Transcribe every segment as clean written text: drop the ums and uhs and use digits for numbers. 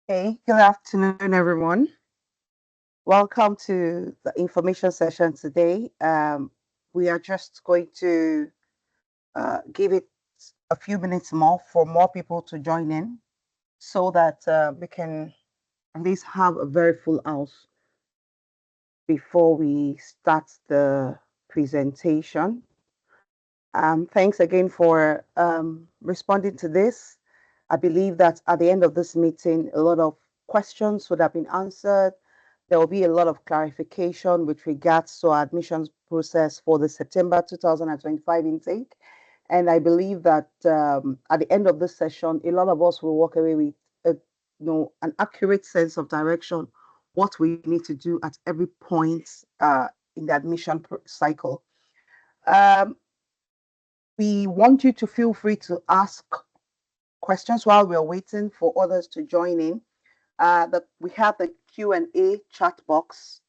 Hey, good afternoon, everyone. Welcome to the information session today. We are just going to give it a few minutes more for more people to join in so that we can at least have a very full house before we start the presentation. Thanks again for responding to this. I believe that at the end of this meeting, a lot of questions would have been answered. There will be a lot of clarification with regards to our admissions process for the September 2025 intake. And I believe that at the end of this session, a lot of us will walk away with an accurate sense of direction, what we need to do at every point in the admission cycle. Um, we want you to feel free to ask questions while we're waiting for others to join in. We have the Q&A chat box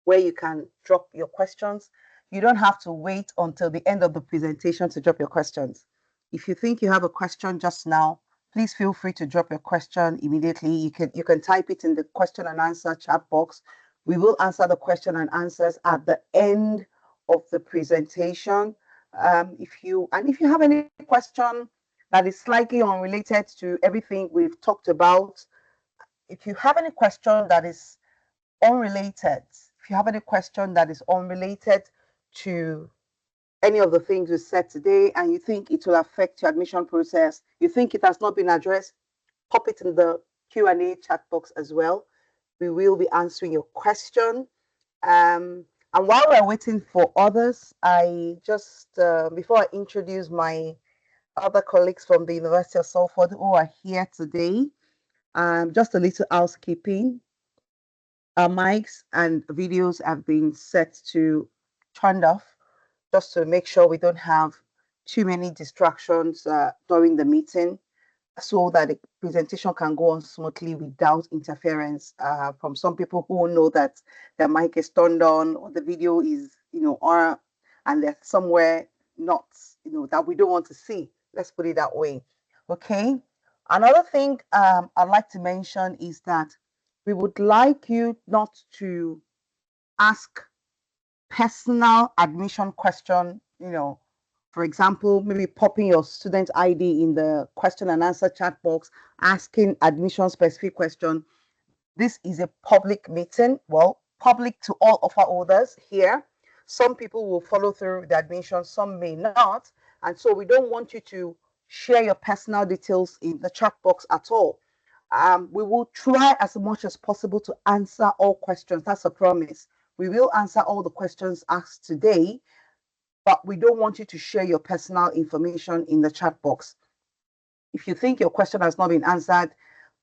where you can drop your questions. You don't have to wait until the end of the presentation to drop your questions. If you think you have a question just now, please feel free to drop your question immediately. You can type it in the question and answer chat box. We will answer the question and answers at the end of the presentation. If you have any question that is slightly unrelated to everything we've talked about, if you have any question that is unrelated, if you have any question that is unrelated to any of the things we said today and you think it will affect your admission process, you think it has not been addressed, pop it in the Q&A chat box as well. We will be answering your question. And while we're waiting for others, I just, before I introduce my other colleagues from the University of Salford who are here today, just a little housekeeping. Our mics and videos have been set to turned off just to make sure we don't have too many distractions during the meeting so that the presentation can go on smoothly without interference from some people who know that their mic is turned on or the video is, on and they're somewhere not, that we don't want to see. Let's put it that way. Okay. Another thing I'd like to mention is that we would like you not to ask personal admission question, for example, maybe popping your student ID in the question and answer chat box, asking admission specific question. This is a public meeting, well, public to all of our holders here. Some people will follow through with the admission, some may not. And so we don't want you to share your personal details in the chat box at all. We will try as much as possible to answer all questions. That's a promise. We will answer all the questions asked today, but we don't want you to share your personal information in the chat box. If you think your question has not been answered,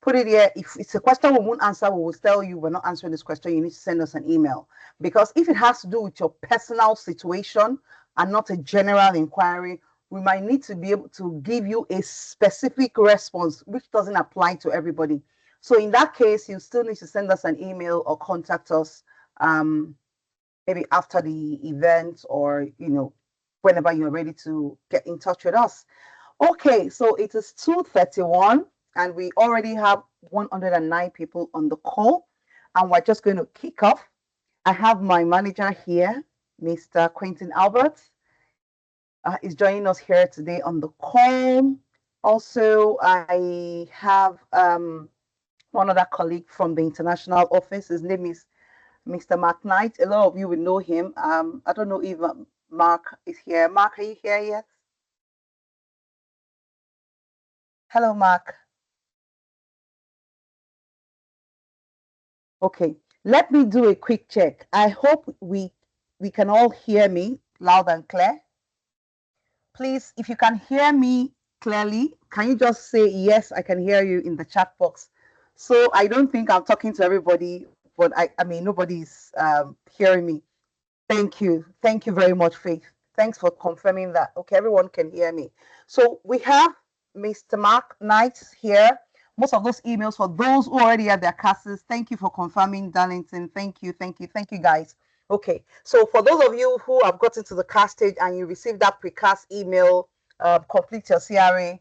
put it here. If it's a question we won't answer, we will tell you we're not answering this question. You need to send us an email. Because if it has to do with your personal situation and not a general inquiry, we might need to be able to give you a specific response, which doesn't apply to everybody. So in that case, you still need to send us an email or contact us maybe after the event or, whenever you're ready to get in touch with us. Okay, so it is 2:31 and we already have 109 people on the call and we're just going to kick off. I have my manager here, Mr. Quentin Albert, is joining us here today on the call. Also, I have one other colleague from the international office. His name is Mr. Mark Knight. A lot of you will know him. I don't know if Mark is here. Mark, are you here yet? Hello, Mark. Okay, let me do a quick check. I hope we can all hear me loud and clear. Please, if you can hear me clearly, can you just say, yes, I can hear you in the chat box? So I don't think I'm talking to everybody, but I mean, nobody's hearing me. Thank you. Thank you very much, Faith. Thanks for confirming that. Okay, everyone can hear me. So we have Mr. Mark Knight here. Most of those emails for those who already have their classes. Thank you for confirming, Darlington. Thank you, thank you, thank you, guys. Okay, so for those of you who have gotten to the class stage and you received that precast email, complete your CRA.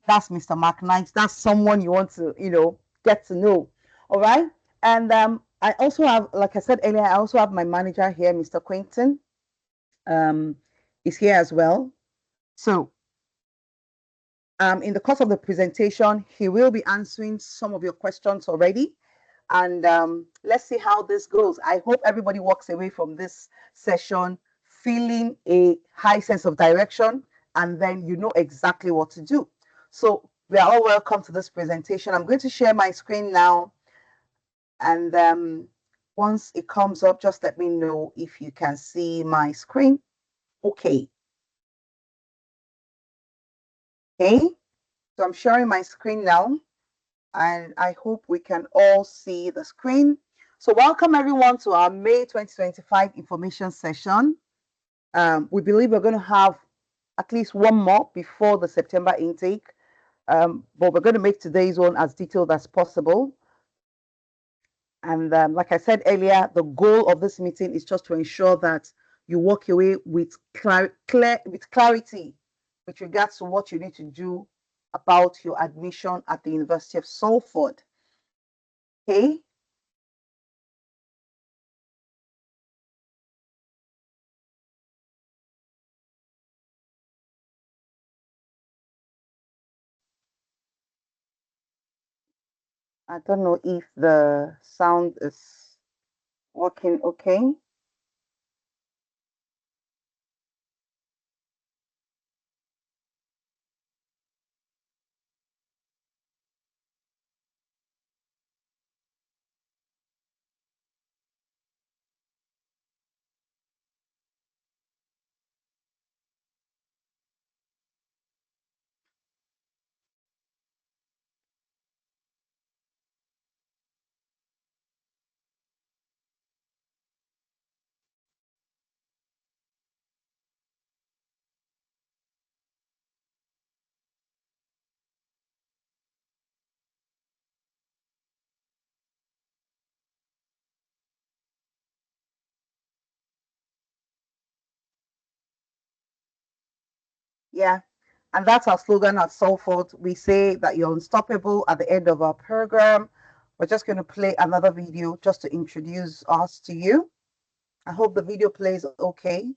That's Mr. Mark Knight. That's someone you want to, get to know. All right. And I also have, like I said earlier, I also have my manager here, Mr. Quentin, um, is here as well. So in the course of the presentation, he will be answering some of your questions already. And let's see how this goes. I hope everybody walks away from this session feeling a high sense of direction, and then you know exactly what to do. So we are all welcome to this presentation. I'm going to share my screen now. And once it comes up, just let me know if you can see my screen. Okay. Okay. So I'm sharing my screen now, and I hope we can all see the screen. So welcome everyone to our May 2025 information session. We believe we're going to have at least one more before the September intake, but we're going to make today's one as detailed as possible. And like I said earlier, the goal of this meeting is just to ensure that you walk away with clarity with regards to what you need to do about your admission at the University of Salford. Okay. I don't know if the sound is working okay. Yeah. And that's our slogan at Salford. We say that you're unstoppable at the end of our program. We're just going to play another video just to introduce us to you. I hope the video plays okay.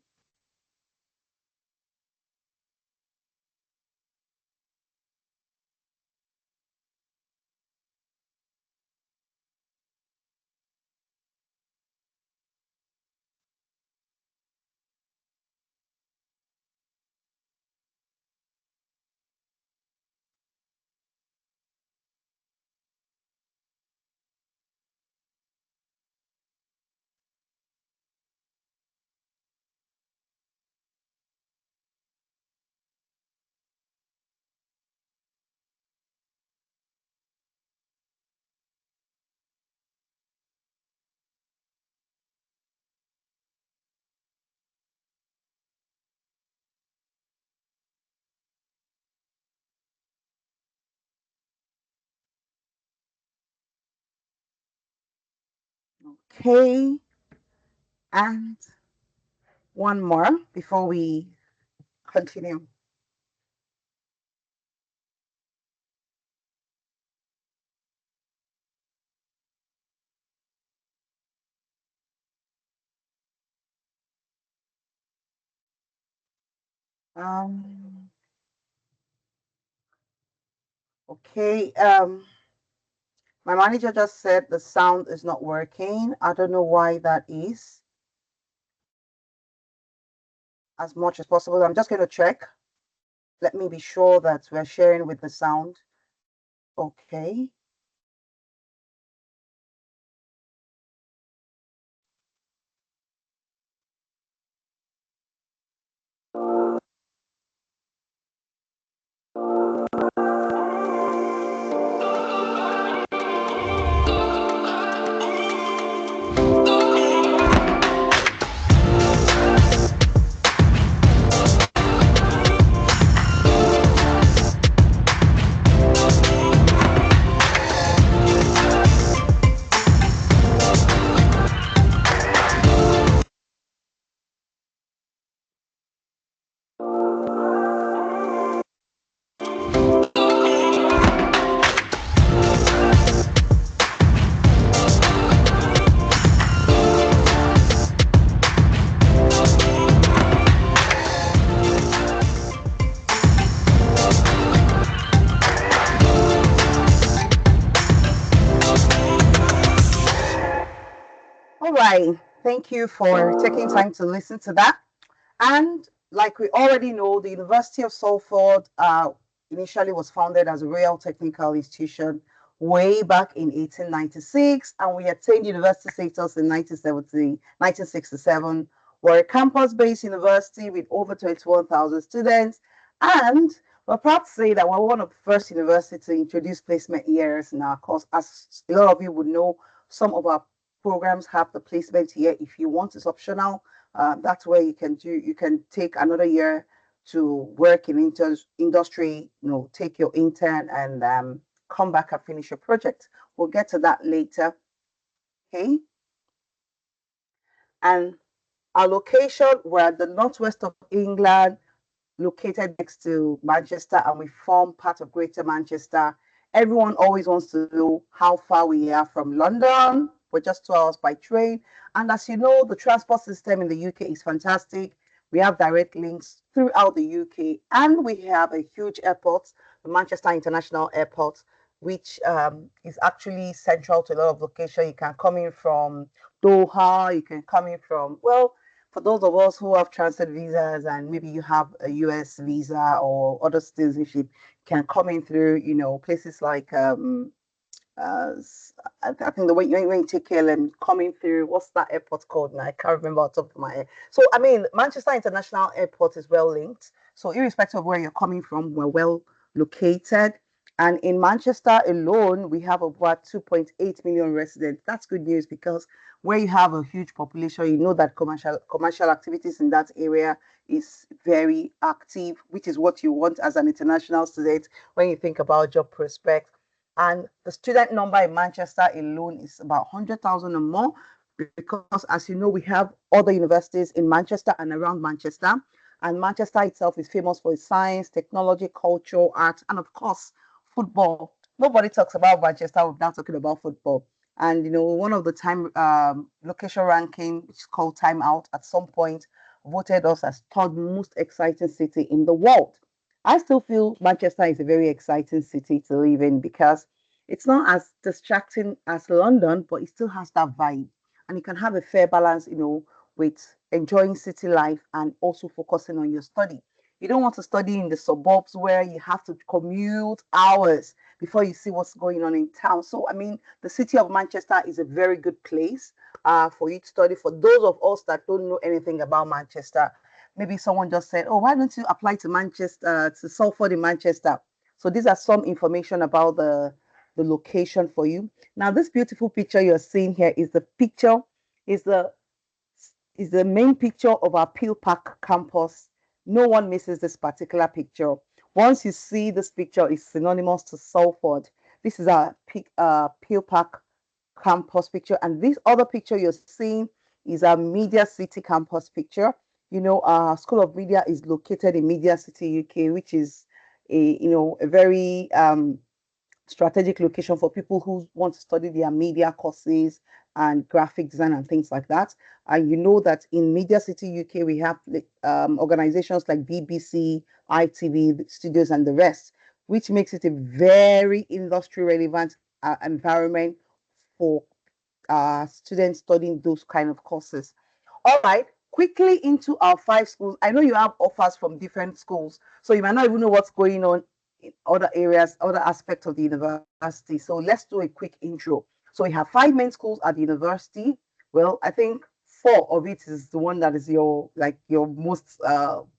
Okay. And one more before we continue. Um, okay. My manager just said the sound is not working. I don't know why that is. As much as possible, I'm just going to check. Let me be sure that we're sharing with the sound. Okay. right. Thank you for taking time to listen to that. And like we already know, the University of Salford initially was founded as a Royal Technical Institution way back in 1896, and we attained university status in 1967. We're a campus-based university with over 21,000 students, and we're proud to say that we're one of the first universities to introduce placement years in our course. As a lot of you would know, some of our programs have the placement year. If you want, it's optional. That's where you can take another year to work in industry, take your intern and come back and finish your project. We'll get to that later. Okay. And our location, we're at the northwest of England, located next to Manchester, and we form part of Greater Manchester. Everyone always wants to know how far we are from London. We're just 2 hours by train. And as you know, the transport system in the UK is fantastic. We have direct links throughout the UK, and we have a huge airport, the Manchester International Airport, which is actually central to a lot of location. You can come in from Doha, you can come in from, well, for those of us who have transit visas and maybe you have a US visa or other citizenship, can come in through, places like uh, I think the way when you take KLM coming through, what's that airport called now? I can't remember off the top of my head. So I mean, Manchester International Airport is well linked. So irrespective of where you're coming from, we're well located. And in Manchester alone, we have about 2.8 million residents. That's good news because where you have a huge population, you know that commercial activities in that area is very active, which is what you want as an international student when you think about job prospects. And the student number in Manchester alone is about 100,000 or more because, as you know, we have other universities in Manchester and around Manchester. And Manchester itself is famous for its science, technology, culture, art, and of course, football. Nobody talks about Manchester without talking about football. And one of the time location ranking, which is called Time Out, at some point voted us as third most exciting city in the world. I still feel Manchester is a very exciting city to live in because it's not as distracting as London, but it still has that vibe. And you can have a fair balance, with enjoying city life and also focusing on your study. You don't want to study in the suburbs where you have to commute hours before you see what's going on in town. So, I mean, the city of Manchester is a very good place for you to study. For those of us that don't know anything about Manchester, maybe someone just said, "Oh, why don't you apply to Manchester, to Salford in Manchester?" So these are some information about the location for you. Now, this beautiful picture you're seeing here is the picture, is the is the main picture of our Peel Park campus. No one misses this particular picture. Once you see this picture, it's synonymous to Salford. This is our Peel Park campus picture, and this other picture you're seeing is our Media City campus picture. Our School of Media is located in Media City, UK, which is a very strategic location for people who want to study their media courses and graphic design and things like that. And you know that in Media City, UK, we have organizations like BBC, ITV Studios, and the rest, which makes it a very industry relevant environment for students studying those kind of courses. All right, quickly into our 5 schools. I know you have offers from different schools, so you might not even know what's going on in other areas, other aspects of the university. So let's do a quick intro. So we have 5 main schools at the university. Well, I think 4 of it is the one that is your most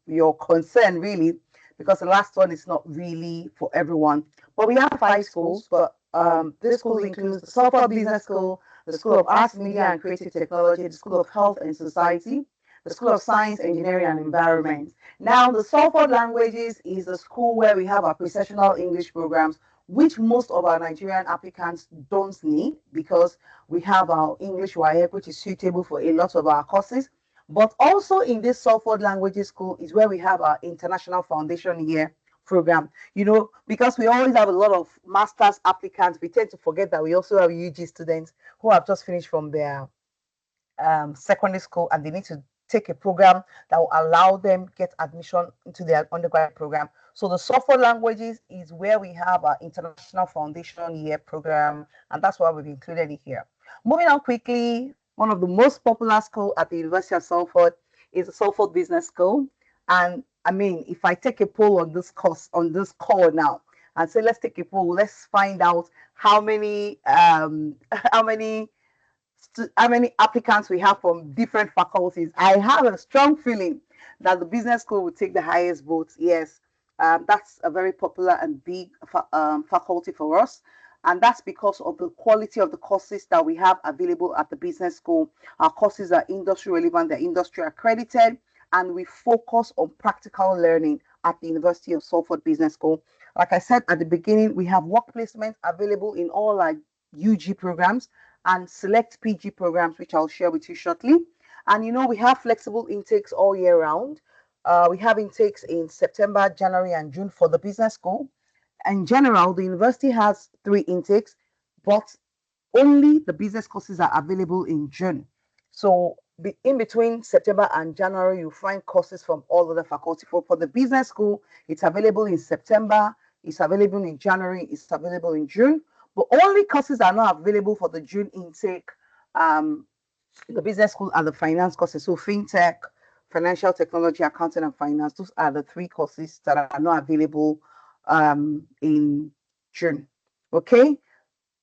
your concern really, because the last one is not really for everyone. But we have 5 schools, but this school includes the Salford Business School, the School of Arts, Media and Creative Technology, the School of Health and Society, the School of Science, Engineering and Environment. Now, the Salford Languages is the school where we have our professional English programs, which most of our Nigerian applicants don't need because we have our English YF, which is suitable for a lot of our courses. But also in this Salford Languages School is where we have our International Foundation Year program. Because we always have a lot of master's applicants, we tend to forget that we also have UG students who have just finished from their secondary school and they need to take a program that will allow them get admission into their undergraduate program. So the Salford Languages is where we have our International Foundation Year program, and that's why we've included it here. Moving on quickly, one of the most popular school at the University of Salford is the Salford Business School. And I mean, if I take a poll on this course, on this call now, and say, let's take a poll, let's find out how many how many how many applicants we have from different faculties. I have a strong feeling that the business school will take the highest votes. Yes, that's a very popular and big faculty for us. And that's because of the quality of the courses that we have available at the business school. Our courses are industry relevant, they're industry accredited, and we focus on practical learning at the University of Salford Business School. Like I said at the beginning, we have work placement available in all our UG programs and select PG programs, which I'll share with you shortly. And we have flexible intakes all year round. We have intakes in September, January, and June for the business school. In general, the university has 3 intakes, but only the business courses are available in June. So in between September and January, you find courses from all other faculty. For the business school, it's available in September, it's available in January, it's available in June. But only courses are not available for the June intake. The business school are the finance courses. So fintech, financial technology, accounting, and finance. Those are the 3 courses that are not available in June. Okay.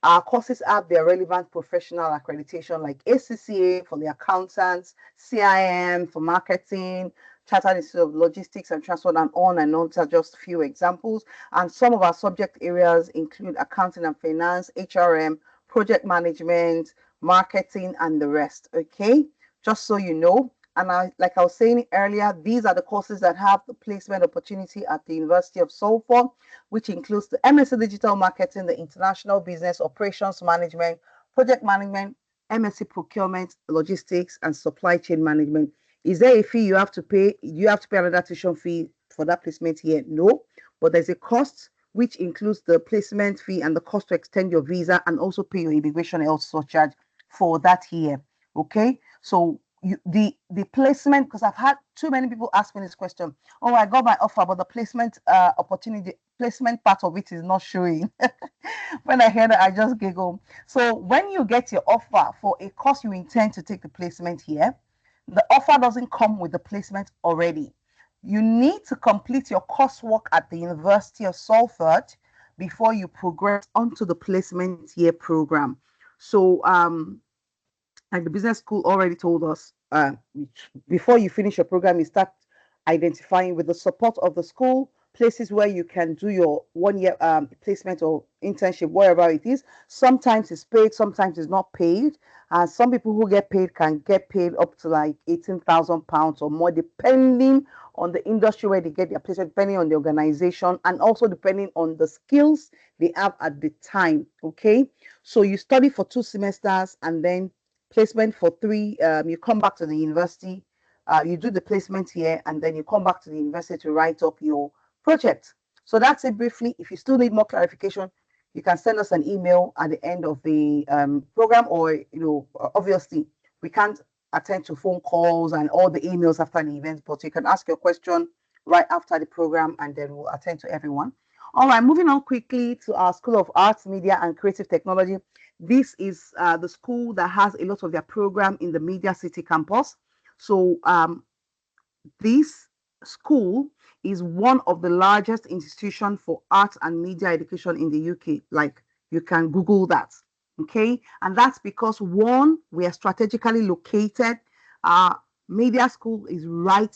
Our courses have their relevant professional accreditation like ACCA for the accountants, CIM for marketing, Chartered Institute of Logistics and Transport, and on and on. These are just a few examples. And some of our subject areas include accounting and finance, HRM, project management, marketing, and the rest. Okay, just so you know. And like I was saying earlier, these are the courses that have the placement opportunity at the University of Salford, which includes the MSc Digital Marketing, the International Business Operations Management, Project Management, MSc Procurement, Logistics, and Supply Chain Management. Is there a fee you have to pay? You have to pay another tuition fee for that placement here? No, but there's a cost which includes the placement fee and the cost to extend your visa and also pay your immigration health surcharge for that year. Okay, so the placement, because I've had too many people ask me this question. Oh, I got my offer, but the placement opportunity, placement part of it is not showing. When I hear that, I just giggle. So when you get your offer for a course you intend to take the placement here, the offer doesn't come with the placement already. You need to complete your coursework at the University of Salford before you progress onto the placement year program. So like the business school already told us, before you finish your program, you start identifying with the support of the school places where you can do your 1 year placement or internship, wherever it is. Sometimes it's paid, sometimes it's not paid. And some people who get paid can get paid up to like £18,000 or more, depending on the industry where they get their placement, depending on the organization, and also depending on the skills they have at the time. Okay, so you study for 2 semesters and then placement for 3. You come back to the university, you do the placement here, and then you come back to the university to write up your project. So that's it briefly. If you still need more clarification, you can send us an email at the end of the program, or obviously we can't attend to phone calls and all the emails after the event, but you can ask your question right after the program, and then we'll attend to everyone. All right, moving on quickly to our School of Arts, Media, and Creative Technology. This is the school that has a lot of their program in the Media City campus. So this school is one of the largest institutions for art and media education in the UK. Like, you can Google that. Okay, and that's because, one, we are strategically located. Our media school is right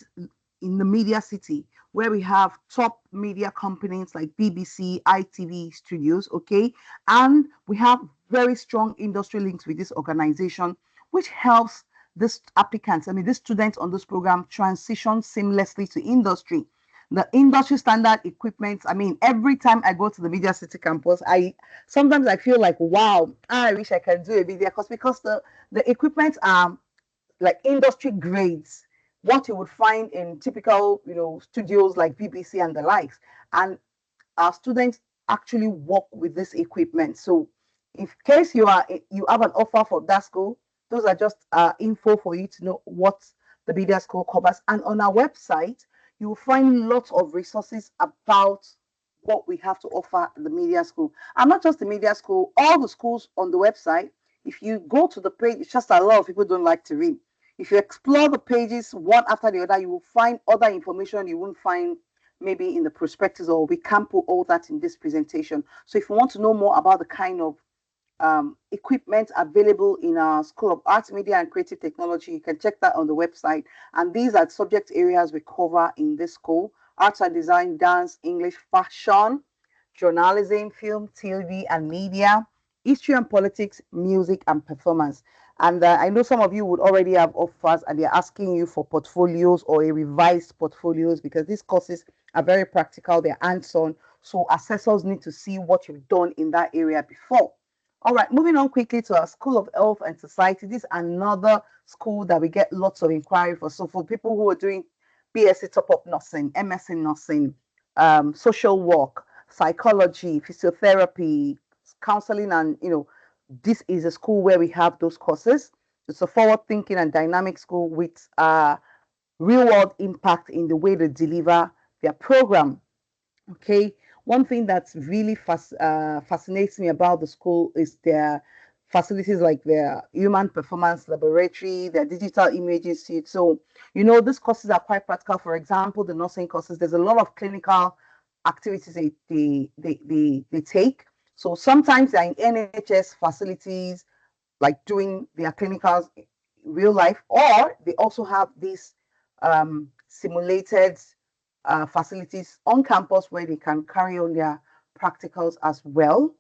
in the Media City, where we have top media companies like BBC, ITV Studios, okay? And we have very strong industry links with this organization, which helps these applicants, these students on this program, transition seamlessly to industry. The industry standard equipment, every time I go to the Media City campus, sometimes I feel like, wow, I wish I could do a media course, because the equipment are like industry grades, what you would find in typical, studios like BBC and the likes. And our students actually work with this equipment. So in case you have an offer for that school, those are just info for you to know what the media school covers. And on our website, you will find lots of resources about what we have to offer at the media school. And not just the media school, all the schools on the website, If you go to the page, it's just a lot of people don't like to read. If you explore the pages one after the other, you will find other information you won't find maybe in the prospectus, or we can't put all that in this presentation. So if you want to know more about the kind of equipment available in our School of Arts, Media and Creative Technology, you can check that on the website. And these are subject areas we cover in this school: arts and design, dance, English, fashion, journalism, film, TV and media, history and politics, music and performance. And I know some of you would already have offers and they're asking you for portfolios or a revised portfolios, because these courses are very practical, they're hands-on. So assessors need to see what you've done in that area before. All right, moving on quickly to our School of Health and Society. This is another school that we get lots of inquiry for. So for people who are doing BSc top-up nursing, MSc nursing, social work, psychology, physiotherapy, counseling, and this is a school where we have those courses. It's a forward-thinking and dynamic school with real-world impact in the way they deliver their program. Okay, one thing that's really fascinates me about the school is their facilities, like their human performance laboratory, their digital imaging suite. So, these courses are quite practical. For example, the nursing courses, there's a lot of clinical activities they take. So sometimes they're in NHS facilities, like doing their clinicals in real life, or they also have these simulated facilities on campus where they can carry on their practicals as well.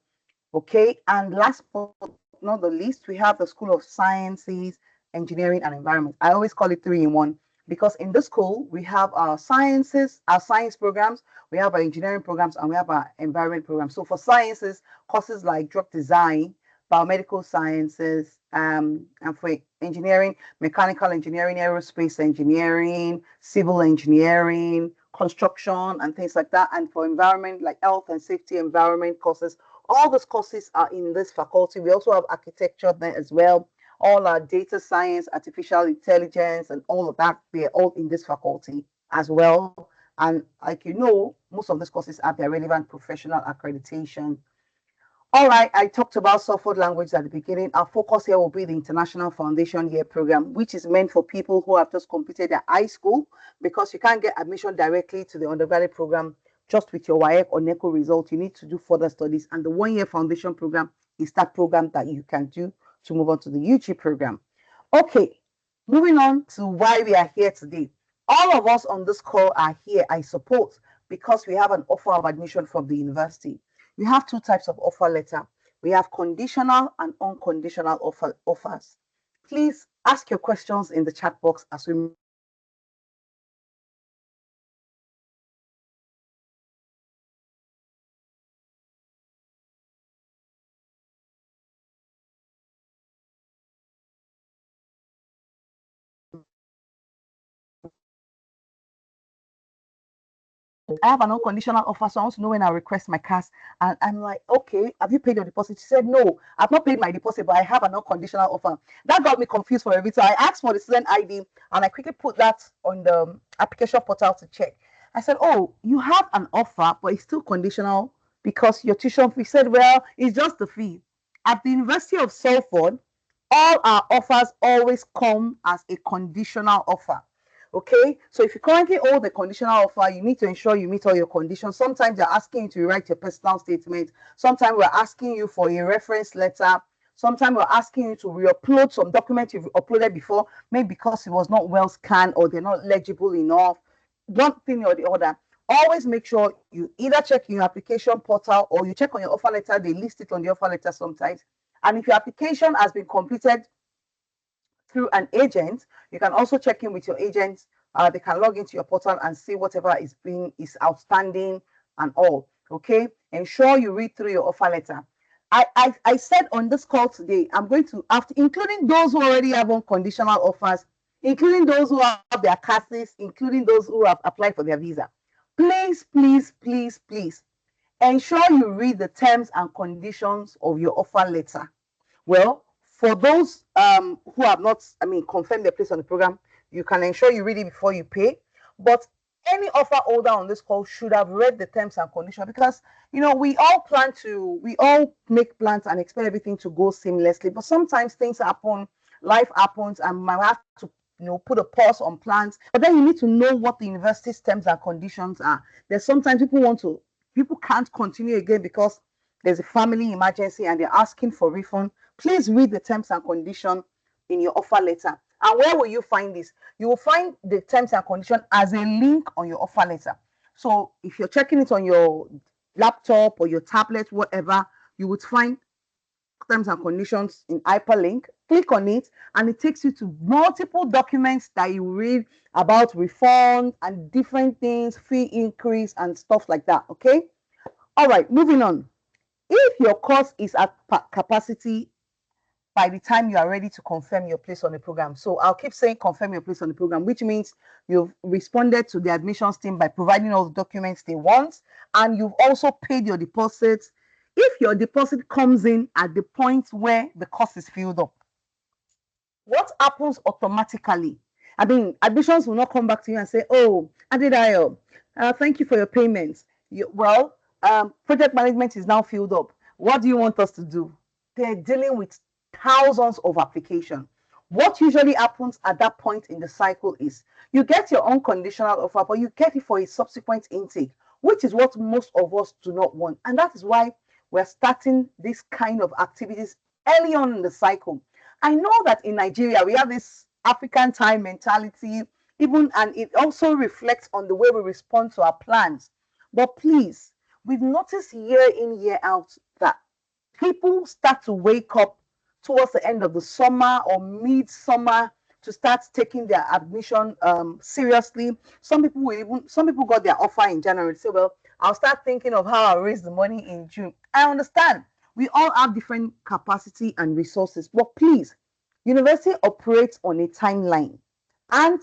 Okay, and last but not the least, we have the School of Sciences, Engineering and Environment. I always call it 3 in 1, because in the school we have our sciences, our science programs, we have our engineering programs, and we have our environment programs. So for sciences, courses like drug design, biomedical sciences, and for engineering, mechanical engineering, aerospace engineering, civil engineering, construction, and things like that. And for environment, like health and safety environment courses, all those courses are in this faculty. We also have architecture there as well. All our data science, artificial intelligence, and all of that, they're all in this faculty as well. And like most of these courses have their relevant professional accreditation. All right, I talked about Salford language at the beginning. Our focus here will be the International Foundation Year Program, which is meant for people who have just completed their high school, because you can't get admission directly to the undergraduate program just with your WAEC or NECO result. You need to do further studies, and the 1-year foundation program is that program that you can do to move on to the UG program. Okay, moving on to why we are here today. All of us on this call are here, I suppose, because we have an offer of admission from the university. We have 2 types of offer letter. We have conditional and unconditional offers. Please ask your questions in the chat box as we I have an unconditional offer, so I want to know when I request my CAS. And I'm like, okay, have you paid your deposit? She said, no, I've not paid my deposit, but I have an unconditional offer. That got me confused for a bit. So I asked for the student ID and I quickly put that on the application portal to check. I said, oh, you have an offer, but it's still conditional because your tuition fee. Said, well, it's just the fee. At the University of Salford, all our offers always come as a conditional offer. Okay, so if you currently hold a conditional offer, you need to ensure you meet all your conditions. Sometimes they're asking you to write your personal statement. Sometimes we're asking you for a reference letter. Sometimes we're asking you to re-upload some documents you've uploaded before, maybe because it was not well scanned or they're not legible enough. One thing or the other. Always make sure you either check in your application portal or you check on your offer letter. They list it on the offer letter sometimes. And if your application has been completed through an agent, you can also check in with your agent. They can log into your portal and see whatever is outstanding and all. Okay, ensure you read through your offer letter. I said on this call today, I'm going to, after including those who already have unconditional offers, including those who have their CASs, including those who have applied for their visa. Please, please, please, please ensure you read the terms and conditions of your offer letter. Well, for those who have not, confirmed their place on the program, you can ensure you read it before you pay. But any offer holder on this call should have read the terms and conditions, because we all make plans and expect everything to go seamlessly, but sometimes things happen, life happens, and might have to put a pause on plans. But then you need to know what the university's terms and conditions are. There's sometimes people can't continue again because there's a family emergency and they're asking for refund. Please read the terms and conditions in your offer letter. And where will you find this? You will find the terms and conditions as a link on your offer letter. So if you're checking it on your laptop or your tablet, whatever, you would find terms and conditions in hyperlink. Click on it, and it takes you to multiple documents that you read about refund and different things, fee increase and stuff like that. Okay. All right, moving on. If your course is at capacity by the time you are ready to confirm your place on the program. So I'll keep saying confirm your place on the program, which means you've responded to the admissions team by providing all the documents they want, and you've also paid your deposits. If your deposit comes in at the point where the course is filled up, what happens automatically? I mean, admissions will not come back to you and say, oh, Adedayo, thank you for your payments. Project management is now filled up. What do you want us to do? They're dealing with thousands of applications. What usually happens at that point in the cycle is you get your unconditional offer, but you get it for a subsequent intake, which is what most of us do not want. And that is why we're starting this kind of activities early on in the cycle. I know that in Nigeria, we have this African time mentality, and it also reflects on the way we respond to our plans. But please, we've noticed year in, year out that people start to wake up towards the end of the summer or mid-summer to start taking their admission seriously. Some people got their offer in January. Say, well, I'll start thinking of how I'll raise the money in June. I understand. We all have different capacity and resources, but please, university operates on a timeline. And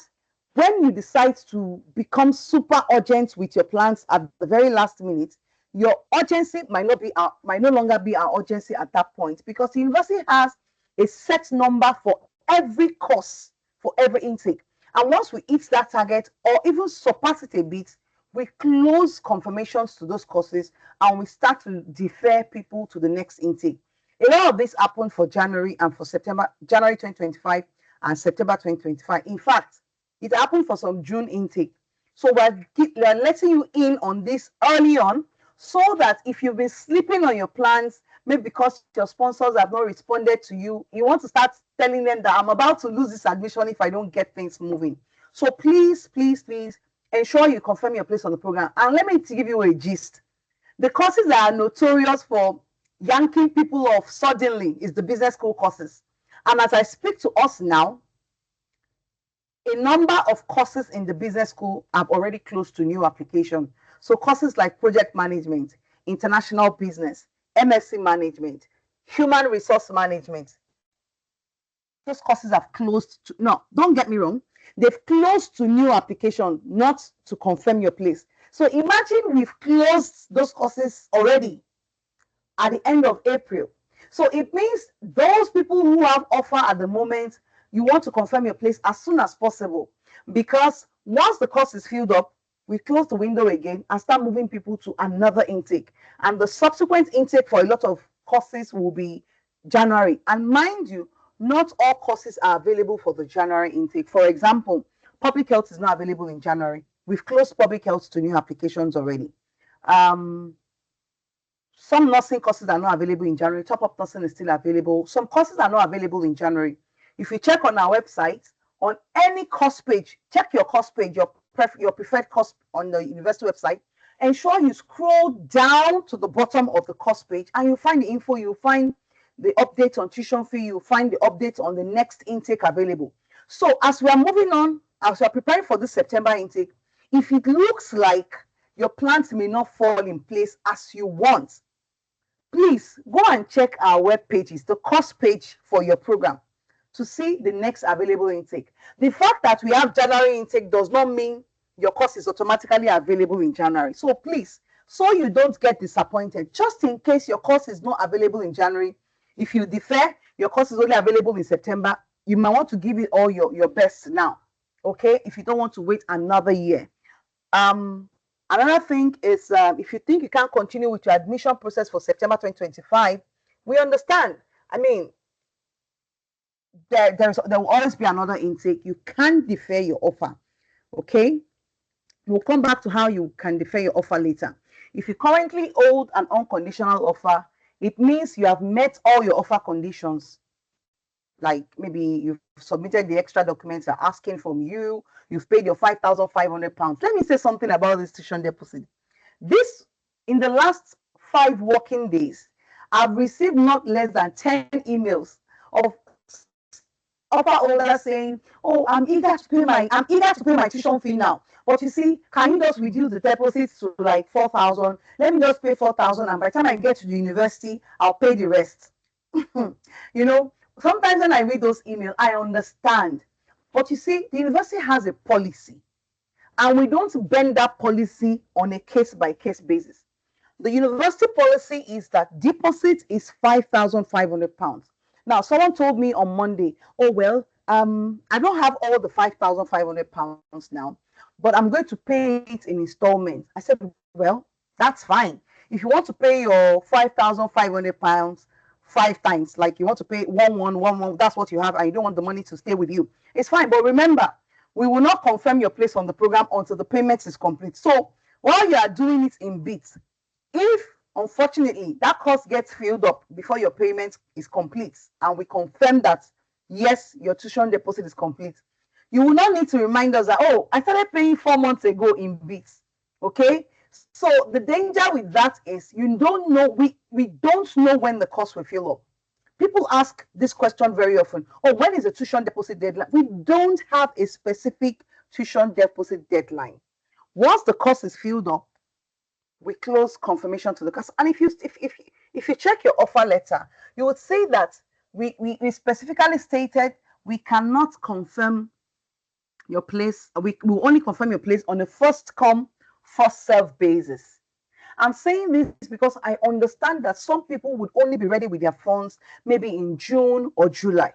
when you decide to become super urgent with your plans at the very last minute, your urgency might no longer be our urgency at that point, because the university has a set number for every course, for every intake. And once we hit that target or even surpass it a bit, we close confirmations to those courses and we start to defer people to the next intake. A lot of this happened for January and for September, January 2025 and September 2025. In fact, it happened for some June intake. So we're letting you in on this early on, so that if you've been sleeping on your plans, maybe because your sponsors have not responded to you, you want to start telling them that I'm about to lose this admission if I don't get things moving. So please, please, please ensure you confirm your place on the program. And let me give you a gist. The courses that are notorious for yanking people off suddenly is the business school courses. And as I speak to us now, a number of courses in the business school have already closed to new application. So courses like project management, international business, MSc management, human resource management, those courses have closed to, no, don't get me wrong, they've closed to new application, not to confirm your place. So imagine we've closed those courses already at the end of April. So it means those people who have offer at the moment, you want to confirm your place as soon as possible, because once the course is filled up, we close the window again and start moving people to another intake. And the subsequent intake for a lot of courses will be January. And mind you, not all courses are available for the January intake. For example, public health is not available in January. We've closed public health to new applications already. Some nursing courses are not available in January. Top-up nursing is still available. Some courses are not available in January. If you check on our website, on any course page, check your course page, your preferred course on the university website. Ensure you scroll down to the bottom of the course page and you'll find the info, you'll find the update on tuition fee, you'll find the update on the next intake available. So as we are moving on, as we are preparing for this September intake, if it looks like your plans may not fall in place as you want, please go and check our web pages, the course page for your program, to see the next available intake. The fact that we have January intake does not mean your course is automatically available in January. So please, so you don't get disappointed, just in case your course is not available in January, if you defer, your course is only available in September, you might want to give it all your best now, okay? If you don't want to wait another year. Another thing is if you think you can't continue with your admission process for September 2025, we understand. I mean, there will always be another intake. You can't defer your offer. Okay, we'll come back to how you can defer your offer later. If you currently hold an unconditional offer, it means you have met all your offer conditions. Like maybe you've submitted the extra documents are asking from you, you've paid your £5,500. Let me say something about this tuition deposit. This, in the last 5 working days, I've received not less than 10 emails of offer holder saying, "Oh, I'm eager to pay my tuition fee now. But you see, can you just reduce the deposits to like 4,000? Let me just pay 4,000, and by the time I get to the university, I'll pay the rest." You know, sometimes when I read those emails, I understand. But you see, the university has a policy, and we don't bend that policy on a case by case basis. The university policy is that deposit is £5,500. Now, someone told me on Monday, "Oh well, I don't have all the £5,500 now, but I'm going to pay it in installments." I said, "Well, that's fine. If you want to pay your £5,500 5 times, like you want to pay one, that's what you have, and you don't want the money to stay with you, it's fine. But remember, we will not confirm your place on the program until the payment is complete. So while you are doing it in bits, if unfortunately that cost gets filled up before your payment is complete and we confirm that yes, your tuition deposit is complete, you will not need to remind us that, oh, I started paying 4 months ago in bits." Okay, so the danger with that is you don't know, we don't know when the cost will fill up. People ask this question very often: "Oh, when is the tuition deposit deadline?" We don't have a specific tuition deposit deadline. Once the cost is filled up, we close confirmation to the customer. And if you check your offer letter, you would see that we specifically stated we cannot confirm your place. We will only confirm your place on a first come, first serve basis. I'm saying this because I understand that some people would only be ready with their funds maybe in June or July.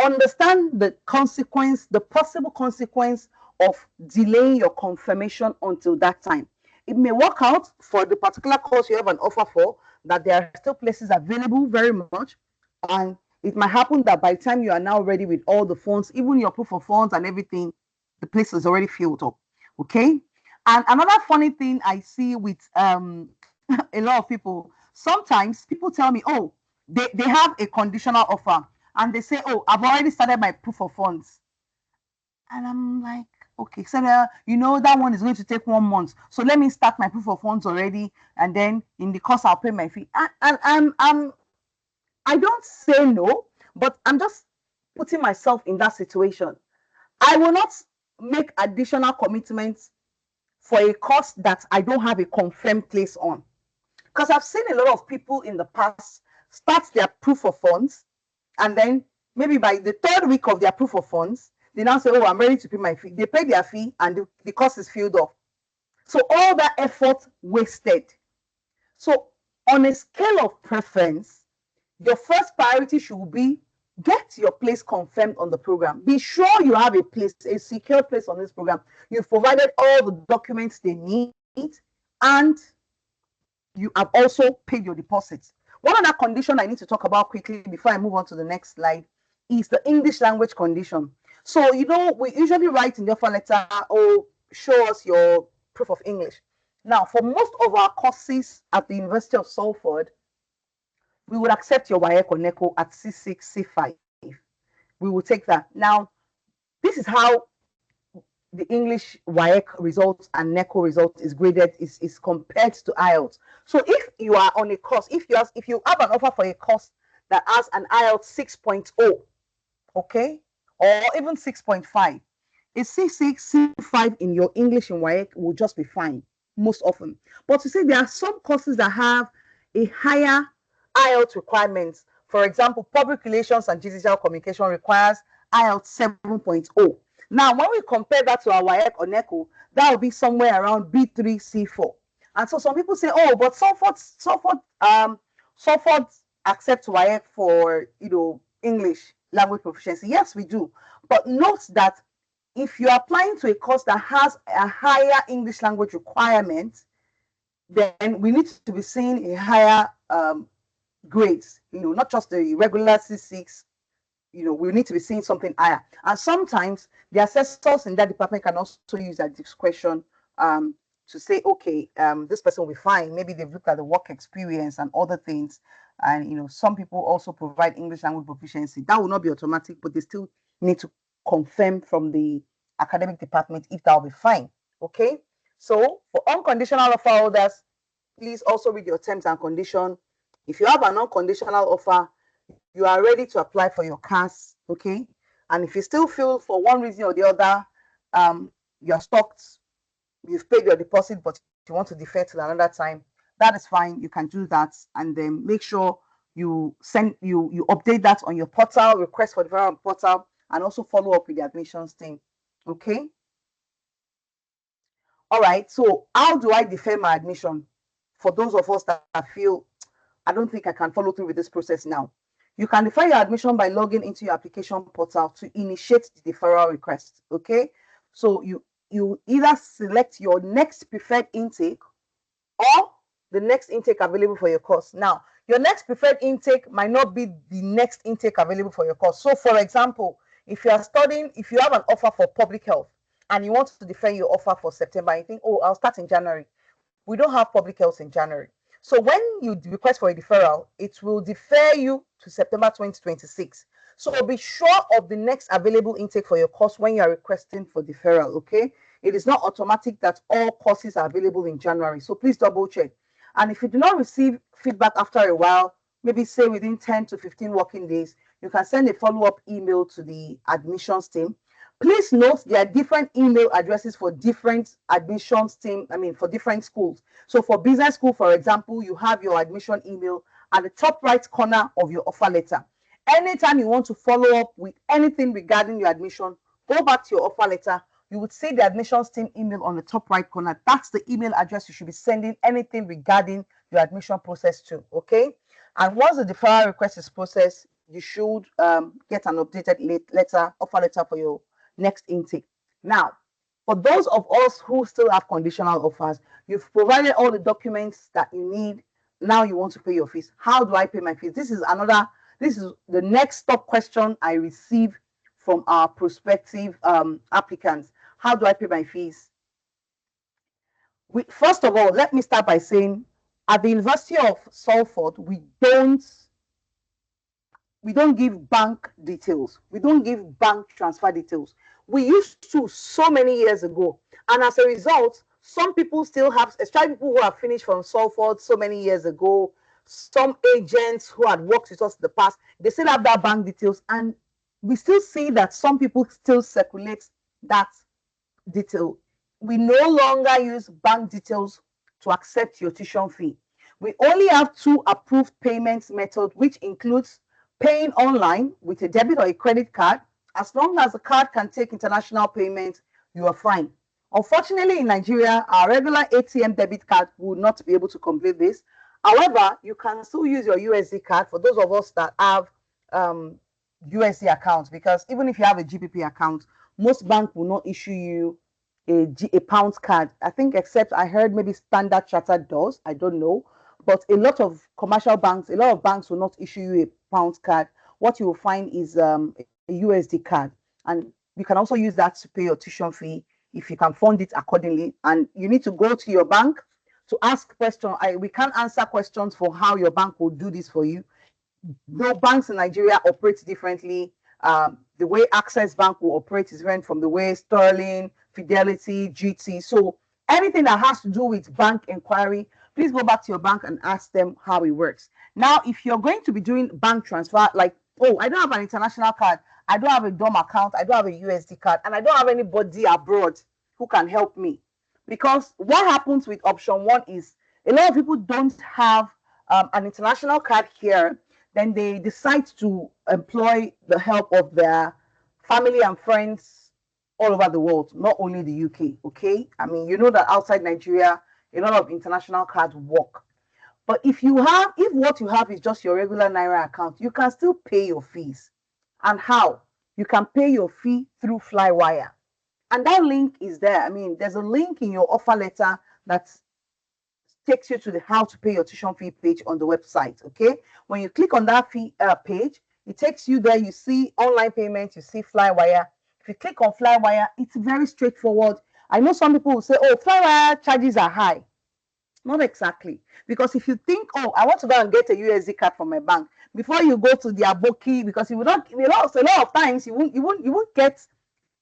Understand the consequence, the possible consequence of delaying your confirmation until that time. It may work out for the particular course you have an offer for, that there are still places available very much. And it might happen that by the time you are now ready with all the funds, even your proof of funds and everything, the place is already filled up. Okay. And another funny thing I see with a lot of people, sometimes people tell me, "Oh, they have a conditional offer," and they say, "Oh, I've already started my proof of funds." And I'm like, "Okay, so that one is going to take 1 month. So let me start my proof of funds already, and then in the course I'll pay my fee." And I don't say no, but I'm just putting myself in that situation. I will not make additional commitments for a course that I don't have a confirmed place on. Because I've seen a lot of people in the past start their proof of funds, and then maybe by the 3rd week of their proof of funds, they now say, "Oh, I'm ready to pay my fee." They pay their fee and the cost is filled up. So all that effort wasted. So on a scale of preference, your first priority should be get your place confirmed on the program. Be sure you have a place, a secure place on this program. You've provided all the documents they need, and you have also paid your deposits. One other condition I need to talk about quickly before I move on to the next slide is the English language condition. So, we usually write in the offer letter, "Oh, show us your proof of English." Now, for most of our courses at the University of Salford, we would accept your WAEC or NECO at C6, C5. We will take that. Now, this is how the English WAEC results and NECO results is graded, is compared to IELTS. So if you are on a course, if you have an offer for a course that has an IELTS 6.0, okay, or even 6.5, a C6, C5 in your English and WAEC will just be fine most often. But you see, there are some courses that have a higher IELTS requirements. For example, public relations and digital communication requires IELTS 7.0. Now, when we compare that to our WAEC or NECO, that will be somewhere around B3, C4. And so some people say, "Oh, but Salford accepts WAEC for English language proficiency." Yes, we do. But note that if you're applying to a course that has a higher English language requirement, then we need to be seeing a higher grades, not just the regular C6. We need to be seeing something higher. And sometimes the assessors in that department can also use that discretion to say, okay, this person will be fine. Maybe they've looked at the work experience and other things. And, some people also provide English language proficiency. That will not be automatic, but they still need to confirm from the academic department if that will be fine. Okay. So for unconditional offer holders, please also read your terms and conditions. If you have an unconditional offer, you are ready to apply for your CAS, okay? And if you still feel for one reason or the other, you're stuck, you've paid your deposit, but you want to defer till another time, that is fine. You can do that, and then make sure you update that on your portal, request for deferral portal, and also follow up with the admissions team, okay? All right. So how do I defer my admission? For those of us that feel I don't think I can follow through with this process now. You can defer your admission by logging into your application portal to initiate the deferral request. Okay. So you either select your next preferred intake or the next intake available for your course. Now, your next preferred intake might not be the next intake available for your course. So, for example, if you are studying, if you have an offer for public health and you want to defer your offer for September, you think, oh, I'll start in January. We don't have public health in January. So when you request for a deferral, it will defer you to September 2026. So be sure of the next available intake for your course when you are requesting for deferral, okay? It is not automatic that all courses are available in January. So please double check. And if you do not receive feedback after a while, maybe say within 10 to 15 working days, you can send a follow-up email to the admissions team. Please note there are different email addresses for different admissions team, for different schools. So for business school, for example, you have your admission email at the top right corner of your offer letter. Anytime you want to follow up with anything regarding your admission, go back to your offer letter. You would see the admissions team email on the top right corner. That's the email address you should be sending anything regarding your admission process to, okay? And once the deferral request is processed, you should get an updated offer letter for your next intake. Now, for those of us who still have conditional offers, you've provided all the documents that you need. Now you want to pay your fees. How do I pay my fees? This is the next top question I receive from our prospective applicants. How do I pay my fees? First of all, let me start by saying at the University of Salford, we don't give bank details. We don't give bank transfer details. We used to so many years ago. And as a result, some people still have, especially people who have finished from Salford so many years ago, some agents who had worked with us in the past, they still have that bank details. And we still see that some people still circulate that detail. We no longer use bank details to accept your tuition fee. We only have two approved payments methods, which includes paying online with a debit or a credit card. As long as the card can take international payments, you are fine. Unfortunately, in Nigeria, our regular ATM debit card will not be able to complete this. However, you can still use your USD card for those of us that have USD accounts, because even if you have a GPP account, most banks will not issue you a pound card. I think, except I heard maybe Standard Chartered does. I don't know. But a lot of commercial banks, a lot of banks will not issue you a pound card. What you will find is a USD card. And you can also use that to pay your tuition fee if you can fund it accordingly. And you need to go to your bank to ask questions. We can't answer questions for how your bank will do this for you. No, banks in Nigeria operate differently. The way Access Bank will operate is different from the way Sterling, Fidelity, GT. So anything that has to do with bank inquiry, please go back to your bank and ask them how it works. Now, if you're going to be doing bank transfer, like, oh, I don't have an international card, I don't have a DOM account, I don't have a USD card, and I don't have anybody abroad who can help me. Because what happens with option one is a lot of people don't have an international card here. Then they decide to employ the help of their family and friends all over the world, not only the UK, okay? You know that outside Nigeria, a lot of international cards work. But if what you have is just your regular Naira account, you can still pay your fees. And how? You can pay your fee through Flywire. And that link is there. I mean, there's a link in your offer letter that takes you to the how to pay your tuition fee page on the website. Okay. When you click on that fee page, it takes you there. You see online payment, you see Flywire. If you click on Flywire, it's very straightforward. I know some people will say, oh, Flywire charges are high. Not exactly. Because if you think, oh, I want to go and get a USD card from my bank, before you go to the Aboki, because you will not, a lot of times you won't get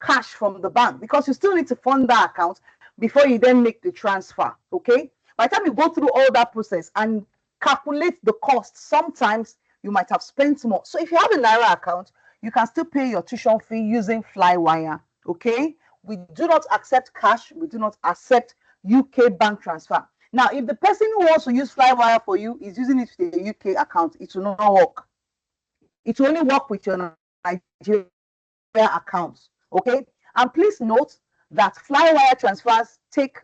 cash from the bank because you still need to fund that account before you then make the transfer. Okay. By the time you go through all that process and calculate the cost, sometimes you might have spent more. So if you have a Naira account, you can still pay your tuition fee using Flywire. Okay. We do not accept cash. We do not accept UK bank transfer. Now, if the person who wants to use Flywire for you is using it with a UK account, it will not work. It will only work with your Nigeria accounts. Okay. And please note that Flywire transfers take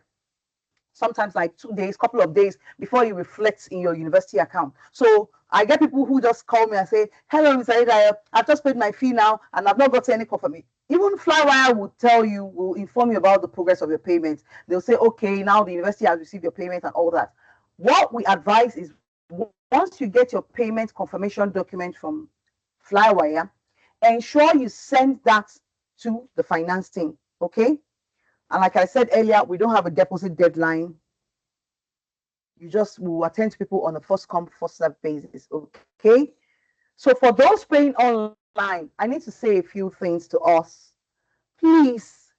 sometimes like 2 days, couple of days before it reflects in your university account. So I get people who just call me and say, hello, Mr. Ida, I've just paid my fee now and I've not got any confirmation. Even Flywire will tell you, will inform you about the progress of your payment. They'll say, okay, now the university has received your payment and all that. What we advise is once you get your payment confirmation document from Flywire, ensure you send that to the finance team, okay? And like I said earlier, we don't have a deposit deadline. You just will attend to people on a first come, first served basis, okay? So for those paying online, I need to say a few things to us. Please,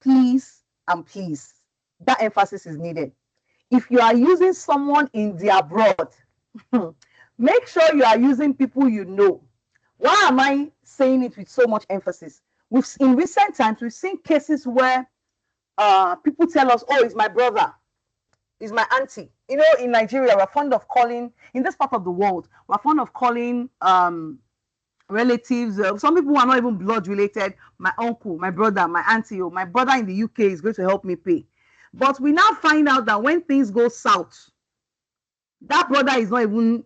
please, and please, that emphasis is needed. If you are using someone in the abroad, make sure you are using people you know. Why am I saying it with so much emphasis? In recent times, we've seen cases where people tell us, oh, it's my brother, it's my auntie. You know, in Nigeria, we're fond of calling, in this part of the world, we're fond of calling relatives. Some people who are not even blood related, my uncle, my brother, my auntie, or my brother in the UK is going to help me pay. But we now find out that when things go south, that brother is not even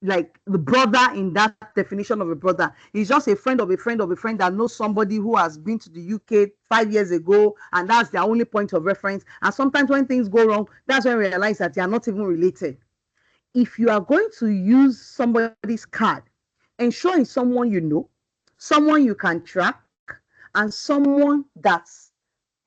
like the brother in that definition of a brother. He's just a friend of a friend of a friend that knows somebody who has been to the UK 5 years ago, and that's their only point of reference. And sometimes when things go wrong, that's when we realize that they are not even related. If you are going to use somebody's card, ensure it's someone you know, someone you can track, and someone that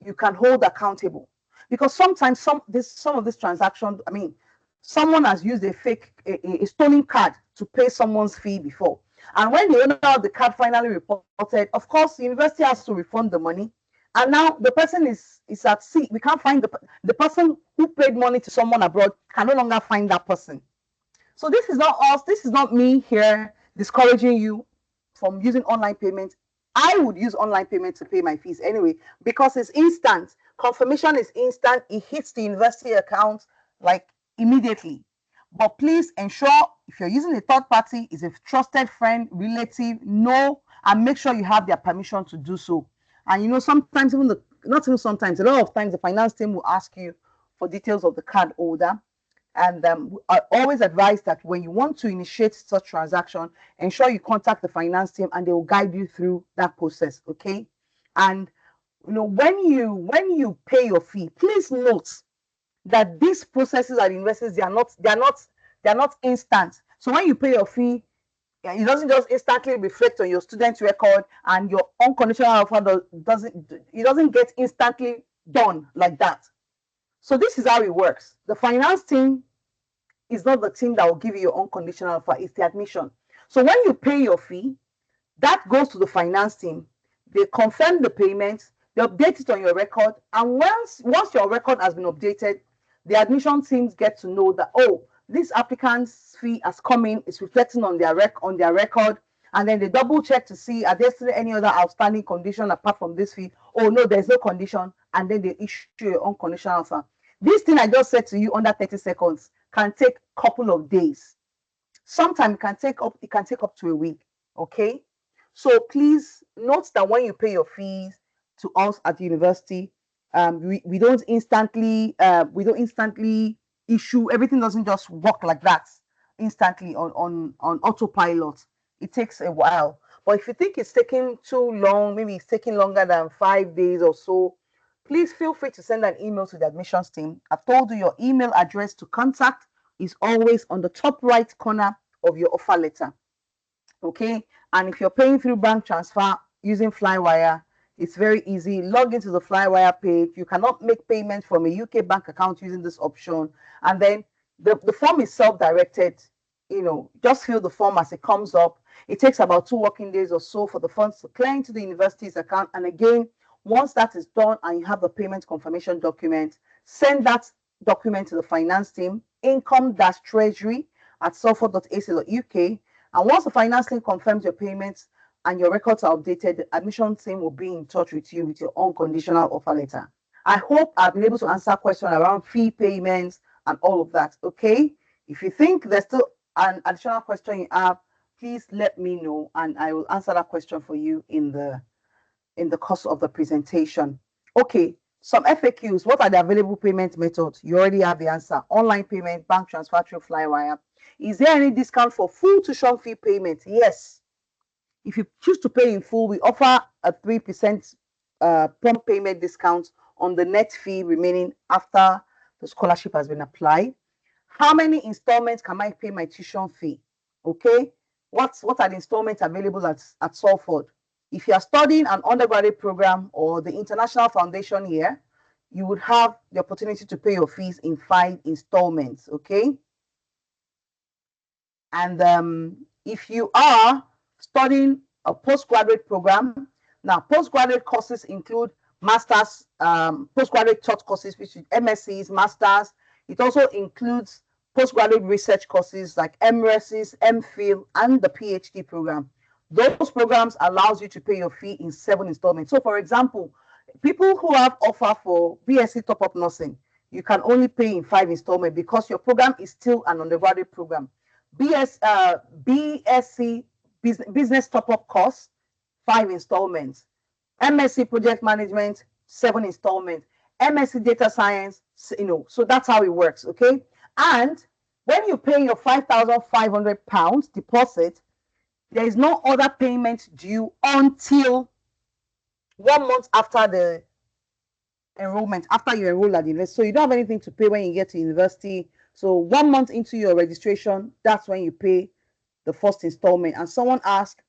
you can hold accountable. Because sometimes some of these transactions, I mean, someone has used a stolen card to pay someone's fee before. And when the owner of the card finally reported, of course, the university has to refund the money. And now the person is at sea. We can't find the person who paid money to someone abroad can no longer find that person. So this is not us. This is not me here discouraging you from using online payments. I would use online payment to pay my fees anyway, because it's instant. Confirmation is instant. It hits the university account like immediately. But please ensure if you're using a third party, is a trusted friend, relative, know and make sure you have their permission to do so. And you know, sometimes not even sometimes, a lot of times the finance team will ask you for details of the card holder. And I always advise that when you want to initiate such transaction, ensure you contact the finance team and they will guide you through that process. Okay. And you know, when you pay your fee, please note that these processes at universities, they are not instant. So when you pay your fee, it doesn't just instantly reflect on your student record, and your unconditional offer doesn't get instantly done like that. So this is how it works. The finance team is not the team that will give you your unconditional offer, it's the admission. So when you pay your fee, that goes to the finance team. They confirm the payment, they update it on your record, and once your record has been updated, the admission teams get to know that, oh, this applicant's fee has come in, it's reflecting on their record, and then they double check to see, are there still any other outstanding condition apart from this fee? Oh no, there's no condition, and then they issue your unconditional offer. This thing I just said to you under 30 seconds can take a couple of days. Sometimes it can take up to a week. Okay, so please note that when you pay your fees to us at the university, we don't instantly issue. Everything doesn't just work like that instantly on autopilot. It takes a while. But if you think it's taking too long, maybe it's taking longer than 5 days or so, please feel free to send an email to the admissions team. I've told you your email address to contact is always on the top right corner of your offer letter. Okay, and if you're paying through bank transfer using Flywire, it's very easy. Log into the Flywire page. You cannot make payments from a UK bank account using this option. And then the form is self-directed. Just fill the form as it comes up. It takes about 2 working days or so for the funds to clear into the university's account. And again, once that is done and you have the payment confirmation document, send that document to the finance team, income-treasury@salford.ac.uk. And once the finance team confirms your payments and your records are updated, the admission team will be in touch with you with your unconditional offer letter. I hope I've been able to answer questions around fee payments and all of that. Okay. If you think there's still an additional question you have, please let me know and I will answer that question for you in the course of the presentation. Okay. Some FAQs. What are the available payment methods? You already have the answer. Online payment, bank transfer through Flywire. Is there any discount for full tuition fee payment? Yes. If you choose to pay in full, we offer a 3% prompt payment discount on the net fee remaining after the scholarship has been applied. How many installments can I pay my tuition fee? Okay. What are the installments available at Salford? If you are studying an undergraduate program or the International Foundation here, you would have the opportunity to pay your fees in 5 installments. Okay. And if you are studying a postgraduate program, now postgraduate courses include masters, postgraduate taught courses, which is MScs, masters. It also includes postgraduate research courses like MRes's, MPhil, and the PhD program. Those programs allows you to pay your fee in 7 installments. So, for example, people who have offer for BSc top-up nursing, you can only pay in 5 installments because your program is still an undergraduate program. BSc business top-up course, 5 installments. MSc project management, 7 installments. MSc data science, so that's how it works. Okay. And when you pay your £5,500 deposit, there is no other payment due until 1 month after the enrollment, after you enroll at the university. So you don't have anything to pay when you get to university. So 1 month into your registration, that's when you pay the first installment. And someone asked,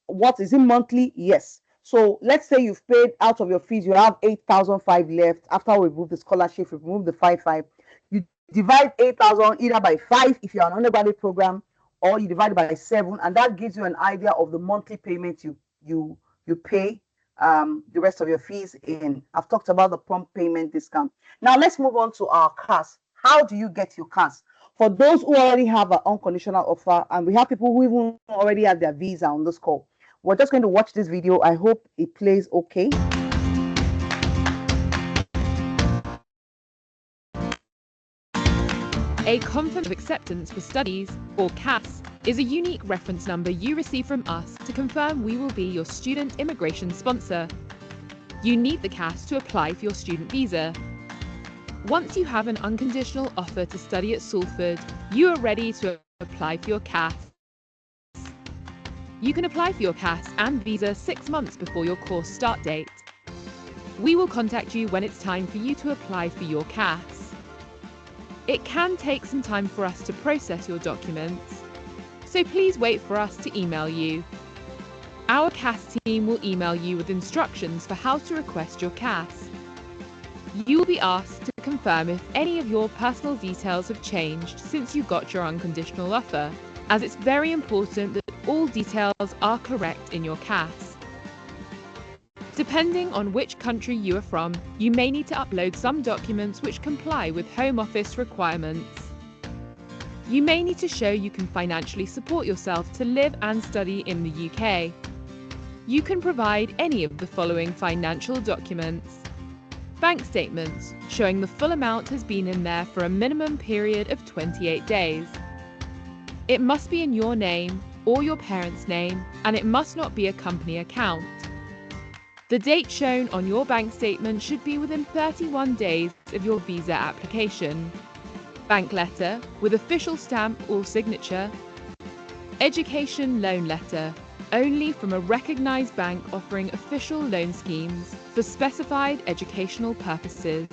what is it, monthly? Yes. So let's say you've paid out of your fees, you have 8,500 left. After we remove the scholarship, we remove the 5,500. You divide 8,000 either by 5 if you're an undergraduate program, or you divide it by 7, and that gives you an idea of the monthly payment you pay the rest of your fees in. I've talked about the prompt payment discount. Now let's move on to our CAS. How do you get your CAS? For those who already have an unconditional offer, and we have people who even already have their visa on this call, we're just going to watch this video. I hope it plays okay. A Confirmation of Acceptance for Studies, or CAS, is a unique reference number you receive from us to confirm we will be your student immigration sponsor. You need the CAS to apply for your student visa. Once you have an unconditional offer to study at Salford, you are ready to apply for your CAS. You can apply for your CAS and visa 6 months before your course start date. We will contact you when it's time for you to apply for your CAS. It can take some time for us to process your documents, so please wait for us to email you. Our CAS team will email you with instructions for how to request your CAS. You will be asked to confirm if any of your personal details have changed since you got your unconditional offer, as it's very important that all details are correct in your CAS. Depending on which country you are from, you may need to upload some documents which comply with Home Office requirements. You may need to show you can financially support yourself to live and study in the UK. You can provide any of the following financial documents. Bank statements showing the full amount has been in there for a minimum period of 28 days. It must be in your name or your parents' name, and it must not be a company account. The date shown on your bank statement should be within 31 days of your visa application. Bank letter with official stamp or signature. Education loan letter only from a recognised bank offering official loan schemes for specified educational purposes.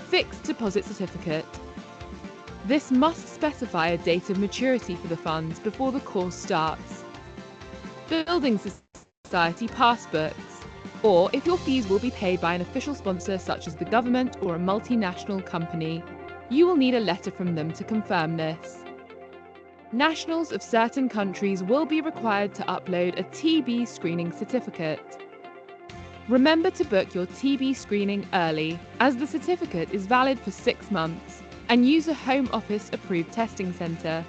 Fixed deposit certificate. This must specify a date of maturity for the funds before the course starts. Building Society passbooks, or if your fees will be paid by an official sponsor such as the government or a multinational company, you will need a letter from them to confirm this. Nationals of certain countries will be required to upload a TB screening certificate. Remember to book your TB screening early, as the certificate is valid for 6 months, and use a Home Office approved testing centre.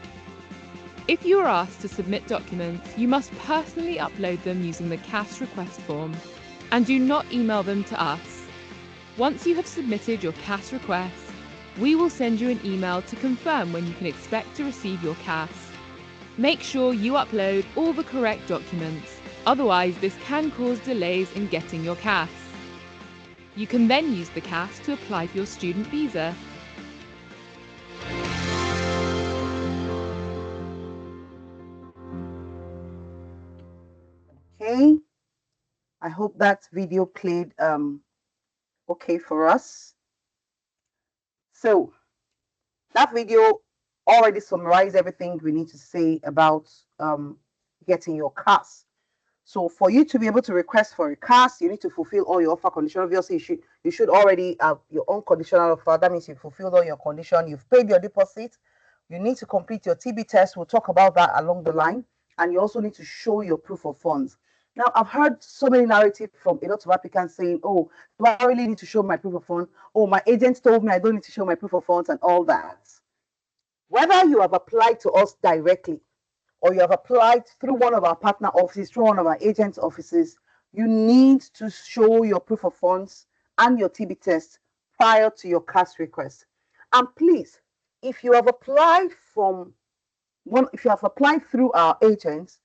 If you are asked to submit documents, you must personally upload them using the CAS request form, and do not email them to us. Once you have submitted your CAS request, we will send you an email to confirm when you can expect to receive your CAS. Make sure you upload all the correct documents, otherwise this can cause delays in getting your CAS. You can then use the CAS to apply for your student visa. Okay, I hope that video played okay for us. So that video already summarized everything we need to say about getting your CAS. So for you to be able to request for a CAS, you need to fulfill all your offer condition. Obviously, you should already have your own conditional offer. That means you've fulfilled all your condition, you've paid your deposit. You need to complete your TB test. We'll talk about that along the line. And you also need to show your proof of funds. Now, I've heard so many narratives from a lot of applicants saying, oh, do I really need to show my proof of funds? Oh, my agent told me I don't need to show my proof of funds and all that. Whether you have applied to us directly or you have applied through one of our partner offices, through one of our agents' offices, you need to show your proof of funds and your TB test prior to your CAS request. And please, if you have applied if you have applied through our agents,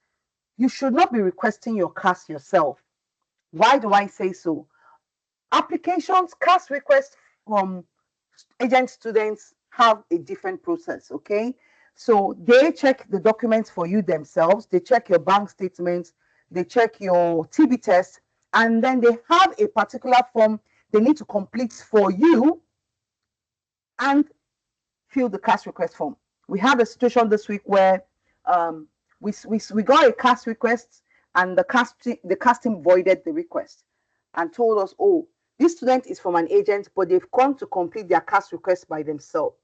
you should not be requesting your CAS yourself. Why do I say so? Applications, CAS requests from agent students have a different process, okay? So they check the documents for you themselves, they check your bank statements, they check your TB test, and then they have a particular form they need to complete for you and fill the CAS request form. We had a situation this week where we got a CAS request and the CAS team voided the request and told us, oh, this student is from an agent, but they've come to complete their CAS request by themselves,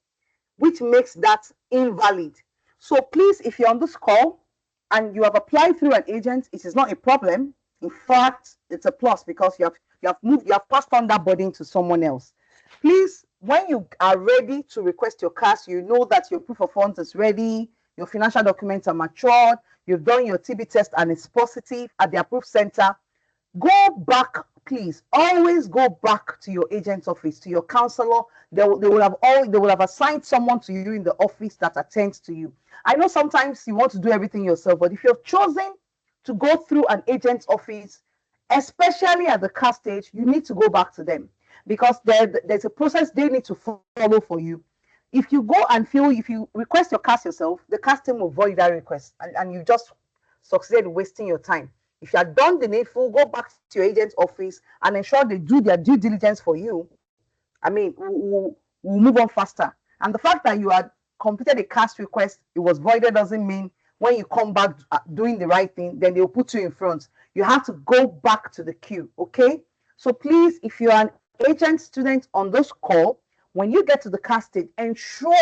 which makes that invalid. So please, if you're on this call and you have applied through an agent, it is not a problem. In fact, it's a plus because you have passed on that burden to someone else. Please, when you are ready to request your CAS, you know that your proof of funds is ready, your financial documents are matured, you've done your TB test and it's positive at the approved center, go back, please. Always go back to your agent's office, to your counselor. They will have assigned someone to you in the office that attends to you. I know sometimes you want to do everything yourself, but if you've chosen to go through an agent's office, especially at the CAS stage, you need to go back to them because there's a process they need to follow for you. If you go and if you request your CAS yourself, the CAS team will void that request and you just succeed wasting your time. If you have done the needful, go back to your agent's office and ensure they do their due diligence for you. I mean, we'll move on faster. And the fact that you had completed a CAS request, it was voided, doesn't mean when you come back doing the right thing, then they'll put you in front. You have to go back to the queue, okay? So please, if you're an agent student on this call, when you get to the CAS stage, ensure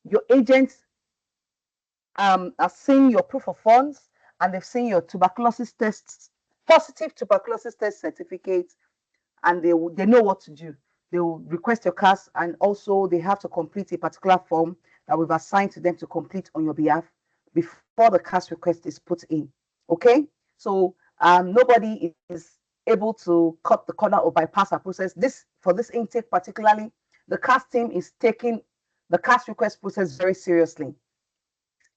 your agents are seeing your proof of funds and they've seen your tuberculosis tests, positive tuberculosis test certificate, and they know what to do. They will request your CAS, and also they have to complete a particular form that we've assigned to them to complete on your behalf before the CAS request is put in. Okay, so nobody is able to cut the corner or bypass our process. For this intake particularly, the CAS team is taking the CAS request process very seriously.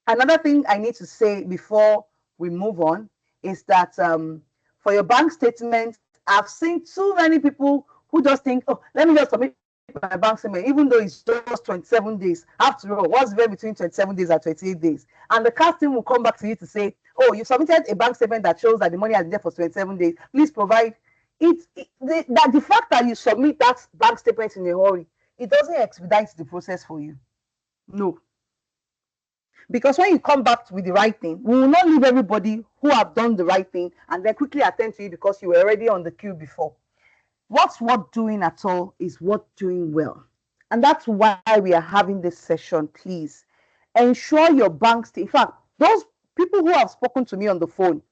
Another thing I need to say before we move on is that for your bank statement, I've seen too many people who just think, oh, let me just submit my bank statement, even though it's just 27 days. After all, what's there between 27 days and 28 days? And the CAS team will come back to you to say, oh, you submitted a bank statement that shows that the money has been there for 27 days. Please provide the fact that you submit that bank statement in a hurry, it doesn't expedite the process for you. No. Because when you come back with the right thing, we will not leave everybody who have done the right thing and then quickly attend to you because you were already on the queue before. What's worth doing at all is worth doing well. And that's why we are having this session. Please ensure your bank in fact, those people who have spoken to me on the phone,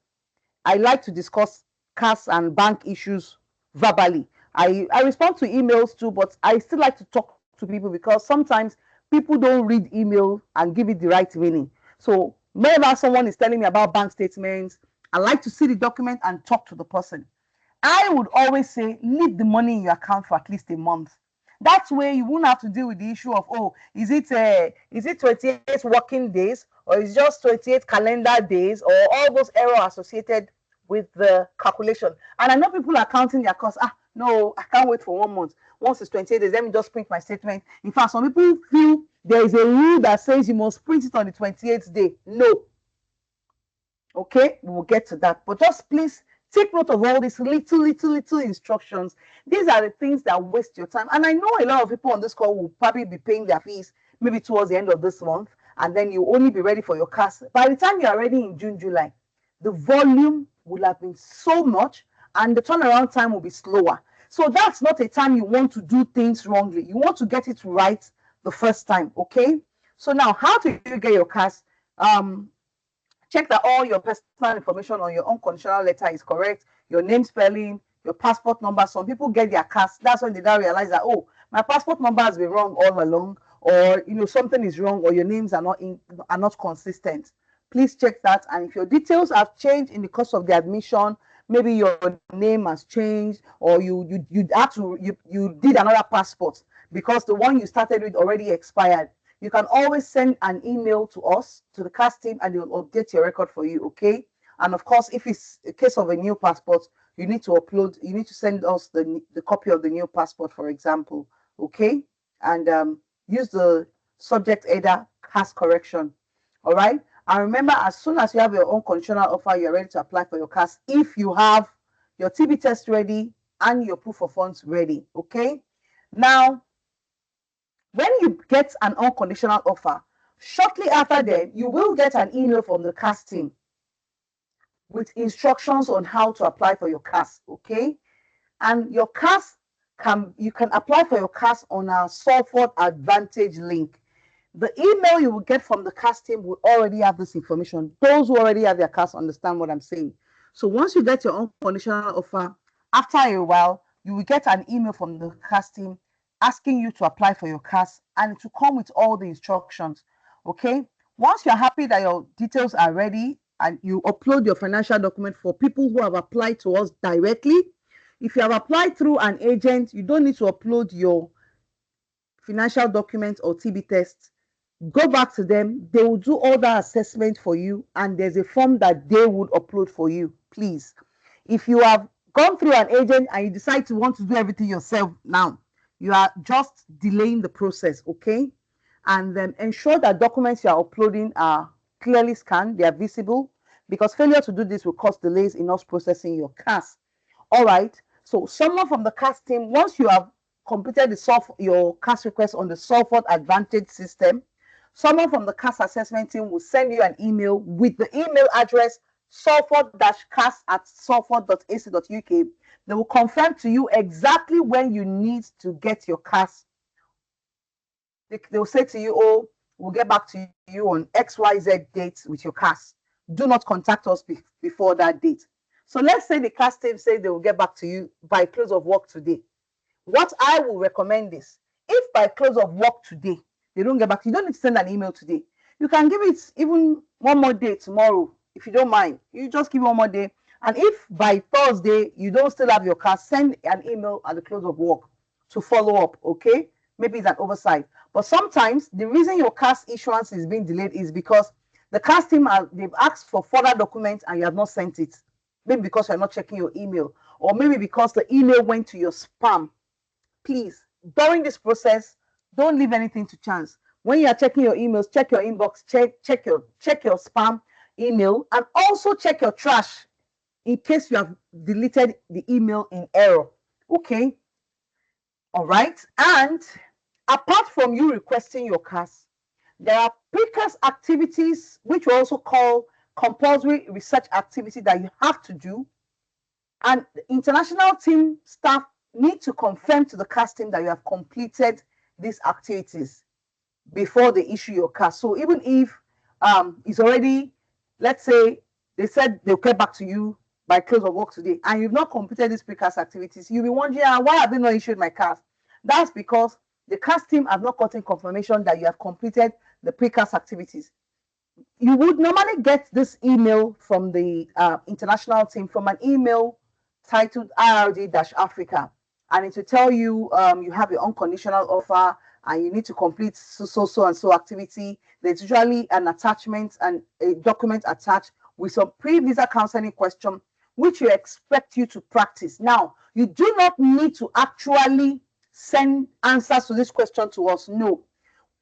I like to discuss cash and bank issues verbally. I respond to emails too, but I still like to talk to people because sometimes people don't read email and give it the right meaning. So whenever someone is telling me about bank statements, I like to see the document and talk to the person. I would always say leave the money in your account for at least a month. That way you won't have to deal with the issue of, oh, is it 28 working days or is it just 28 calendar days or all those errors associated with the calculation. And I know people are counting their costs. No, I can't wait for 1 month. Once it's 28 days, let me just print my statement. In fact, some people feel there is a rule that says you must print it on the 28th day. No. Okay, we will get to that. But just please take note of all these little instructions. These are the things that waste your time. And I know a lot of people on this call will probably be paying their fees maybe towards the end of this month. And then you only be ready for your CAS. By the time you are ready in June, July, the volume will have been so much and the turnaround time will be slower. So that's not a time you want to do things wrongly. You want to get it right the first time, okay? So now, how do you get your CAS? Check that all your personal information on your unconditional letter is correct, your name spelling, your passport number. Some people get their CAS. That's when they now realize that, oh, my passport number has been wrong all along, or something is wrong, or your names are not consistent. Please check that. And if your details have changed in the course of the admission, maybe your name has changed, or you did another passport because the one you started with already expired, you can always send an email to us, to the CAS team, and they'll update your record for you, okay? And of course, if it's a case of a new passport, you need to send us the copy of the new passport, for example, okay? And use the subject header CAS correction, all right? And remember, as soon as you have your own conditional offer, you're ready to apply for your CAS if you have your TB test ready and your proof of funds ready, okay? Now, when you get an unconditional offer, shortly after that, you will get an email from the CAS team with instructions on how to apply for your CAS, okay? And your CAS, you can apply for your CAS on our Salford Advantage link. The email you will get from the CAS team will already have this information. Those who already have their CAS understand what I'm saying. So once you get your unconditional offer, after a while, you will get an email from the CAS team asking you to apply for your CAS, and to come with all the instructions, okay? Once you're happy that your details are ready and you upload your financial document for people who have applied to us directly, if you have applied through an agent, you don't need to upload your financial document or TB test. Go back to them. They will do all that assessment for you, and there's a form that they would upload for you, please. If you have gone through an agent and you decide to want to do everything yourself now, you are just delaying the process, okay? And then ensure that documents you are uploading are clearly scanned, they are visible, because failure to do this will cause delays in us processing your CAS. All right, so someone from the CAS team, once you have completed your CAS request on the Salford Advantage system, someone from the CAS assessment team will send you an email with the email address salford-cas@salford.ac.uk. They will confirm to you exactly when you need to get your CAS. They'll say to you, oh, we'll get back to you on XYZ date with your CAS. Do not contact us before that date. So let's say the CAS team say they will get back to you by close of work today. What I will recommend is, if by close of work today, they don't get back to you, don't need to send an email today. You can give it even one more day tomorrow, if you don't mind. You just give 1 more day. And if by Thursday you don't still have your CAS, send an email at the close of work to follow up, okay? Maybe it's an oversight. But sometimes the reason your CAS issuance is being delayed is because the CAS team, they've asked for further documents and you have not sent it. Maybe because you're not checking your email, or maybe because the email went to your spam. Please, during this process, don't leave anything to chance. When you are checking your emails, check your inbox, check your spam. email, and also check your trash in case you have deleted the email in error. Okay, all right. And apart from you requesting your CAS, there are pre-CAS activities, which we also call compulsory research activity that you have to do. And the international team staff need to confirm to the CAS team that you have completed these activities before they issue your CAS. So even if it's already, let's say they said they'll get back to you by close of work today, and you've not completed these pre-CAS activities, you'll be wondering, why have they not issued my CAS? That's because the CAS team have not gotten confirmation that you have completed the pre-CAS activities. You would normally get this email from the international team from an email titled IRD-Africa, and it will tell you you have your unconditional offer and you need to complete so and so activity. There's usually an attachment and a document attached with some pre-visa counseling question which we expect you to practice. Now, you do not need to actually send answers to this question to us. No,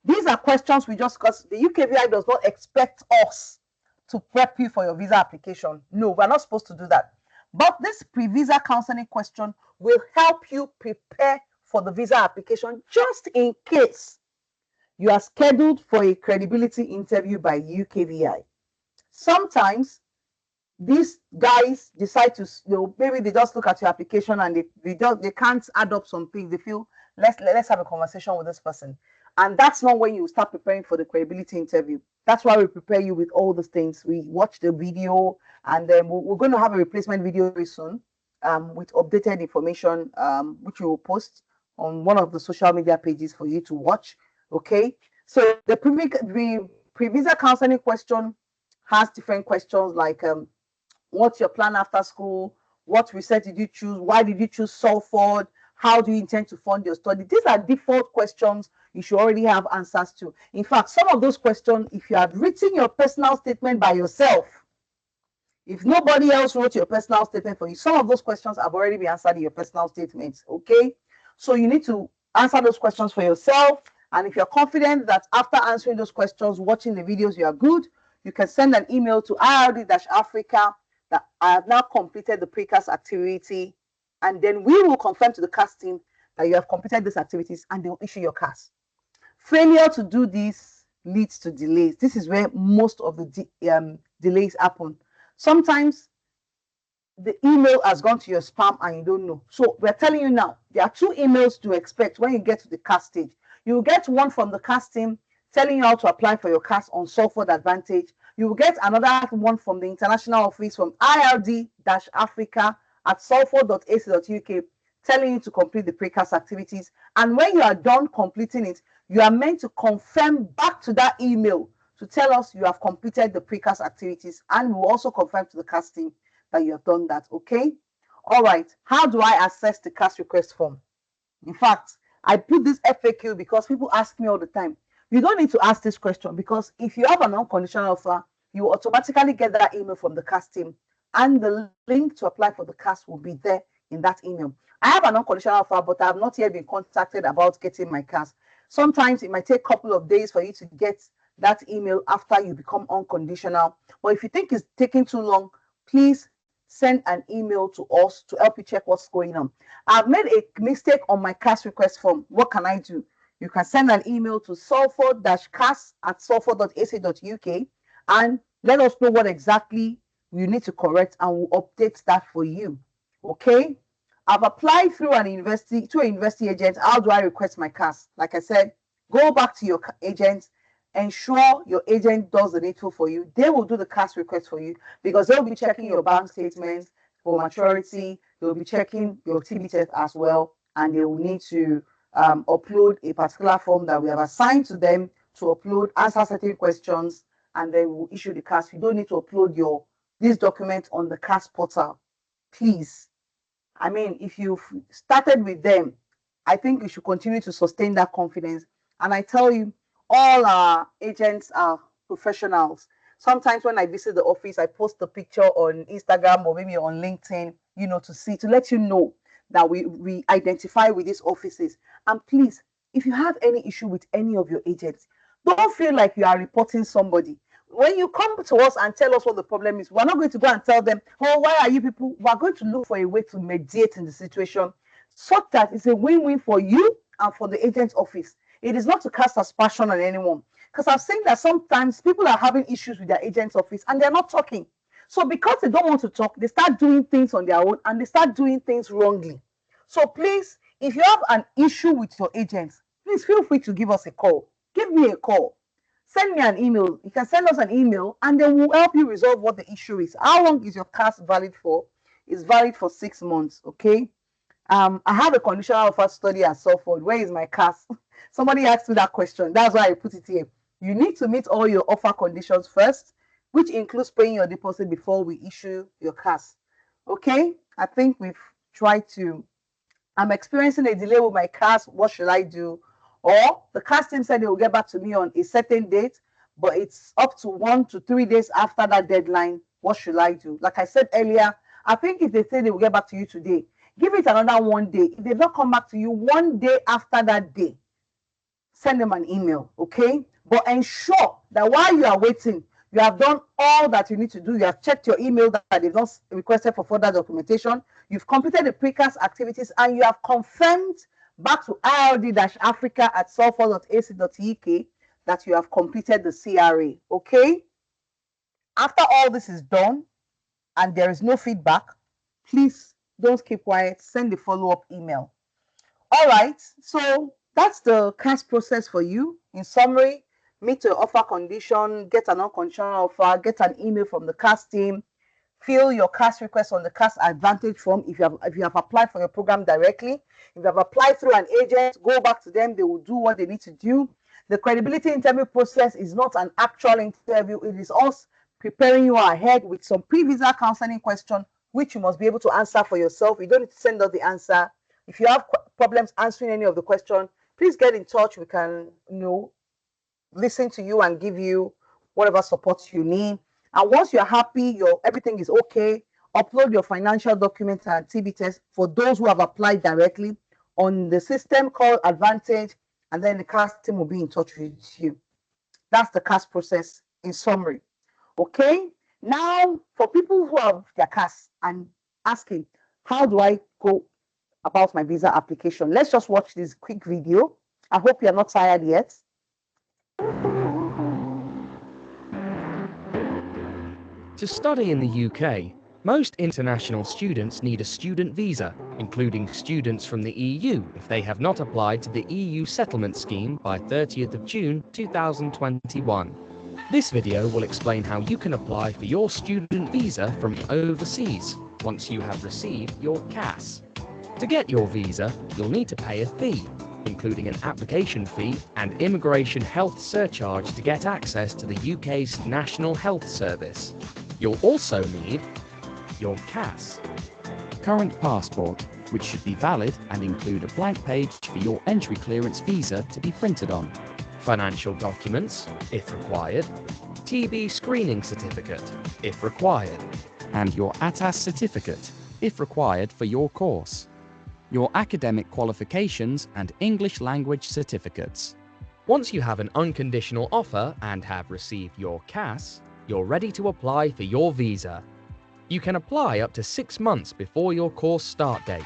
these are questions we just, because the UKVI does not expect us to prep you for your visa application. No, we're not supposed to do that. But this pre-visa counseling question will help you prepare for the visa application just in case you are scheduled for a credibility interview by UKVI. Sometimes these guys decide to, maybe they just look at your application and they can't add up some things. They feel, let's have a conversation with this person. And that's not when you start preparing for the credibility interview. That's why we prepare you with all those things. We watch the video, and then we're going to have a replacement video very soon with updated information, which we will post on one of the social media pages for you to watch. Okay, so the pre-visa counseling question has different questions like what's your plan after school? What research did you choose? Why did you choose Salford? How do you intend to fund your study? These are default questions you should already have answers to. In fact, some of those questions, if you have written your personal statement by yourself, if nobody else wrote your personal statement for you, some of those questions have already been answered in your personal statements. Okay, so you need to answer those questions for yourself. And if you're confident that after answering those questions, watching the videos, you are good, you can send an email to IRD-Africa that I have now completed the pre-CAS activity, and then we will confirm to the CAS team that you have completed these activities, and they will issue your CAS. Failure to do this leads to delays. This is where most of the delays happen. Sometimes the email has gone to your spam and you don't know. So we're telling you now, there are 2 emails to expect when you get to the CAS stage. You will get one from the CAS team telling you how to apply for your CAS on Salford Advantage. You will get another one from the international office from IRD-Africa at salford.ac.uk telling you to complete the pre-CAS activities. And when you are done completing it, you are meant to confirm back to that email to tell us you have completed the pre-CAS activities, and we'll also confirm to the CAS team that you have done that. Okay, all right. How do I access the CAS request form? In fact, I put this FAQ because people ask me all the time. You don't need to ask this question, because if you have an unconditional offer, you will automatically get that email from the CAS team, and the link to apply for the CAS will be there in that email. I have an unconditional offer, but I have not yet been contacted about getting my CAS. Sometimes it might take a couple of days for you to get that email after you become unconditional. But if you think it's taking too long, please send an email to us to help you check what's going on. I've made a mistake on my CAS request form. What can I do? You can send an email to salford-cas@salford.ac.uk and let us know what exactly you need to correct, and we'll update that for you. Okay, I've applied through a university agent. How do I request my CAS? Like I said, go back to your agent, ensure your agent does the needful for you. They will do the CAS request for you, because they'll be checking your bank statements for maturity. They'll be checking your TB test as well, and they will need to upload a particular form that we have assigned to them to upload, answer certain questions, and then we'll issue the CAS. You don't need to upload this document on the CAS portal, please. I mean, if you've started with them, I think you should continue to sustain that confidence. And I tell you, all our agents are professionals. Sometimes when I visit the office, I post a picture on Instagram or maybe on LinkedIn, to let you know that we identify with these offices. And please, if you have any issue with any of your agents, don't feel like you are reporting somebody. when you come to us and tell us what the problem is, we're not going to go and tell them, oh, why are you people? We're going to look for a way to mediate in the situation such that it's a win-win for you and for the agent's office. It is not to cast aspersion on anyone. Because I've seen that sometimes people are having issues with their agent's office and they're not talking. So because they don't want to talk, they start doing things on their own and they start doing things wrongly. So please, if you have an issue with your agents, please feel free to give us a call. Give me a call. Send me an email. You can send us an email and then we'll help you resolve what the issue is. How long is your CAS valid for? It's valid for 6 months, okay? I have a conditional offer study at Salford. Where is my CAS? Somebody asked me that question. That's why I put it here. You need to meet all your offer conditions first, which includes paying your deposit before we issue your CAS. Okay, I think we've tried to. I'm experiencing a delay with my CAS. What should I do? Or the CAS team said they will get back to me on a certain date, but it's up to 1 to 3 days after that deadline. What should I do? Like I said earlier, I think if they say they will get back to you today, give it another 1 day. If they've not come back to you 1 day after that day, send them an email, okay? But ensure that while you are waiting, you have done all that you need to do. You have checked your email that they've not requested for further documentation. You've completed the precast activities and you have confirmed back to ird-africa@salford.ac.uk that you have completed the CRA, okay? After all this is done and there is no feedback, please don't keep quiet. Send the follow-up email. All right, so that's the CAS process for you. In summary, meet your offer condition, get an unconditional offer, get an email from the CAS team, fill your CAS request on the CAS Advantage form if you have applied for your program directly. If you have applied through an agent, go back to them. They will do what they need to do. The credibility interview process is not an actual interview. It is us preparing you ahead with some pre-visa counseling question, which you must be able to answer for yourself. You don't need to send us the answer. If you have problems answering any of the questions, please get in touch. We can, listen to you and give you whatever support you need. And once you're happy, everything is okay, upload your financial documents and TB test for those who have applied directly on the system called Advantage, and then the CAS team will be in touch with you. That's the CAS process in summary. Okay, now for people who have their CAS and asking, how do I go about my visa application? Let's just watch this quick video. I hope you're not tired yet. To study in the UK, most international students need a student visa, including students from the EU if they have not applied to the EU settlement scheme by 30th of June 2021. This video will explain how you can apply for your student visa from overseas once you have received your CAS. To get your visa, you'll need to pay a fee, including an application fee and immigration health surcharge to get access to the UK's National Health Service. You'll also need your CAS, current passport, which should be valid and include a blank page for your entry clearance visa to be printed on, financial documents, if required, TB screening certificate, if required, and your ATAS certificate, if required for your course, your academic qualifications and English language certificates. Once you have an unconditional offer and have received your CAS, you're ready to apply for your visa. You can apply up to 6 months before your course start date.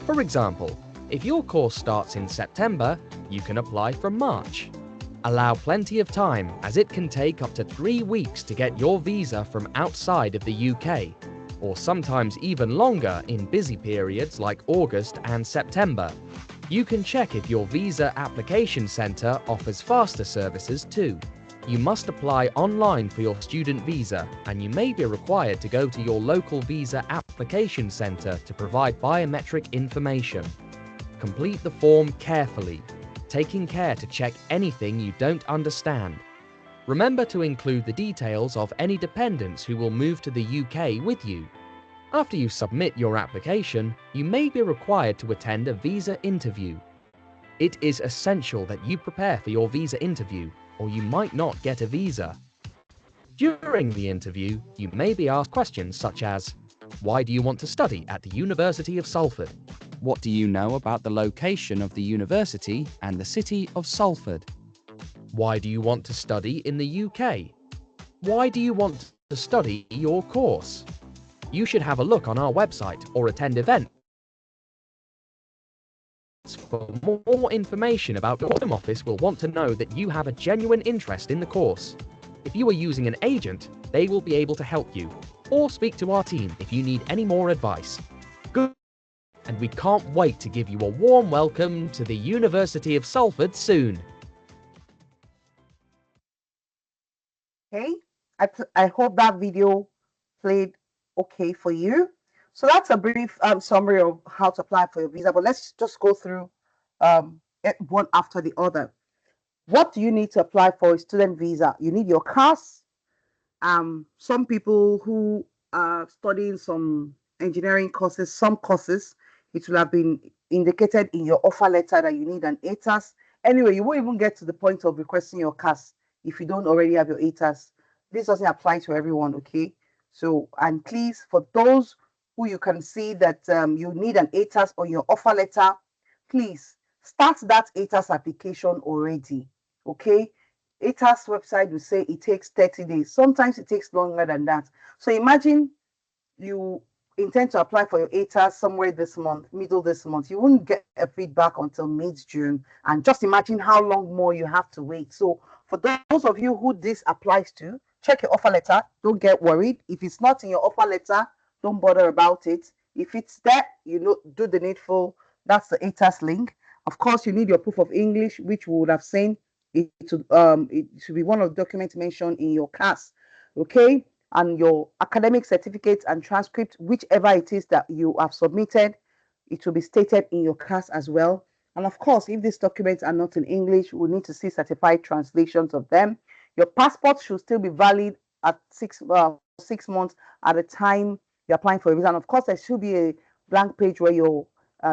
For example, if your course starts in September, you can apply from March. Allow plenty of time, as it can take up to 3 weeks to get your visa from outside of the UK, or sometimes even longer in busy periods like August and September. You can check if your visa application centre offers faster services too. You must apply online for your student visa, and you may be required to go to your local visa application centre to provide biometric information. Complete the form carefully, taking care to check anything you don't understand. Remember to include the details of any dependents who will move to the UK with you. After you submit your application, you may be required to attend a visa interview. It is essential that you prepare for your visa interview, or you might not get a visa. During the interview, you may be asked questions such as, why do you want to study at the University of Salford? What do you know about the location of the university and the city of Salford? Why do you want to study in the UK? Why do you want to study your course? You should have a look on our website or attend events for more information about your Home Office will want to know that you have a genuine interest in the course. If you are using an agent, they will be able to help you, or speak to our team if you need any more advice. Good, and we can't wait to give you a warm welcome to the University of Salford soon. Okay, I hope that video played okay for you. So that's a brief summary of how to apply for your visa, but let's just go through one after the other. What do you need to apply for a student visa? You need your CAS. Some people who are studying some engineering courses, some courses, it will have been indicated in your offer letter that you need an ATAS. Anyway, you won't even get to the point of requesting your CAS if you don't already have your ATAS. This doesn't apply to everyone, okay? So, and please, for those who you can see that you need an ATAS on your offer letter, please start that ATAS application already, okay? ATAS website will say it takes 30 days. Sometimes it takes longer than that. So imagine you intend to apply for your ATAS somewhere this month, middle this month. You won't get a feedback until mid-June. And just imagine how long more you have to wait. So for those of you who this applies to, check your offer letter. Don't get worried. If it's not in your offer letter, don't bother about it. If it's there, you know, do the needful. That's the ATAS link. Of course, you need your proof of English, which we would have seen. It should be one of the documents mentioned in your CAS, okay? And your academic certificate and transcript, whichever it is that you have submitted, it will be stated in your CAS as well. And of course, if these documents are not in English, we'll need to see certified translations of them. Your passport should still be valid at 6 months at the time you're applying for a visa. And of course, there should be a blank page where your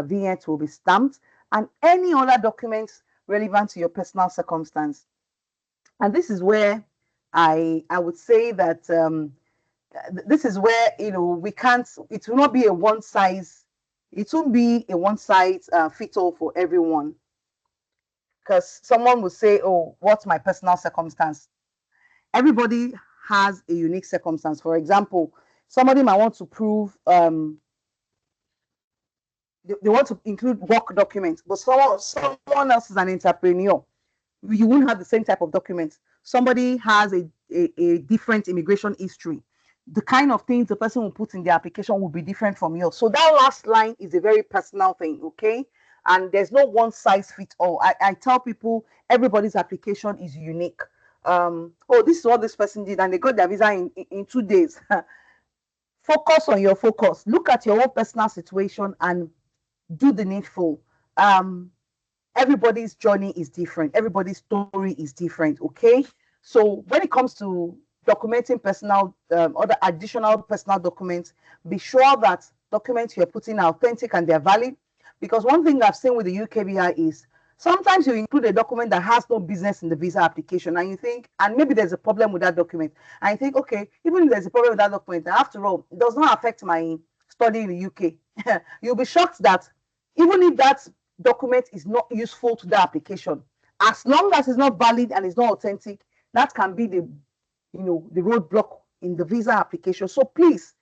vignette will be stamped, and any other documents relevant to your personal circumstance. And this is where I would say that this is where, you know, we can't, it will not be a one size, it won't be a one size fit all for everyone, because someone will say, oh, what's my personal circumstance? Everybody has a unique circumstance. For example, somebody might want to prove they want to include work documents, but someone else is an entrepreneur. You won't have the same type of documents. Somebody has a different immigration history. The kind of things the person will put in the application will be different from yours. So that last line is a very personal thing, okay? And there's no one size fits all. I tell people everybody's application is unique. Oh, this is what this person did, and they got their visa in 2 days. Focus on your focus. Look at your own personal situation and do the needful. Everybody's journey is different. Everybody's story is different. Okay. So when it comes to documenting personal, other additional personal documents, be sure that documents you're putting are authentic and they're valid. Because one thing I've seen with the UKVI is sometimes you include a document that has no business in the visa application, and you think, and maybe there's a problem with that document, and you think, okay, even if there's a problem with that document, after all, it does not affect my study in the UK. You'll be shocked that even if that document is not useful to the application, as long as it's not valid and it's not authentic, that can be the, you know, the roadblock in the visa application. So please,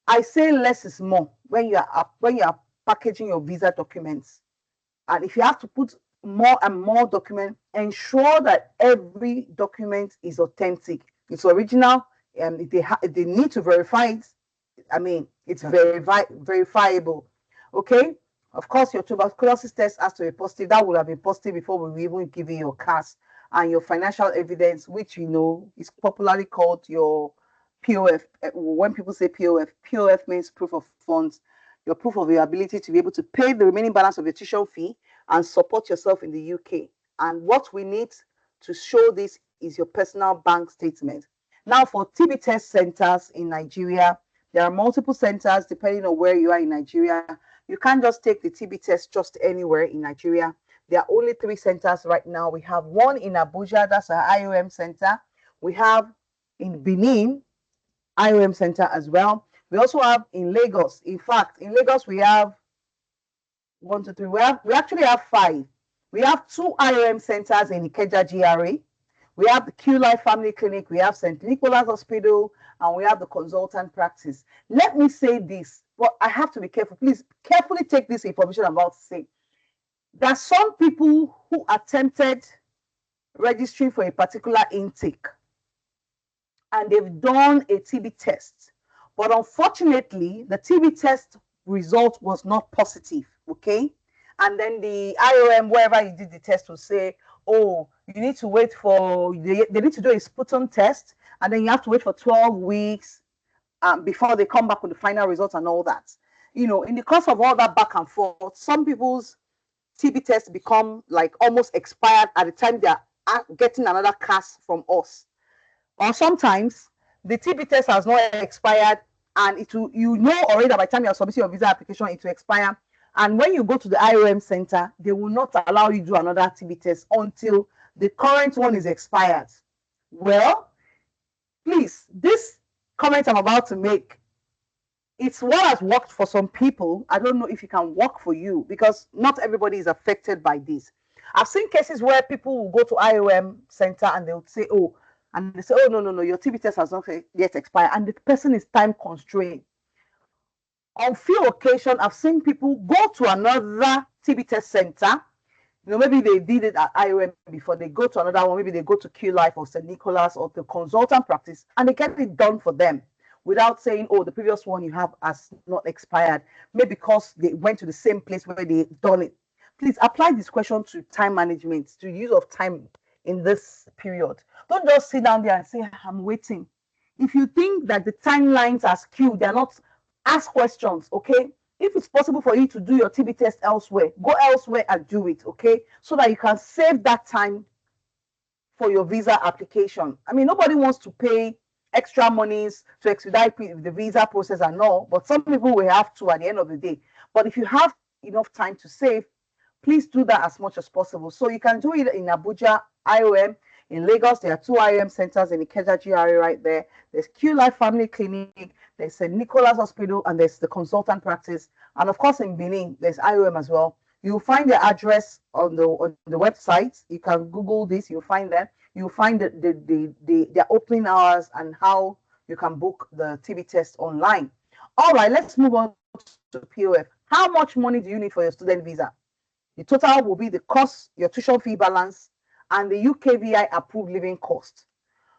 I say less is more when you are packaging your visa documents. And if you have to put more and more documents, ensure that every document is authentic, it's original, and if they need to verify it, I mean, it's verifiable. Okay. Of course, your tuberculosis test has to be positive. That would have been positive before we even give you your CAS, and your financial evidence, which you know is popularly called your POF. When people say POF, POF means proof of funds. Your proof of your ability to be able to pay the remaining balance of your tuition fee and support yourself in the UK. And what we need to show this is your personal bank statement. Now, for TB test centers in Nigeria, there are multiple centers depending on where you are in Nigeria. You can't just take the TB test just anywhere in Nigeria. There are only 3 centers right now. We have one in Abuja, that's our IOM center. We have in Benin, IOM center as well. We also have in Lagos. In fact, in Lagos, we have 1, 2, 3. We actually have 5. We have 2 IOM centers in Ikeja GRA. We have the Q Life Family Clinic, we have St. Nicholas Hospital, and we have the consultant practice. Let me say this, but I have to be careful. Please carefully take this information I'm about to say. There are some people who attempted registering for a particular intake and they've done a TB test, but unfortunately, the TB test result was not positive. Okay. And then the IOM, wherever you did the test, will say, oh, you need to wait for, they need to do a sputum test, and then you have to wait for 12 weeks before they come back with the final results and all that. You know, in the course of all that back and forth, some people's TB tests become like almost expired at the time they are getting another cast from us. Or sometimes the TB test has not expired, and it will, you know already that by the time you are submitting your visa application, it will expire. And when you go to the IOM center, they will not allow you to do another TB test until the current one is expired. Well, please, this comment I'm about to make, it's what has worked for some people. I don't know if it can work for you, because not everybody is affected by this. I've seen cases where people will go to IOM center and they'll say, oh, and they say, oh, no, your TB test has not yet expired, and the person is time constrained. On few occasions, I've seen people go to another TB test center. You know, maybe they did it at IOM before, they go to another one, maybe they go to Q Life or St. Nicholas or the consultant practice, and they get it done for them without saying, oh, the previous one you have has not expired, maybe because they went to the same place where they done it. Please apply this question to time management, to use of time in this period. Don't just sit down there and say, I'm waiting. If you think that the timelines are skewed, they're not, ask questions, okay? If it's possible for you to do your TB test elsewhere, go elsewhere and do it, okay? So that you can save that time for your visa application. I mean, nobody wants to pay extra monies to expedite the visa process and all, but some people will have to at the end of the day. But if you have enough time to save, please do that as much as possible. So you can do it in Abuja, IOM. In Lagos, there are 2 IOM centers in the Ikeja GRA right there. There's Q Life Family Clinic, there's St. Nicholas Hospital, and there's the consultant practice. And of course, in Benin, there's IOM as well. You'll find the address on the website. You can Google this, you'll find them. You'll find their opening hours and how you can book the TB test online. All right, let's move on to POF. How much money do you need for your student visa? The total will be the cost, your tuition fee balance, and the UKVI approved living cost.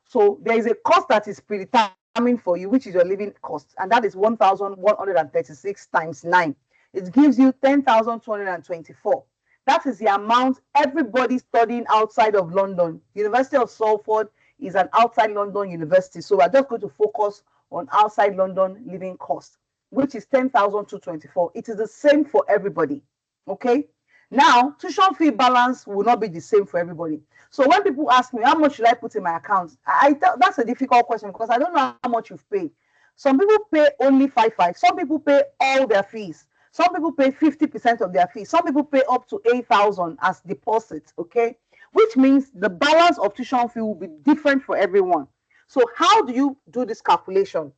So there is a cost that is predetermined for you, which is your living cost, and that is 1,136 times 9. It gives you 10,224. That is the amount everybody studying outside of London. University of Salford is an outside London university, so we're just going to focus on outside London living cost, which is 10,224. It is the same for everybody, okay? Now, tuition fee balance will not be the same for everybody. So when people ask me, how much should I put in my account? That's a difficult question because I don't know how much you've paid. Some people pay only 5,500. Some people pay all their fees. Some people pay 50% of their fees. Some people pay up to 8,000 as deposit, okay? Which means the balance of tuition fee will be different for everyone. So how do you do this calculation?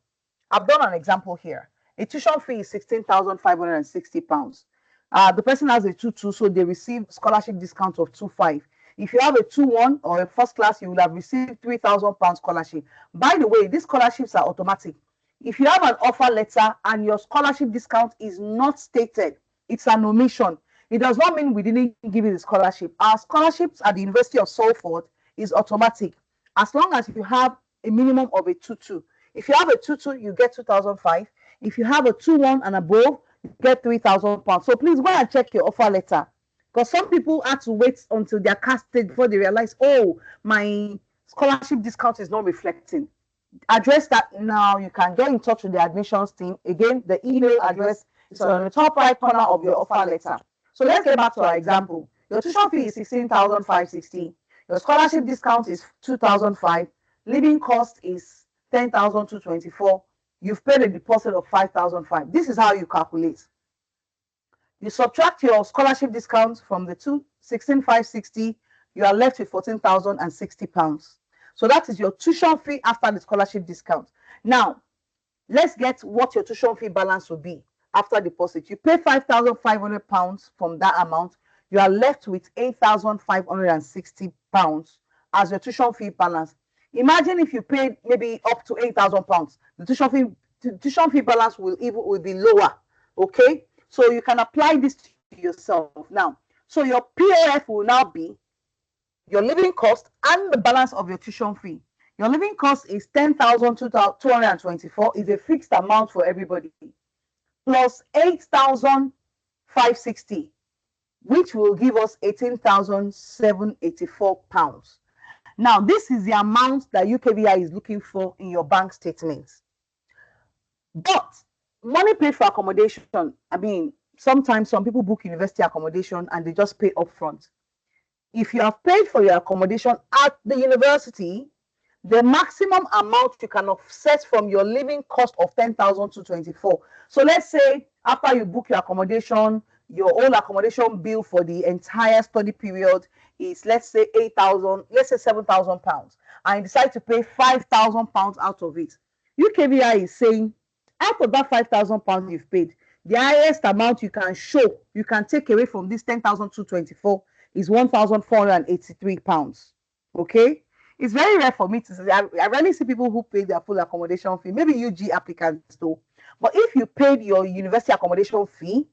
I've done an example here. A tuition fee is £16,560. The person has a 2-2, so they receive scholarship discount of 2-5. If you have a 2-1 or a first class, you will have received £3,000 scholarship. By the way, these scholarships are automatic. If you have an offer letter and your scholarship discount is not stated, it's an omission. It does not mean we didn't give you the scholarship. Our scholarships at the University of Salford is automatic, as long as you have a minimum of a 2-2. If you have a 2-2, you get 2,005. If you have a 2-1 and above, get £3,000. So please go and check your offer letter, because some people had to wait until they're casted before they realize, oh, my scholarship discount is not reflecting. Address that now. You can get in touch with the admissions team. Again, the email address is on the top right corner of your offer letter. So let's get back to our example. Your tuition fee is 16,560. Your scholarship discount is 2,005. Living cost is 10,224. You've paid a deposit of 5,005. This is how you calculate. You subtract your scholarship discount from the 16,560. You are left with £14,060. So that is your tuition fee after the scholarship discount. Now, let's get what your tuition fee balance will be after deposit. You pay £5,500 from that amount. You are left with £8,560 as your tuition fee balance. Imagine if you paid maybe up to £8,000, the tuition fee balance will be lower. Okay, so you can apply this to yourself now. So your POF will now be your living cost and the balance of your tuition fee. Your living cost is 10,224, is a fixed amount for everybody, plus 8,560, which will give us £18,784. Now, this is the amount that UKVI is looking for in your bank statements. But money paid for accommodation, I mean, sometimes some people book university accommodation and they just pay upfront. If you have paid for your accommodation at the university, the maximum amount you can offset from your living cost of 10,224. So let's say after you book your accommodation, your own accommodation bill for the entire study period is, let's say, 8,000, let's say £7,000, and you decide to pay £5,000 out of it. UKVI is saying, out of that £5,000 you've paid, the highest amount you can take away from this 10,224 is £1,483. Okay, it's very rare for me to say. I rarely see people who pay their full accommodation fee. Maybe UG applicants though. But if you paid your university accommodation fee,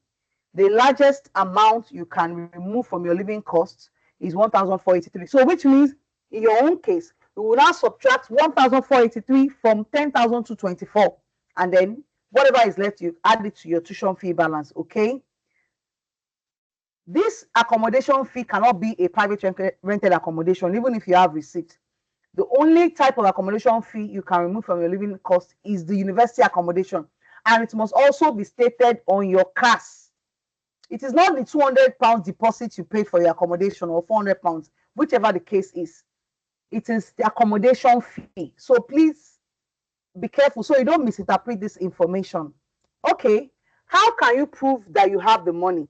the largest amount you can remove from your living costs is 1,483. So which means in your own case, you will now subtract 1,483 from 10,224, and then whatever is left, you add it to your tuition fee balance. Okay. This accommodation fee cannot be a private rented accommodation, even if you have receipt. The only type of accommodation fee you can remove from your living cost is the university accommodation, and it must also be stated on your CAS. It is not the £200 deposit you paid for your accommodation or £400, whichever the case is. It is the accommodation fee. So please be careful so you don't misinterpret this information. Okay, how can you prove that you have the money?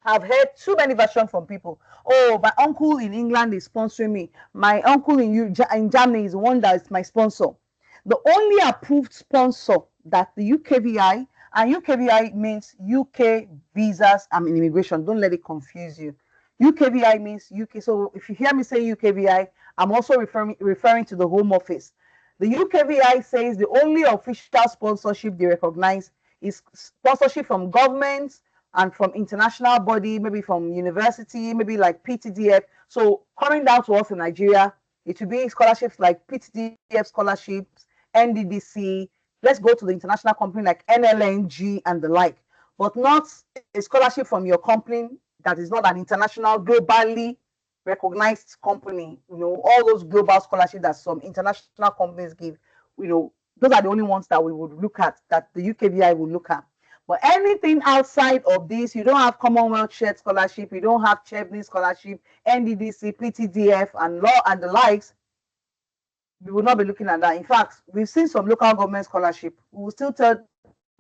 I've heard too many versions from people. Oh, my uncle in England is sponsoring me. My uncle in Germany is the one that is my sponsor. The only approved sponsor that the UKVI, and UKVI means UK Visas and Immigration. Don't let it confuse you. UKVI means UK. So if you hear me say UKVI, I'm also referring to the Home Office. The UKVI says the only official sponsorship they recognize is sponsorship from governments and from international body, maybe from university, maybe like PTDF. So coming down to us in Nigeria, it will be scholarships like PTDF scholarships, NDDC. Let's go to the international company like NLNG and the like, but not a scholarship from your company that is not an international, globally recognized company. You know, all those global scholarships that some international companies give, you know, those are the only ones that we would look at, that the UKVI will look at. But anything outside of this, you don't have Commonwealth Shared Scholarship, you don't have Chebney Scholarship, NDDC, PTDF, and law and the likes, we will not be looking at that. In fact, we've seen some local government scholarship. We will still tell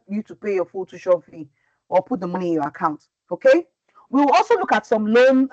you to pay your full tuition fee or put the money in your account. Okay. We will also look at some loan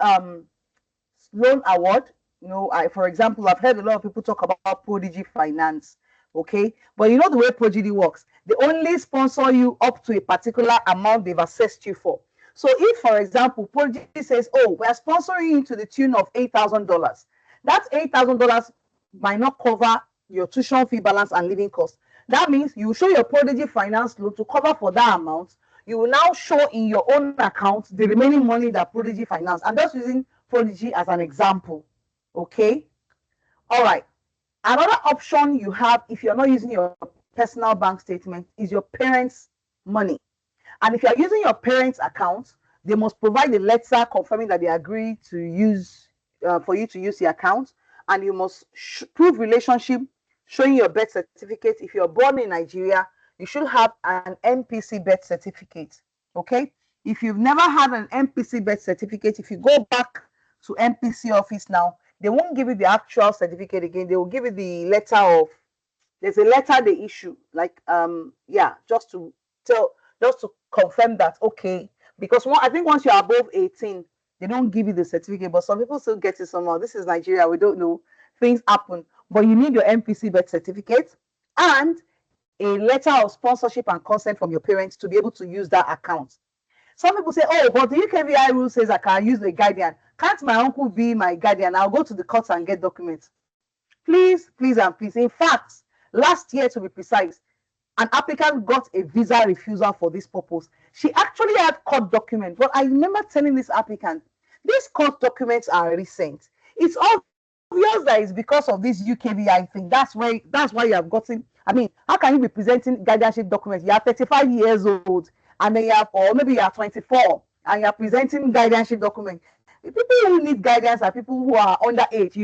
award. You know, for example, I've heard a lot of people talk about Prodigy Finance. Okay, but you know the way Prodigy works, they only sponsor you up to a particular amount they've assessed you for. So if, for example, Prodigy says, oh, we're sponsoring you to the tune of $8,000, that $8,000 might not cover your tuition fee balance and living costs. That means you show your Prodigy Finance loan to cover for that amount. You will now show in your own account the remaining money that Prodigy Finance. I'm just using Prodigy as an example. Okay, all right. Another option you have, if you're not using your personal bank statement, is your parents' money. And if you're using your parents' account, they must provide a letter confirming that they agree to use, for you to use the account. And you must prove relationship, showing your birth certificate. If you're born in Nigeria, you should have an NPC birth certificate. Okay? If you've never had an NPC birth certificate, if you go back to NPC office now, they won't give you the actual certificate again. They will give you the letter of, there's a letter they issue, like, just to confirm that, okay. Because I think once you're above 18, they don't give you the certificate, but some people still get it somehow. This is Nigeria, we don't know. Things happen. But you need your NPC birth certificate and a letter of sponsorship and consent from your parents to be able to use that account. Some people say, oh, but the UKVI rule says I can use the Guardian. Can't my uncle be my guardian? I'll go to the court and get documents. Please, please, and please. In fact, last year, to be precise, an applicant got a visa refusal for this purpose. She actually had court documents, but I remember telling this applicant, these court documents are recent. It's obvious that it's because of this UKVI thing. That's why you have gotten. I mean, how can you be presenting guardianship documents? You are 35 years old, and then or maybe you are 24, and you are presenting guardianship documents. The people who need guidance are people who are underage,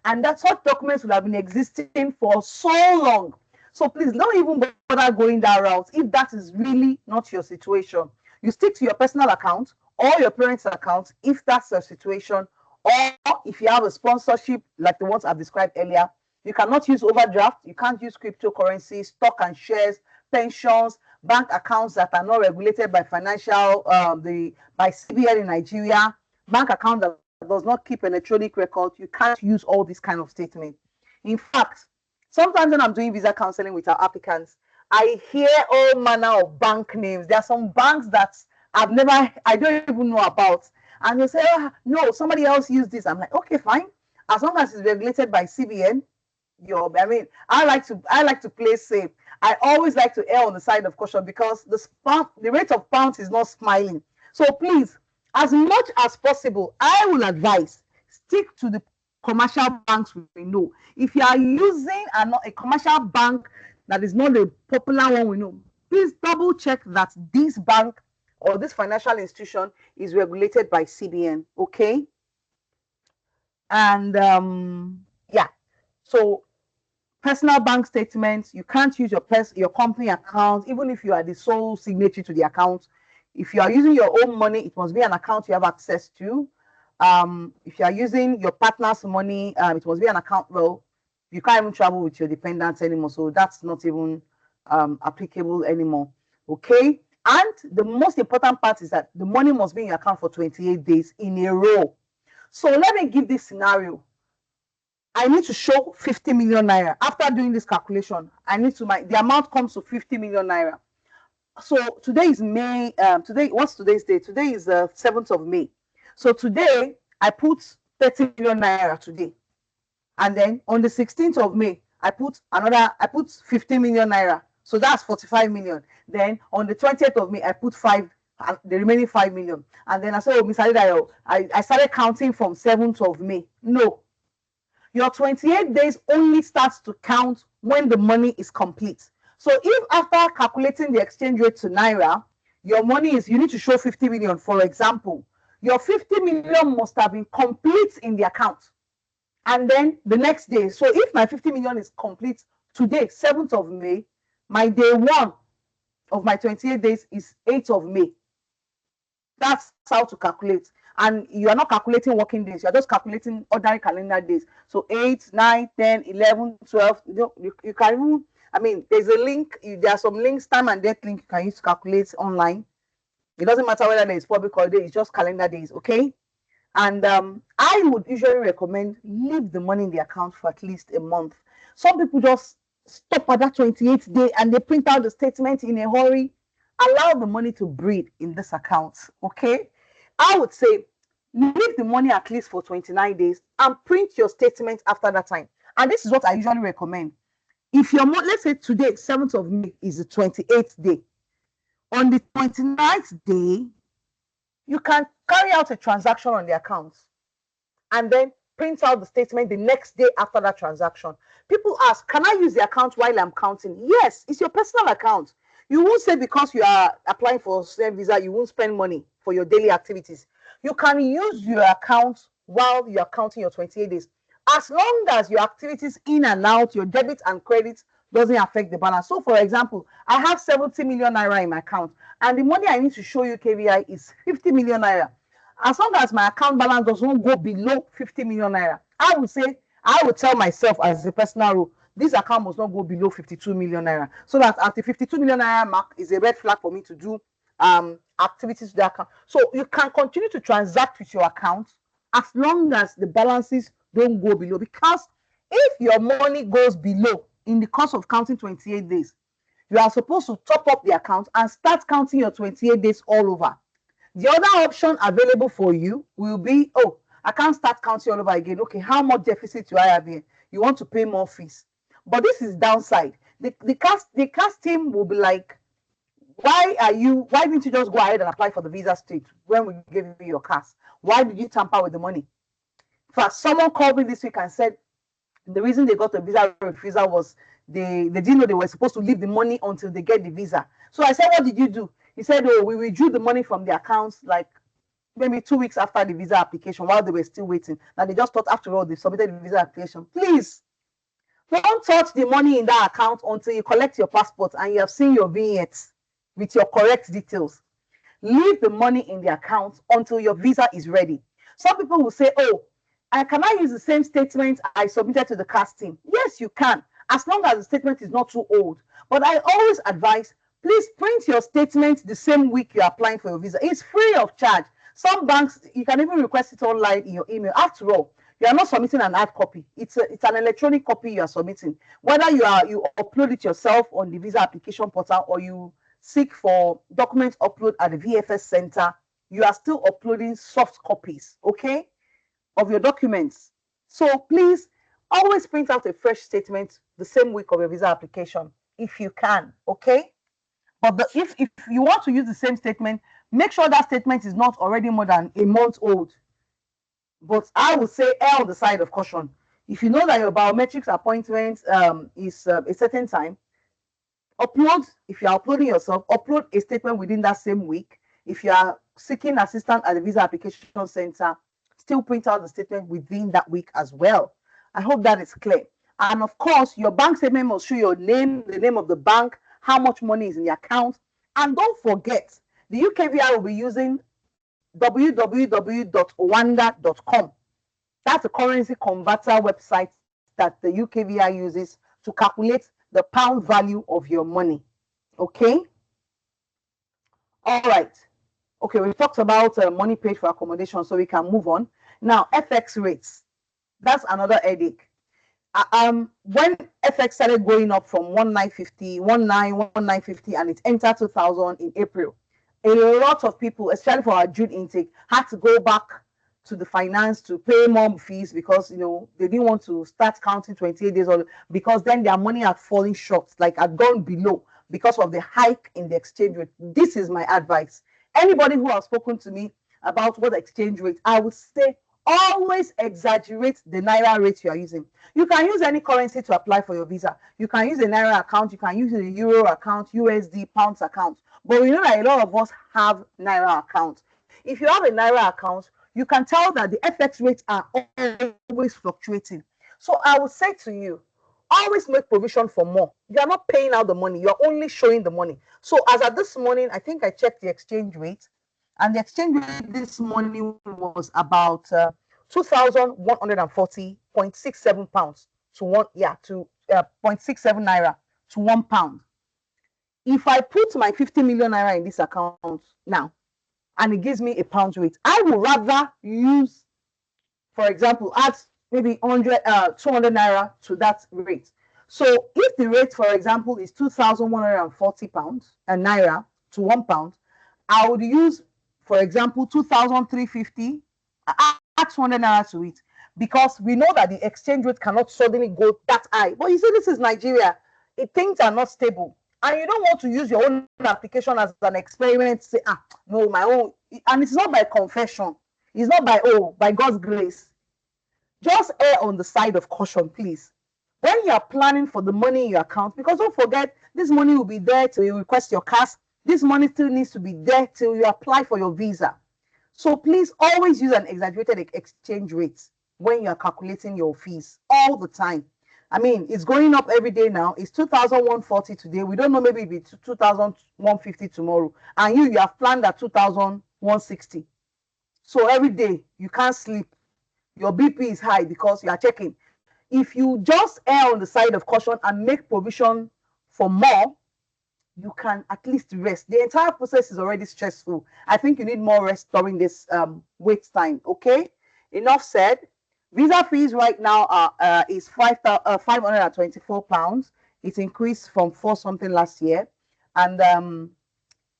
and that such documents will have been existing for so long. So please don't even bother going that route if that is really not your situation. You stick to your personal account or your parents' account if that's your situation, or if you have a sponsorship like the ones I've described earlier. You cannot use overdraft, you can't use cryptocurrency, stock and shares, pensions, bank accounts that are not regulated by by CBN in Nigeria, bank account that does not keep an electronic record. You can't use all these kind of statements. In fact, sometimes when I'm doing visa counseling with our applicants, I hear all manner of bank names. There are some banks that I don't even know about. And they say, oh, no, somebody else used this. I'm like, okay, fine. As long as it's regulated by CBN, I like to play safe. I always like to err on the side of caution because the rate of bounce is not smiling. So please, as much as possible, I will advise stick to the commercial banks we know. If you are using a commercial bank that is not a popular one we know, please double check that this bank or this financial institution is regulated by CBN. Okay. And yeah, so personal bank statements, you can't use your company account, even if you are the sole signatory to the account. If you are using your own money, it must be an account you have access to. If you are using your partner's money, it must be an account. Well, you can't even travel with your dependents anymore, so that's not even applicable anymore. Okay. And the most important part is that the money must be in your account for 28 days in a row. So let me give this scenario. I need to show 50 million naira. After doing this calculation, the amount comes to 50 million naira. So today is May. What's today's date? Today is the 7th of May. So today I put 30 million naira today. And then on the 16th of May, I put 50 million naira. So that's 45 million. Then on the 20th of May, I put the remaining 5 million. And then I said, oh, Mr. Adedayo, I started counting from 7th of May. No. Your 28 days only starts to count when the money is complete. So if after calculating the exchange rate to naira, your money you need to show 50 million, for example, your 50 million must have been complete in the account. And then the next day, so if my 50 million is complete today, 7th of May, my day one of my 28 days is 8th of May. That's how to calculate. And you are not calculating working days. You are just calculating ordinary calendar days. So 8, 9, 10, 11, 12. You can even, there's a link. There are some links, time and date link you can use to calculate online. It doesn't matter whether it's public holiday. It's just calendar days, okay? And I would usually recommend leave the money in the account for at least a month. Some people just stop at that 28th day and they print out the statement in a hurry. Allow the money to breathe in this account, okay? I would say leave the money at least for 29 days and print your statement after that time. And this is what I usually recommend. If let's say today, 7th of May is the 28th day. On the 29th day, you can carry out a transaction on the account and then print out the statement the next day after that transaction. People ask, can I use the account while I'm counting? Yes, it's your personal account. You won't say because you are applying for a student visa, you won't spend money for your daily activities. You can use your account while you are counting your 28 days. As long as your activities in and out, your debit and credit doesn't affect the balance. So for example, I have 70 million naira in my account and the money I need to show you KVI is 50 million naira. As long as my account balance doesn't go below 50 million naira, I would tell myself as a personal rule, this account must not go below 52 million naira. So that at the 52 million naira mark is a red flag for me to do activities to the account. So you can continue to transact with your account as long as the balances don't go below. Because if your money goes below in the course of counting 28 days, you are supposed to top up the account and start counting your 28 days all over. The other option available for you will be, oh, I can't start counting all over again. Okay, how much deficit do I have here? You want to pay more fees. But this is downside. The cast team will be like, why didn't you just go ahead and apply for the visa state when we gave you your cast? Why did you tamper with the money? In fact, someone called me this week and said the reason they got a visa refusal was they didn't know they were supposed to leave the money until they get the visa. So I said, what did you do? He said, oh, we withdrew the money from the accounts like maybe 2 weeks after the visa application while they were still waiting. Now they just thought after all they submitted the visa application. Please don't touch the money in that account until you collect your passport and you have seen your vignettes with your correct details. Leave the money in the account until your visa is ready. Some people will say, oh, can I use the same statement I submitted to the cast team? Yes, you can, as long as the statement is not too old. But I always advise, please print your statement the same week you're applying for your visa. It's free of charge. Some banks, you can even request it online in your email. After all, you are not submitting an hard copy. It's an electronic copy you are submitting. Whether you upload it yourself on the visa application portal or you seek for document upload at the VFS center, you are still uploading soft copies, okay, of your documents. So please always print out a fresh statement the same week of your visa application if you can, okay? But if you want to use the same statement, make sure that statement is not already more than a month old. But I would say err on the side of caution. If you know that your biometrics appointment is a certain time, upload, if you are uploading yourself, upload a statement within that same week. If you are seeking assistance at the visa application center, still print out the statement within that week as well. I hope that is clear. And of course, your bank statement must show your name, the name of the bank, how much money is in the account. And don't forget, the UKVI will be using www.owanda.com. That's a currency converter website that the UKVI uses to calculate the pound value of your money. Okay? All right. Okay, we talked about money paid for accommodation, so we can move on. Now, FX rates. That's another headache. When FX started going up from 1950, and it entered 2000 in April, a lot of people, especially for our June intake, had to go back to the finance to pay more fees because they didn't want to start counting 28 days or because then their money had fallen short, like had gone below because of the hike in the exchange rate. This is my advice. Anybody who has spoken to me about what exchange rate, I would say always exaggerate the naira rate you are using. You can use any currency to apply for your visa. You can use a naira account, you can use a euro account, USD, pounds account. But we know that a lot of us have naira accounts. If you have a naira account, you can tell that the FX rates are always fluctuating. So I would say to you, always make provision for more. You are not paying out the money, you're only showing the money. So as of this morning, I think I checked the exchange rate, and the exchange rate this morning was about 2,140.67 pounds to 0.67 naira to £1. If I put my 50 million naira in this account now, and it gives me a pound rate, I would rather use, for example, add maybe 200 naira to that rate. So if the rate, for example, is 2,140 pounds and naira to £1, I would use, for example, 2,350, add 200 naira to it, because we know that the exchange rate cannot suddenly go that high. But you see, this is Nigeria. Things are not stable. And you don't want to use your own application as an experiment, say, no, my own. And it's not by confession. It's not by God's grace. Just err on the side of caution, please. When you are planning for the money in your account, because don't forget, this money will be there till you request your CAS. This money still needs to be there till you apply for your visa. So please always use an exaggerated exchange rate when you are calculating your fees all the time. I mean, it's going up every day now. It's 2,140 today. We don't know, maybe it'll be 2,150 tomorrow. And you have planned at 2,160. So every day you can't sleep. Your BP is high because you are checking. If you just err on the side of caution and make provision for more, you can at least rest. The entire process is already stressful. I think you need more rest during this wait time. Okay, enough said. Visa fees right now is £524. It increased from 4 something last year. And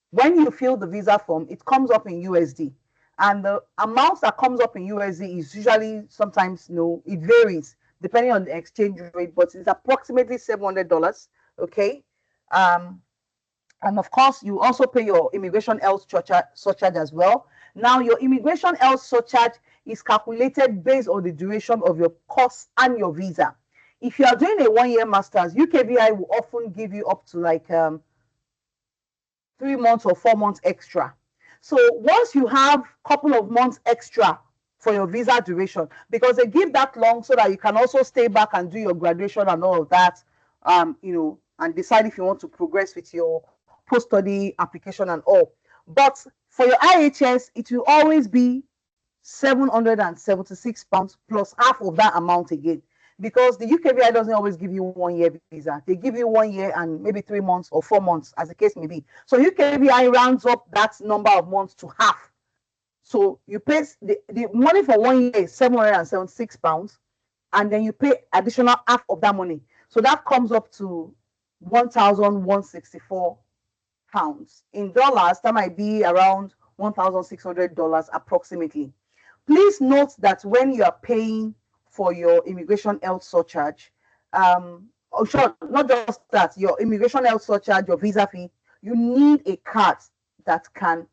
when you fill the visa form, it comes up in USD. And the amount that comes up in USD is usually sometimes, it varies depending on the exchange rate, but it's approximately $700. Okay. Um, and of course, you also pay your immigration health surcharge as well. Now, your immigration health surcharge is calculated based on the duration of your course and your visa. If you are doing a 1 year master's, UKVI will often give you up to like 3 months or 4 months extra. So once you have a couple of months extra for your visa duration, because they give that long so that you can also stay back and do your graduation and all of that, and decide if you want to progress with your post-study application and all. But for your IHS, it will always be £776 plus half of that amount again, because the UKVI doesn't always give you 1 year visa. They give you 1 year and maybe 3 months or 4 months, as the case may be. So UKVI rounds up that number of months to half. So you pay the money for 1 year is £776, and then you pay additional half of that money. So that comes up to £1,164. In dollars, that might be around $1,600 approximately. Please note that when you are paying for your immigration health surcharge, sure, not just that, your immigration health surcharge, your visa fee, you need a card that can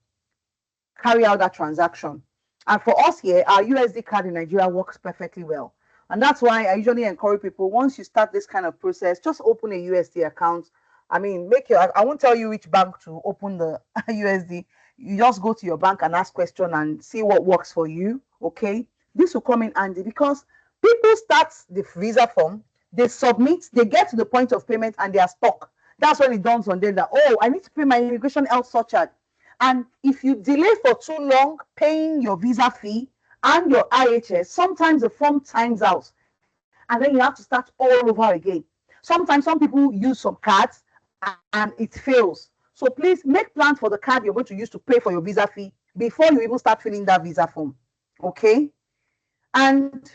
carry out that transaction. And for us here, our USD card in Nigeria works perfectly well. And that's why I usually encourage people, once you start this kind of process, just open a USD account. I mean, I won't tell you which bank to open the USD. You just go to your bank and ask question and see what works for you. Okay. This will come in handy because people start the visa form, they submit, they get to the point of payment and they are stuck. That's when it dawns on them that, oh, I need to pay my immigration health surcharge. And if you delay for too long paying your visa fee and your IHS, sometimes the form times out and then you have to start all over again. Sometimes some people use some cards and it fails. So please make plans for the card you're going to use to pay for your visa fee before you even start filling that visa form. Okay? And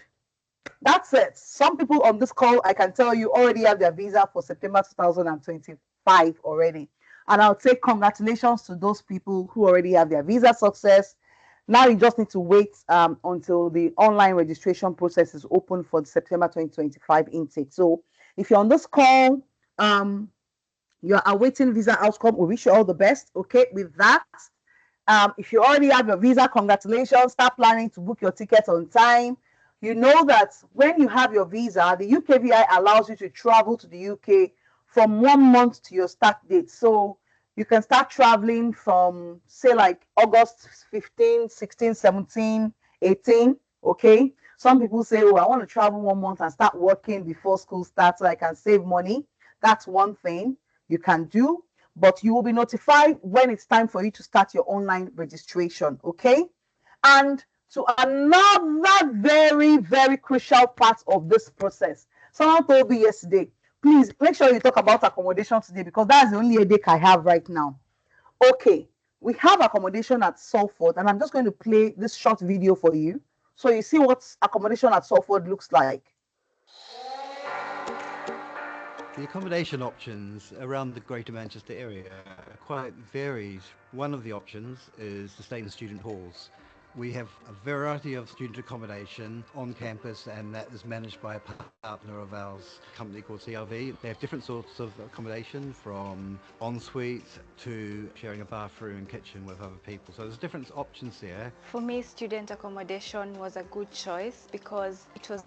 that's it. Some people on this call, I can tell you, already have their visa for September 2025 already. And I'll say congratulations to those people who already have their visa success. Now you just need to wait until the online registration process is open for the September 2025 intake. So if you're on this call, you're awaiting visa outcome, we wish you all the best. Okay, with that, if you already have your visa, congratulations. Start planning to book your ticket on time. You know that when you have your visa, the UKVI allows you to travel to the UK from 1 month to your start date. So you can start traveling from, say, like August 15, 16, 17, 18. Okay. Some people say, oh, I want to travel 1 month and start working before school starts so I can save money. That's one thing you can do, but you will be notified when it's time for you to start your online registration. Okay. And to another very, very crucial part of this process. Someone told me yesterday, please make sure you talk about accommodation today because that's the only headache I have right now. Okay, we have accommodation at Salford, and I'm just going to play this short video for you so you see what accommodation at Salford looks like. The accommodation options around the Greater Manchester area are quite varied. One of the options is to stay in student halls. We have a variety of student accommodation on campus, and that is managed by a partner of ours, a company called CRV. They have different sorts of accommodation, from ensuite to sharing a bathroom and kitchen with other people. So there's different options there. For me, student accommodation was a good choice because it was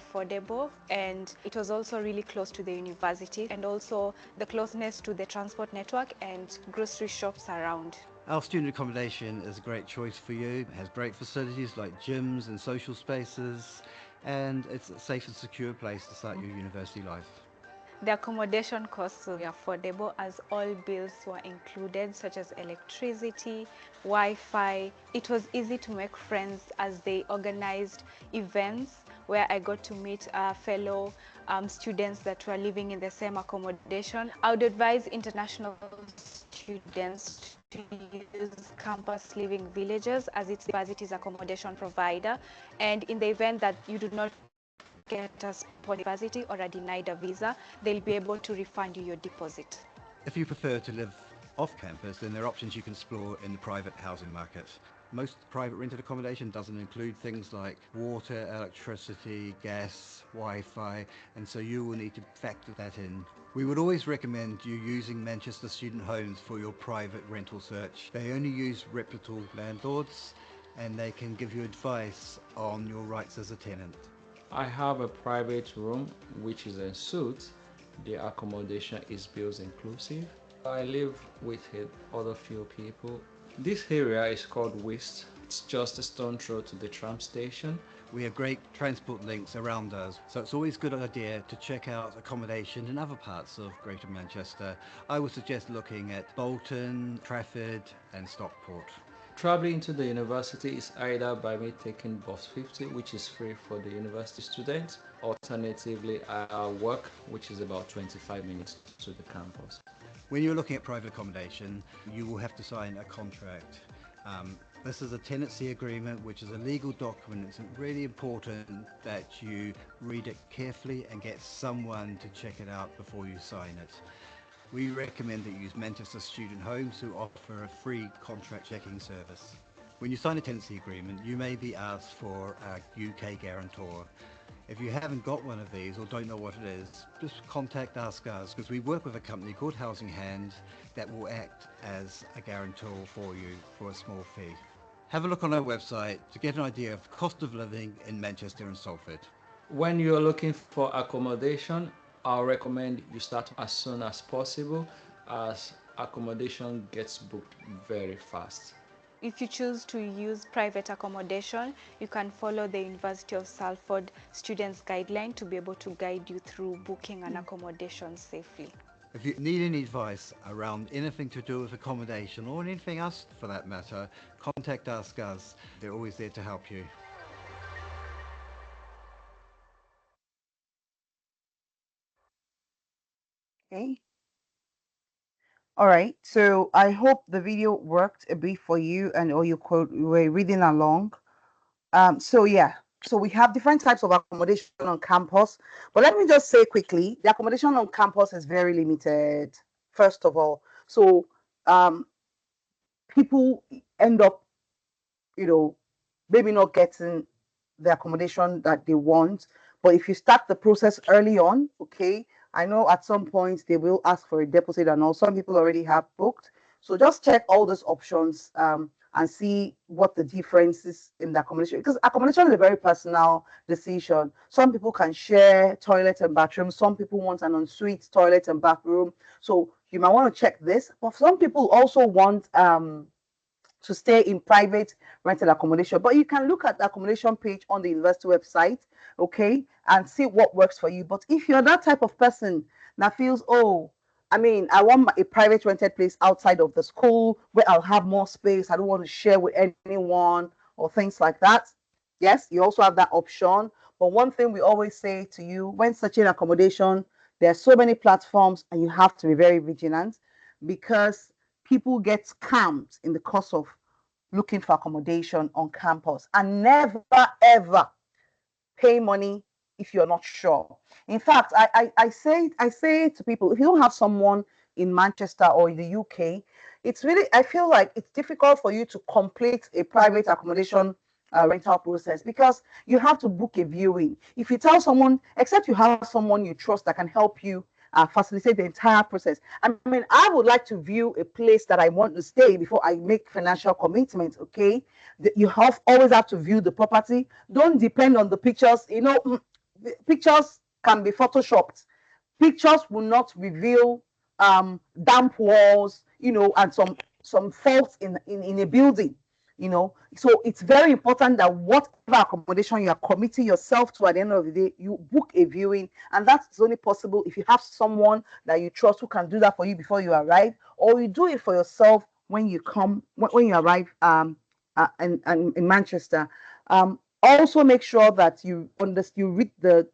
affordable and it was also really close to the university, and also the closeness to the transport network and grocery shops around. Our student accommodation is a great choice for you. It has great facilities like gyms and social spaces, and it's a safe and secure place to start your university life. The accommodation costs were affordable as all bills were included, such as electricity, Wi-Fi. It was easy to make friends as they organized events where I got to meet fellow students that were living in the same accommodation. I would advise international students to use campus living villages as its university's accommodation provider, and in the event that you do not get a spot university or are denied a visa, they'll be able to refund you your deposit. If you prefer to live off campus, then there are options you can explore in the private housing market. Most private rented accommodation doesn't include things like water, electricity, gas, Wi-Fi, and so you will need to factor that in. We would always recommend you using Manchester Student Homes for your private rental search. They only use reputable landlords and they can give you advice on your rights as a tenant. I have a private room which is a suite. The accommodation is bills inclusive. I live with other few people. This area is called West. It's just a stone throw to the tram station. We have great transport links around us, so it's always a good idea to check out accommodation in other parts of Greater Manchester. I would suggest looking at Bolton, Trafford and Stockport. Traveling to the university is either by me taking bus 50, which is free for the university students. Alternatively, I work, which is about 25 minutes to the campus. When you're looking at private accommodation, you will have to sign a contract. This is a tenancy agreement, which is a legal document. It's really important that you read it carefully and get someone to check it out before you sign it. We recommend that you use Manchester Student Homes, who offer a free contract checking service. When you sign a tenancy agreement, you may be asked for a UK guarantor. If you haven't got one of these or don't know what it is, just contact Ask Us, because we work with a company called Housing Hand that will act as a guarantor for you for a small fee. Have a look on our website to get an idea of the cost of living in Manchester and Salford. When you're looking for accommodation, I'll recommend you start as soon as possible, as accommodation gets booked very fast. If you choose to use private accommodation, you can follow the University of Salford Students Guideline to be able to guide you through booking an accommodation safely. If you need any advice around anything to do with accommodation or anything else for that matter, contact Ask Us. They're always there to help you. Okay. All right. So I hope the video worked a bit for you and or you were reading along. So yeah, so we have different types of accommodation on campus, but let me just say quickly, the accommodation on campus is very limited, first of all. So um, people end up, you know, maybe not getting the accommodation that they want. But if you start the process early on, okay, I know at some point they will ask for a deposit and all. Some people already have booked. So just check all those options and see what the difference is in the accommodation. Because accommodation is a very personal decision. Some people can share toilet and bathroom. Some people want an ensuite toilet and bathroom. So you might want to check this. But some people also want to stay in private rented accommodation. But you can look at the accommodation page on the university website, okay, and see what works for you. But if you're that type of person that feels, oh, I mean, I want a private rented place outside of the school where I'll have more space. I don't want to share with anyone or things like that. Yes, you also have that option. But one thing we always say to you when searching accommodation, there are so many platforms and you have to be very vigilant because people get scammed in the course of looking for accommodation on campus, and never ever pay money if you're not sure. In fact, I say to people, if you don't have someone in Manchester or in the UK, it's really, I feel like it's difficult for you to complete a private accommodation rental process because you have to book a viewing. If you tell someone, except you have someone you trust that can help you facilitate the entire process. I mean, I would like to view a place that I want to stay before I make financial commitments. Okay, you always have to view the property. Don't depend on the pictures. You know, pictures can be photoshopped. Pictures will not reveal damp walls, you know, and some faults in a building, you know. So it's very important that whatever accommodation you are committing yourself to at the end of the day, you book a viewing, and that's only possible if you have someone that you trust who can do that for you before you arrive, or you do it for yourself when you come when you arrive in Manchester. Also make sure that you read the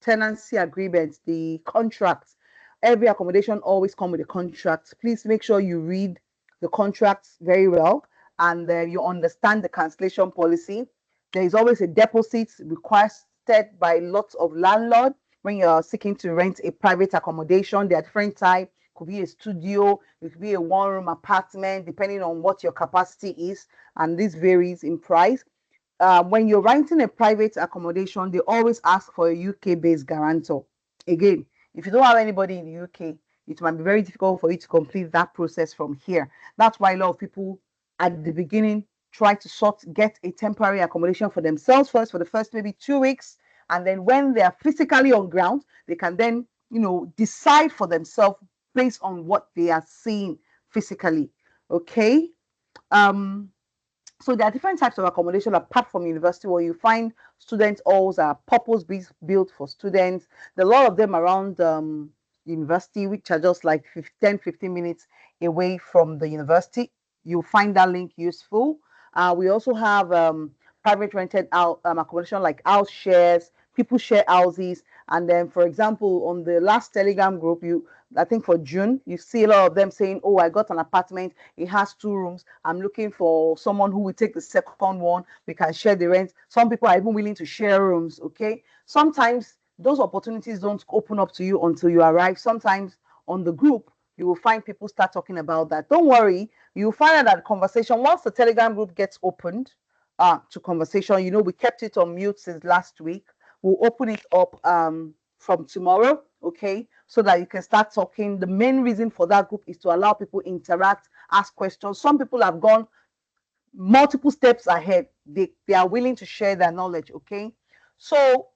tenancy agreement, the contract. Every accommodation always come with a contract. Please make sure you read the contracts very well and you understand the cancellation policy. There is always a deposit requested by lots of landlords when you're seeking to rent a private accommodation. There are different types. could be a studio, it could be a one-room apartment, depending on what your capacity is, and this varies in price. When you're renting a private accommodation, they always ask for a UK-based guarantor. Again, if you don't have anybody in the UK, it might be very difficult for you to complete that process from here. That's why a lot of people at the beginning try to get a temporary accommodation for themselves first for the first maybe 2 weeks, and then when they are physically on ground, they can then decide for themselves based on what they are seeing physically. Okay. So there are different types of accommodation apart from university, where you find student halls are purpose built for students. There are a lot of them around university, which are just like 15 minutes away from the university. You'll find that link useful. We also have private rented out accommodation like house shares, people share houses. And then, for example, on the last Telegram group, I think for June, you see a lot of them saying, oh, I got an apartment. It has 2 rooms. I'm looking for someone who will take the second one. We can share the rent. Some people are even willing to share rooms. Okay. Sometimes those opportunities don't open up to you until you arrive. Sometimes on the group, you will find people start talking about that. Don't worry. You'll find out that conversation, once the Telegram group gets opened to conversation, we kept it on mute since last week. We'll open it up from tomorrow, okay, so that you can start talking. The main reason for that group is to allow people interact, ask questions. Some people have gone multiple steps ahead. They are willing to share their knowledge, okay? So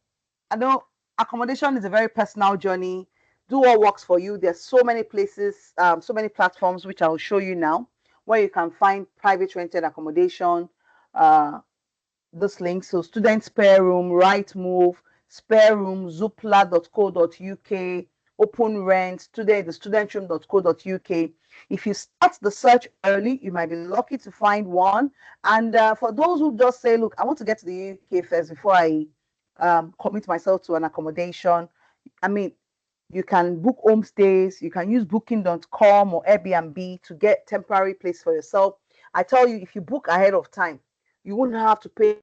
I know accommodation is a very personal journey. Do what works for you. There's so many places, so many platforms, which I'll show you now, where you can find private rented accommodation. This link, so student spare room, right move, spare room, zoopla.co.uk, open rent, the studentroom.co.uk. If you start the search early, you might be lucky to find one. And for those who just say, look, I want to get to the UK first before I commit myself to an accommodation, I mean, you can book homestays, you can use booking.com or Airbnb to get temporary place for yourself. I tell you, if you book ahead of time, you won't have to pay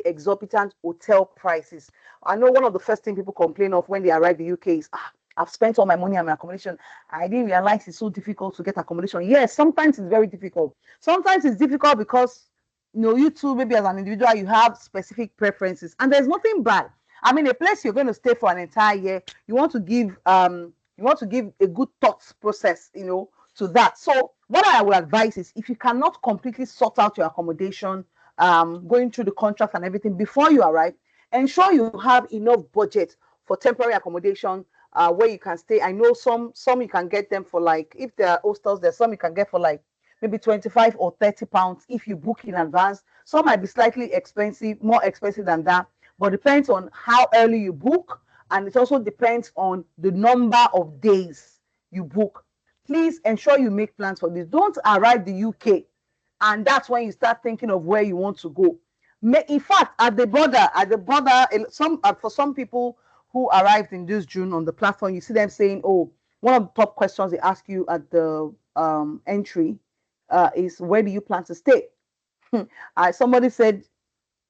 exorbitant hotel prices. I know one of the first things people complain of when they arrive in the UK is, I've spent all my money on my accommodation. I didn't realize it's so difficult to get accommodation. Yes, sometimes it's very difficult. Sometimes it's difficult because, you too, maybe as an individual, you have specific preferences, and there's nothing bad. I mean, a place you're going to stay for an entire year, you want to give a good thought process, to that. So what I would advise is, if you cannot completely sort out your accommodation, going through the contract and everything before you arrive, ensure you have enough budget for temporary accommodation where you can stay. I know some you can get them for, like, if there are hostels, there's some you can get for like maybe 25 or 30 pounds if you book in advance. Some might be slightly expensive, more expensive than that, but depends on how early you book, and it also depends on the number of days you book. Please ensure you make plans for this. Don't arrive the UK and that's when you start thinking of where you want to go. In fact, at the border, for some people who arrived in this June on the platform, you see them saying, "Oh, one of the top questions they ask you at the entry is, where do you plan to stay?" Somebody said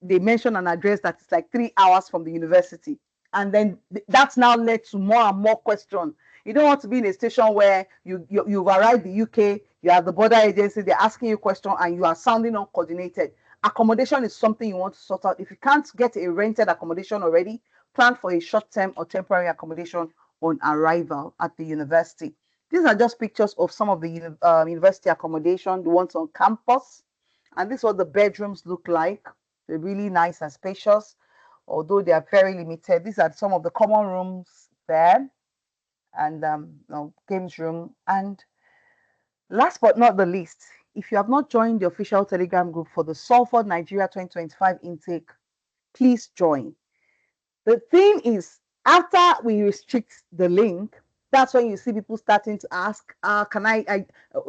they mentioned an address that is like 3 hours from the university, and then that's now led to more and more questions. You don't want to be in a station where you've arrived the UK, you are the border agency, they're asking you a question and you are sounding uncoordinated. Accommodation is something you want to sort out. If you can't get a rented accommodation already, plan for a short-term or temporary accommodation on arrival at the university. These are just pictures of some of the university accommodation, the ones on campus. And this is what the bedrooms look like. They're really nice and spacious, although they are very limited. These are some of the common rooms there, and games room. And last but not the least, if you have not joined the official Telegram group for the Salford Nigeria 2025 intake, please join. The thing is, after we restrict the link, that's when you see people starting to ask, the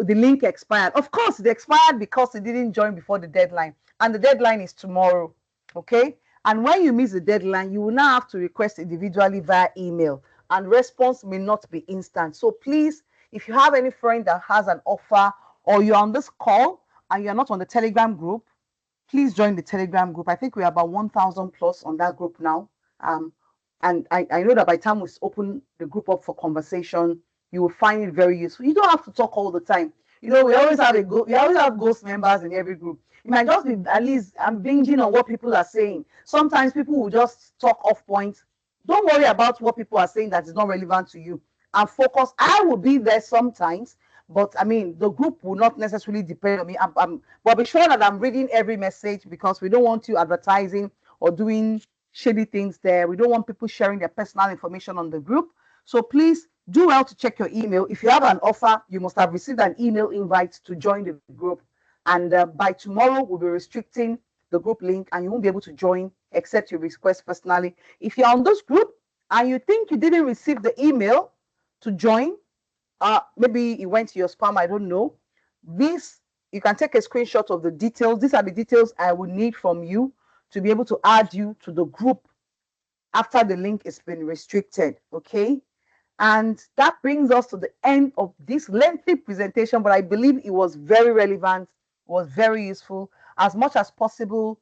link expired. Of course, it expired because it didn't join before the deadline, and the deadline is tomorrow, okay? And when you miss the deadline, you will now have to request individually via email, and response may not be instant. So please, if you have any friend that has an offer, or you're on this call and you're not on the Telegram group, please join the Telegram group. I think we're about 1,000 plus on that group now. And I know that by the time we open the group up for conversation, you will find it very useful. You don't have to talk all the time. You know, we always have ghost members in every group. It might just be, at least I'm binging on what people are saying. Sometimes people will just talk off point. Don't worry about what people are saying that is not relevant to you, and focus. I will be there sometimes, but I mean, the group will not necessarily depend on me. But be sure that I'm reading every message, because we don't want you advertising or doing shady things there. We don't want people sharing their personal information on the group. So please do well to check your email. If you have an offer, you must have received an email invite to join the group. And by tomorrow, we'll be restricting the group link, and you won't be able to join except you request personally. If you're on this group and you think you didn't receive the email to join, maybe it went to your spam, I don't know. This, you can take a screenshot of the details. These are the details I will need from you to be able to add you to the group after the link has been restricted, okay? And that brings us to the end of this lengthy presentation, but I believe it was very relevant, was very useful. As much as possible,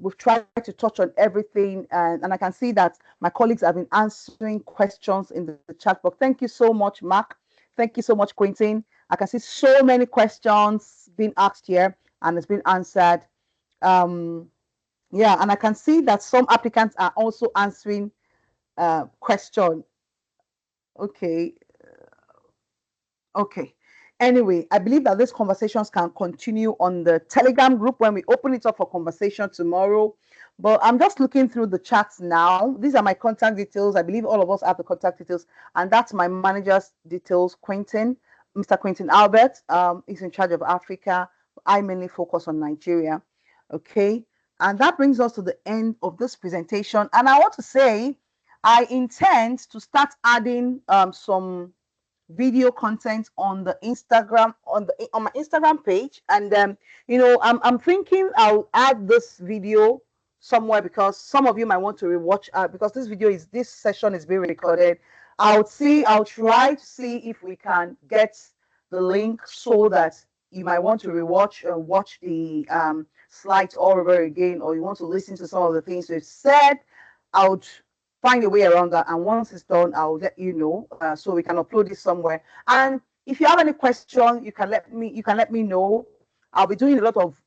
we've tried to touch on everything, and I can see that my colleagues have been answering questions in the chat box. Thank you so much, Mark. Thank you so much, Quentin. I can see so many questions being asked here, and it's been answered. Yeah, and I can see that some applicants are also answering question. Okay. Okay. Anyway, I believe that these conversations can continue on the Telegram group when we open it up for conversation tomorrow. But I'm just looking through the chats now. These are my contact details. I believe all of us have the contact details. And that's my manager's details, Quentin. Mr. Quentin Albert is in charge of Africa. I mainly focus on Nigeria. Okay. And that brings us to the end of this presentation. And I want to say, I intend to start adding some video content on the Instagram, on my Instagram page. And you know, I'm thinking I'll add this video somewhere, because some of you might want to rewatch, because this session is being recorded. I'll try to see if we can get the link so that you might want to rewatch or watch the slides all over again, or you want to listen to some of the things we've said. I would find a way around that, and once it's done, I'll let you know, so we can upload this somewhere. And if you have any question, you can let me know. I'll be doing a lot of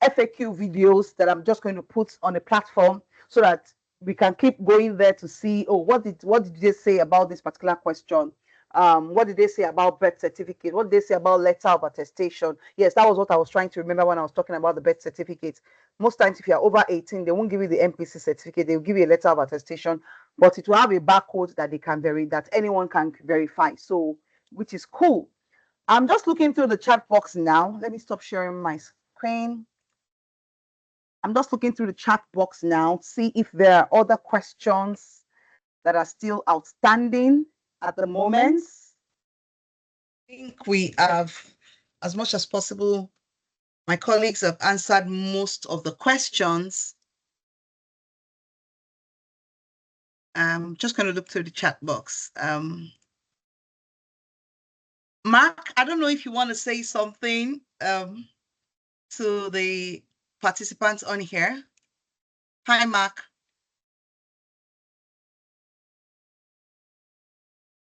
FAQ videos that I'm just going to put on a platform, so that we can keep going there to see, oh, what did they say about this particular question? What did they say about birth certificate? What did they say about letter of attestation? Yes, that was what I was trying to remember when I was talking about the birth certificate. Most times, if you're over 18, they won't give you the MPC certificate. They'll give you a letter of attestation, but it will have a barcode that they can that anyone can verify. So, which is cool. I'm just looking through the chat box now. Let me stop sharing my screen. I'm just looking through the chat box now, see if there are other questions that are still outstanding at the moment. I think we have, as much as possible, my colleagues have answered most of the questions. I'm just going to look through the chat box. Mark, I don't know if you want to say something to the participants on here. Hi, Mark.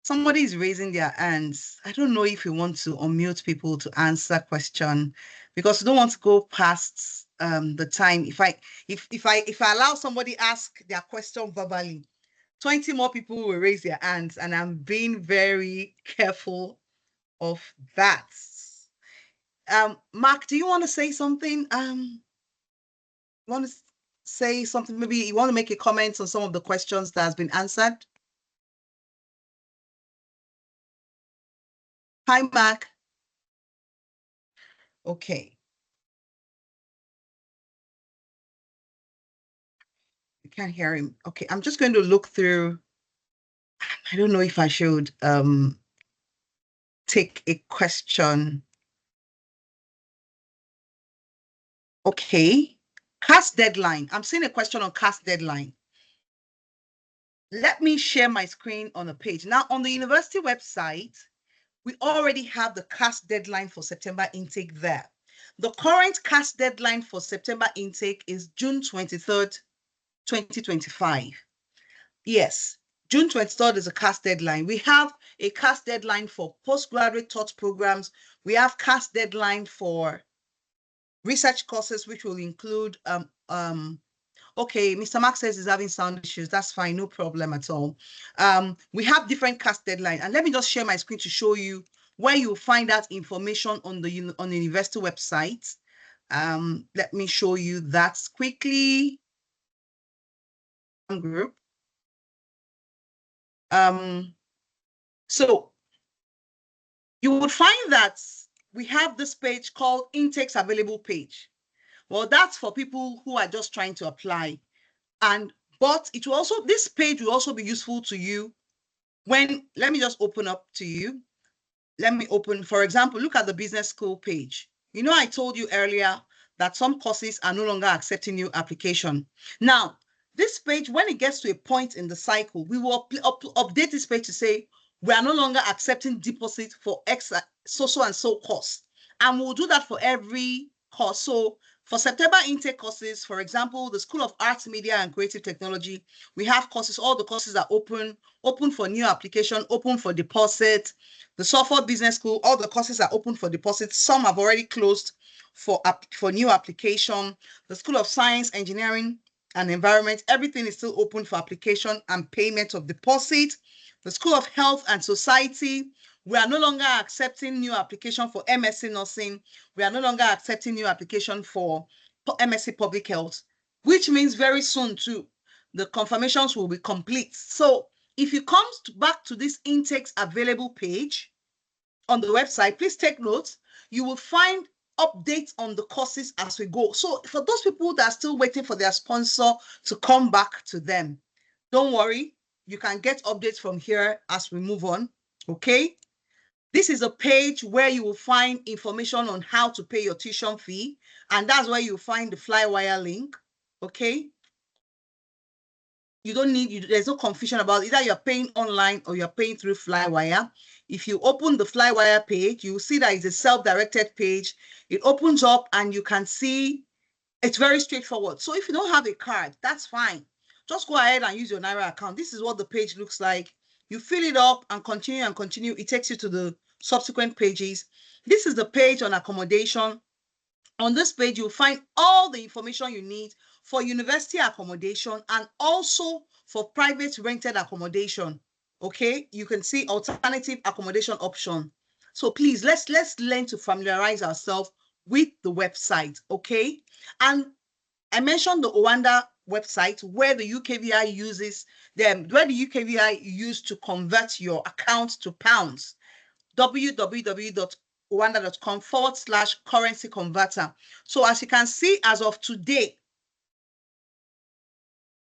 Somebody is raising their hands. I don't know if you want to unmute people to answer question, because we don't want to go past the time. If I allow somebody ask their question verbally, 20 more people will raise their hands, and I'm being very careful of that. Mark, do you want to say something? You want to say something? Maybe you want to make a comment on some of the questions that has been answered? Hi, Mark. Okay. I can't hear him. Okay, I'm just going to look through. I don't know if I should take a question. Okay, cast deadline. I'm seeing a question on cast deadline. Let me share my screen on a page. Now, on the university website, we already have the cast deadline for September intake there. The current cast deadline for September intake is June 23rd, 2025. Yes, June 23rd is a CAS deadline. We have a CAS deadline for postgraduate taught programs. We have CAS deadline for research courses, which will include, okay, Mr. Mark says he's having sound issues. That's fine, no problem at all. We have different CAS deadlines. And let me just share my screen to show you where you'll find that information on the university website. Let me show you that quickly. Group. So you would find that we have this page called intakes available page. Well, that's for people who are just trying to apply. But it will also, this page will also be useful to you when, let me just open up to you. Let me open, for example, look at the business school page. You know, I told you earlier that some courses are no longer accepting new application. Now, this page, when it gets to a point in the cycle, we will update this page to say, we are no longer accepting deposit for X so and so course. And we'll do that for every course. So for September intake courses, for example, the School of Arts, Media and Creative Technology, we have courses, all the courses are open for new application, open for deposit. The Salford Business School, all the courses are open for deposit. Some have already closed for new application. The School of Science, Engineering and Environment, everything is still open for application and payment of deposit. The School of Health and Society, we are no longer accepting new application for MSc Nursing. We are no longer accepting new application for MSc Public Health, which means very soon too, the confirmations will be complete. So if you come back to this intakes available page on the website, please take notes. You will find updates on the courses as we go. So for those people that are still waiting for their sponsor to come back to them, don't worry. You can get updates from here as we move on, okay? This is a page where you will find information on how to pay your tuition fee, and that's where you'll find the Flywire link, okay? You don't need, there's no confusion about it. Either you're paying online or you're paying through Flywire. If you open the Flywire page, you'll see that it's a self-directed page. It opens up and you can see it's very straightforward. So if you don't have a card, that's fine. Just go ahead and use your Naira account. This is what the page looks like. You fill it up and continue. It takes you to the subsequent pages. This is the page on accommodation. On this page, you'll find all the information you need for university accommodation and also for private rented accommodation. Okay, you can see alternative accommodation option. So please, let's learn to familiarize ourselves with the website, okay? And I mentioned the Owanda website where the UKVI uses them, where the UKVI used to convert your account to pounds. www.owanda.com/currency converter. So as you can see, as of today,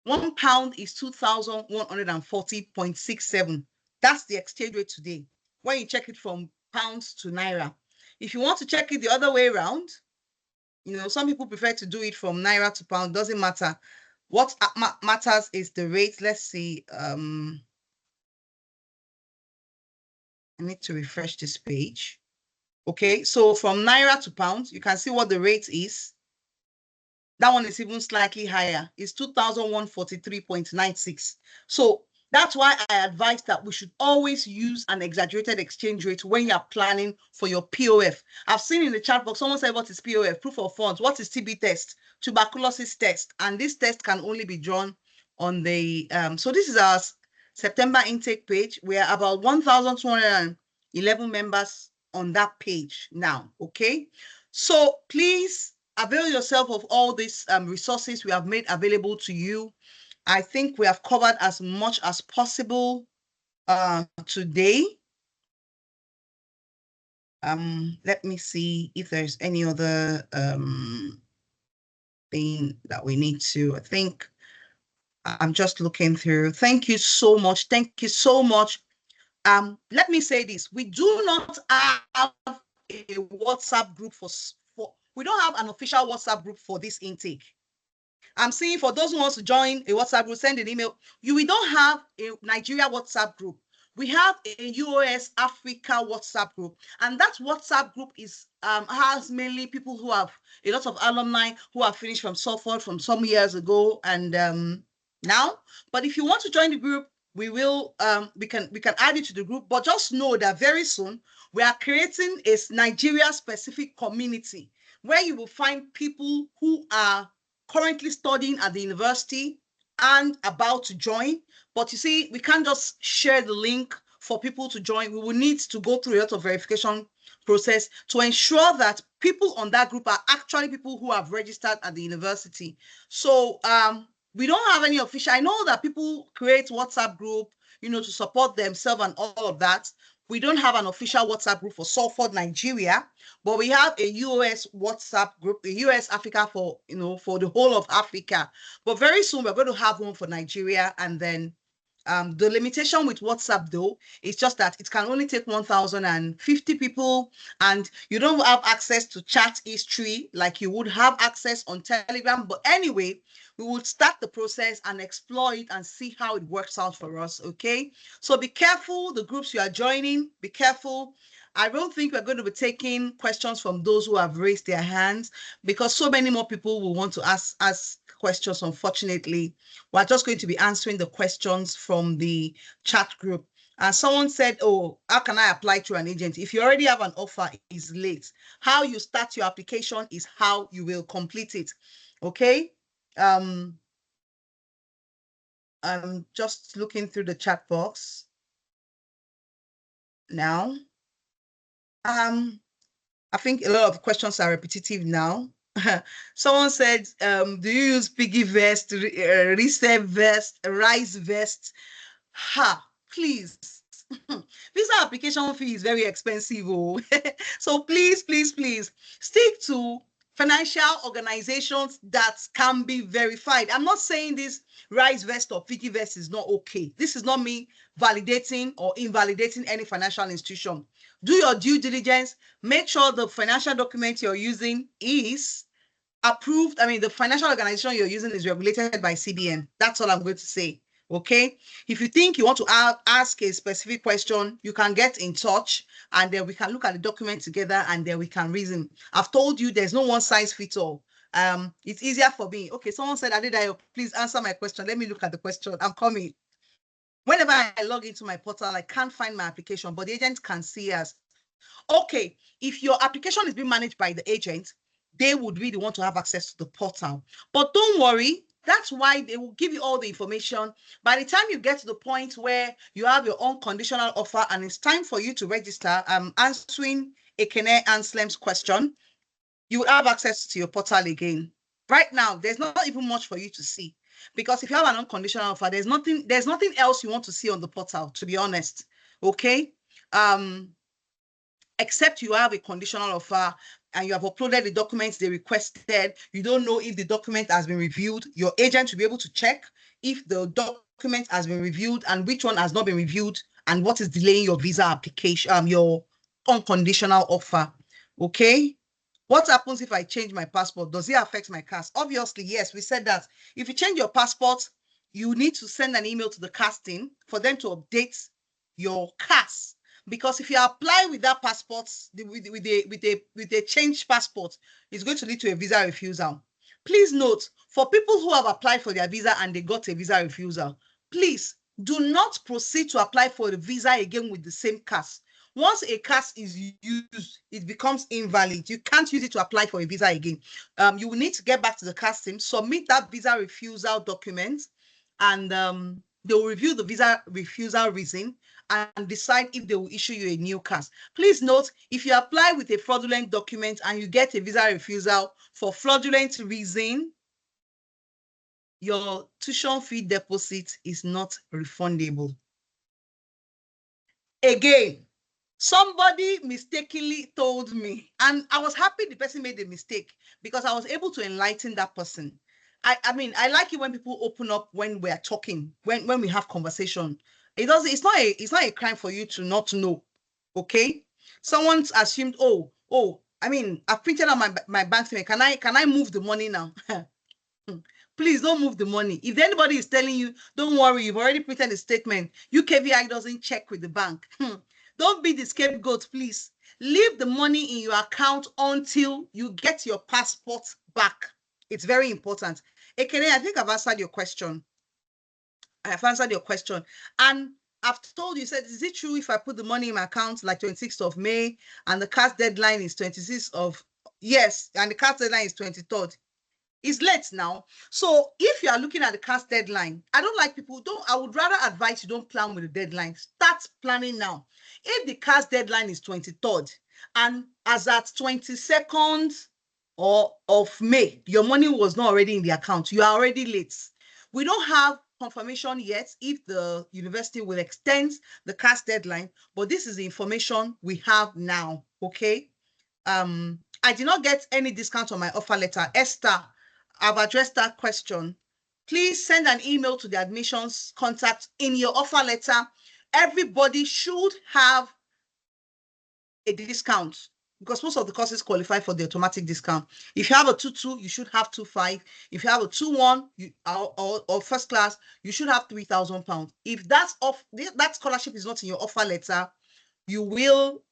£1 is 2,140.67. That's the exchange rate today, when you check it from pounds to Naira. If you want to check it the other way around, you know, some people prefer to do it from Naira to pound, doesn't matter. What matters is the rate. Let's see. I need to refresh this page. Okay, so from Naira to pounds, you can see what the rate is. That one is even slightly higher. It's 2,143.96. So that's why I advise that we should always use an exaggerated exchange rate when you're planning for your POF. I've seen in the chat box, someone said, what is POF? Proof of funds. What is TB test? Tuberculosis test. And this test can only be drawn on the, so this is our September intake page. We are about 1,211 members on that page now, okay? So please avail yourself of all these resources we have made available to you. I think we have covered as much as possible today. Let me see if there's any other thing that we need to, I think I'm just looking through. Thank you so much. Thank you so much. Let me say this. We do not have a WhatsApp group we don't have an official WhatsApp group for this intake. I'm seeing for those who want to join a WhatsApp group, send an email. We don't have a Nigeria WhatsApp group. We have a US Africa WhatsApp group, and that WhatsApp group is has mainly people who have a lot of alumni who have finished from Salford from some years ago and now. But if you want to join the group, we will we can add you to the group, but just know that very soon we are creating a Nigeria specific community where you will find people who are currently studying at the university and about to join. But you see, we can't just share the link for people to join. We will need to go through a lot of verification process to ensure that people on that group are actually people who have registered at the university. So we don't have any official. I know that people create WhatsApp group, to support themselves and all of that. We don't have an official WhatsApp group for Salford, Nigeria, but we have a US WhatsApp group, a US Africa for, for the whole of Africa. But very soon we're going to have one for Nigeria. And then the limitation with WhatsApp, though, is just that it can only take 1,050 people, and you don't have access to chat history like you would have access on Telegram. But anyway, we will start the process and explore it and see how it works out for us, okay? So be careful, the groups you are joining, be careful. I don't think we're going to be taking questions from those who have raised their hands, because so many more people will want to ask questions. Unfortunately, we're just going to be answering the questions from the chat group. Someone said, oh, how can I apply to an agent? If you already have an offer, it's late. How you start your application is how you will complete it, okay? I'm just looking through the chat box now. I think a lot of questions are repetitive now. Someone said, do you use piggy vest, reserve vest, rise vest? Please. Visa application fee is very expensive. So please, please, please stick to financial organizations that can be verified. I'm not saying this rise vest or piggy vest is not okay. This is not me validating or invalidating any financial institution. Do your due diligence. Make sure the financial document you're using is approved. I mean, the financial organization you're using is regulated by CBN. That's all I'm going to say. Okay. If you think you want to ask a specific question, you can get in touch, and then we can look at the document together, and then we can reason. I've told you there's no one size fits all. It's easier for me. Okay, someone said, Adedayo, please answer my question. Let me look at the question. I'm coming. Whenever I log into my portal, I can't find my application, but the agent can see us. Okay, if your application is being managed by the agent, they would really want to have access to the portal. But don't worry, that's why they will give you all the information. By the time you get to the point where you have your own conditional offer and it's time for you to register, answering Ekene Anslem's question, you will have access to your portal again. Right now, there's not even much for you to see, because if you have an unconditional offer, there's nothing else you want to see on the portal, to be honest. Okay. Except you have a conditional offer and you have uploaded the documents they requested. You don't know if the document has been reviewed. Your agent will be able to check if the document has been reviewed and which one has not been reviewed and what is delaying your visa application, your unconditional offer. Okay. What happens if I change my passport? Does it affect my CAS? Obviously, yes, we said that. If you change your passport, you need to send an email to the CAS team for them to update your CAS. Because if you apply with that passport, with a changed passport, it's going to lead to a visa refusal. Please note, for people who have applied for their visa and they got a visa refusal, please do not proceed to apply for the visa again with the same CAS. Once a CAS is used, it becomes invalid. You can't use it to apply for a visa again. You will need to get back to the CAS team, submit that visa refusal document, and they will review the visa refusal reason and decide if they will issue you a new CAS. Please note, if you apply with a fraudulent document and you get a visa refusal for fraudulent reason, your tuition fee deposit is not refundable. Again, somebody mistakenly told me, and I was happy the person made a mistake because I was able to enlighten that person. I mean, I like it when people open up when we're talking, when we have conversation. It's not a crime for you to not know. Okay. Someone's assumed, I mean, I've printed out my bank statement. Can I move the money now? Please don't move the money. If anybody is telling you, don't worry, you've already printed a statement, UKVI doesn't check with the bank. Don't be the scapegoat, please. Leave the money in your account until you get your passport back. It's very important. Ekene, I think I've answered your question. I have answered your question. And I've told you, said, is it true if I put the money in my account like 26th of May and the CAS deadline is 26th of, yes, and the CAS deadline is 23rd. It's late now. So if you are looking at the CAS deadline, I don't like people, I would rather advise you don't plan with the deadline. Start planning now. If the CAS deadline is 23rd and as at 22nd of May, your money was not already in the account, you are already late. We don't have confirmation yet if the university will extend the CAS deadline, but this is the information we have now, okay? I did not get any discount on my offer letter. Esther, I've addressed that question. Please send an email to the admissions contact in your offer letter. Everybody should have a discount because most of the courses qualify for the automatic discount. If you have a 2-2, you should have 2-5. If you have a 2-1 or first class, you should have £3,000. If that's off, that scholarship is not in your offer letter, you will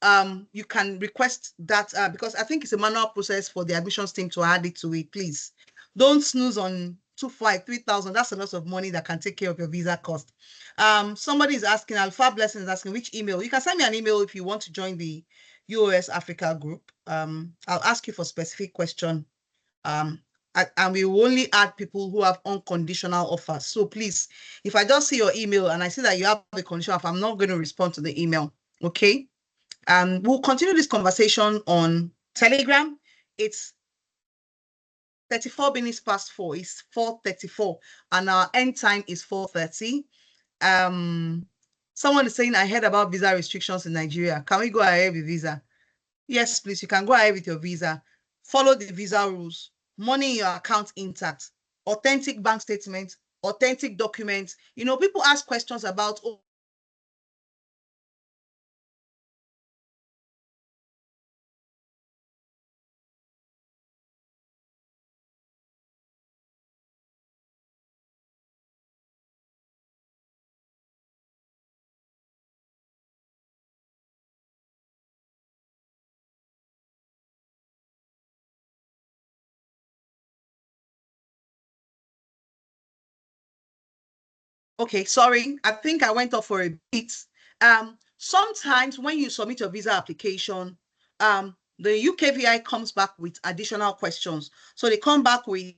you can request that because I think it's a manual process for the admissions team to add it to it. Please don't snooze on 2-5, 3,000. That's a lot of money that can take care of your visa cost. Somebody is asking, Alpha Blessing is asking which email. You can send me an email if you want to join the UOS Africa group. I'll ask you for specific question. And we will only add people who have unconditional offers. So please, if I just see your email and I see that you have a conditional offer, I'm not going to respond to the email. Okay. We'll continue this conversation on Telegram. It's 34 minutes past 4. It's 4:34 and our end time is 4:30. Someone is saying, I heard about visa restrictions in Nigeria. Can we go ahead with visa? Yes, please. You can go ahead with your visa. Follow the visa rules. Money in your account intact. Authentic bank statements. Authentic documents. You know, people ask questions about, oh, okay, sorry, I think I went off for a bit. Sometimes when you submit your visa application, the UKVI comes back with additional questions. So they come back with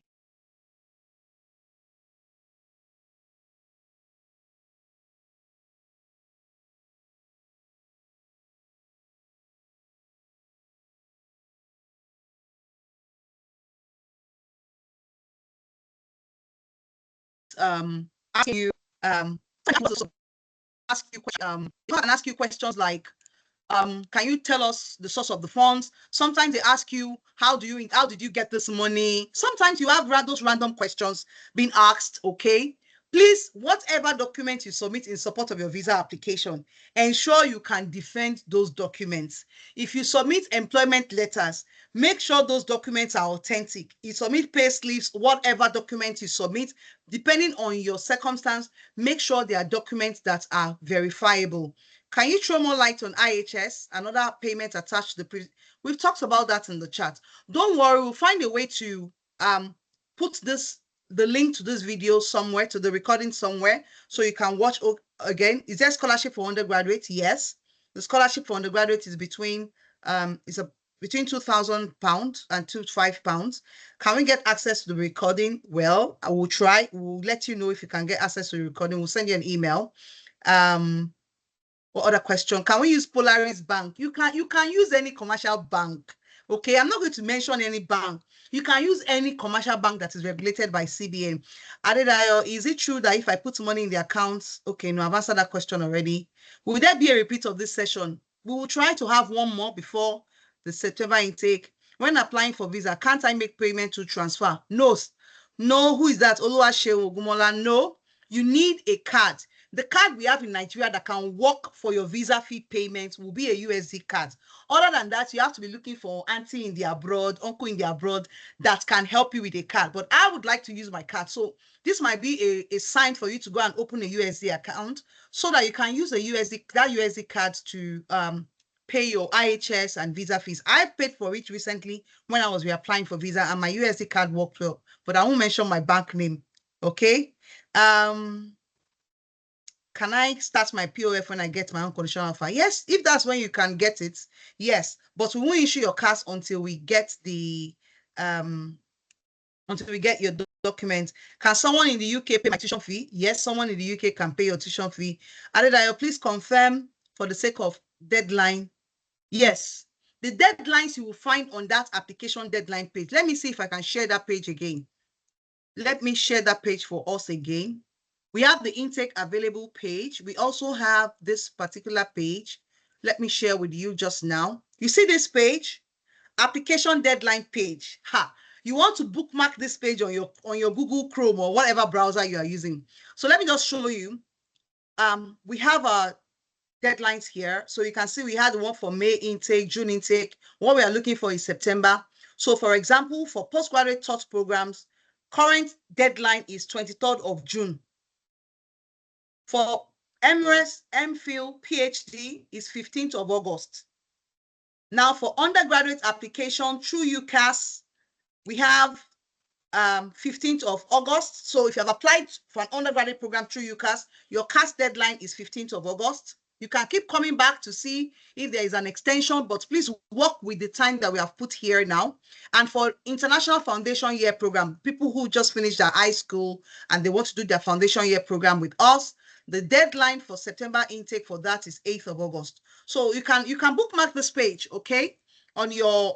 asking you ask you they can ask you questions like can you tell us the source of the funds? Sometimes they ask you, how did you get this money? Sometimes you have those random questions being asked, okay? Please, whatever document you submit in support of your visa application, ensure you can defend those documents. If you submit employment letters, make sure those documents are authentic. You submit pay slips, whatever document you submit, depending on your circumstance, make sure they are documents that are verifiable. Can you throw more light on IHS, another payment attached to the we've talked about that in the chat. Don't worry, we'll find a way to put the link to this video somewhere, to the recording somewhere, so you can watch again. Is there scholarship for undergraduates? Yes. The scholarship for undergraduates is between between £2,000 and £5. Can we get access to the recording? Well, I will try. We'll let you know if you can get access to the recording. We'll send you an email. What other question? Can we use Polaris Bank? You can use any commercial bank. Okay, I'm not going to mention any bank. You can use any commercial bank that is regulated by CBN. Adedayo, is it true that if I put money in the accounts? Okay, no, I've answered that question already. Will there be a repeat of this session? We will try to have one more before the September intake. When applying for visa, can't I make payment to transfer? No. No, who is that? Oluwaseun Ogumola. No, you need a card. The card we have in Nigeria that can work for your visa fee payments will be a USD card. Other than that, you have to be looking for auntie in the abroad, uncle in the abroad that can help you with a card. But I would like to use my card. So this might be a sign for you to go and open a USD account so that you can use that USD card to pay your IHS and visa fees. I paid for it recently when I was reapplying for visa and my USD card worked well, but I won't mention my bank name. Okay. can I start my POF when I get my unconditional offer? Yes, if that's when you can get it, yes. But we won't issue your CAS until we get the until we get your document. Can someone in the UK pay my tuition fee? Yes, someone in the UK can pay your tuition fee. Adedayo, please confirm for the sake of deadline. Yes, the deadlines you will find on that application deadline page. Let me see if I can share that page again. Let me share that page for us again. We have the intake available page. We also have this particular page. Let me share with you just now. You see this page? Application deadline page. Ha! You want to bookmark this page on your Google Chrome or whatever browser you are using. So let me just show you. We have our deadlines here. So you can see we had one for May intake, June intake. What we are looking for is September. So for example, for postgraduate taught programs, current deadline is 23rd of June. For MRes, MPhil, PhD is 15th of August. Now for undergraduate application through UCAS, we have 15th of August. So if you have applied for an undergraduate program through UCAS, your CAS deadline is 15th of August. You can keep coming back to see if there is an extension, but please work with the time that we have put here now. And for International Foundation Year Program, people who just finished their high school and they want to do their foundation year program with us, the deadline for September intake for that is 8th of August. So you can bookmark this page, okay, on your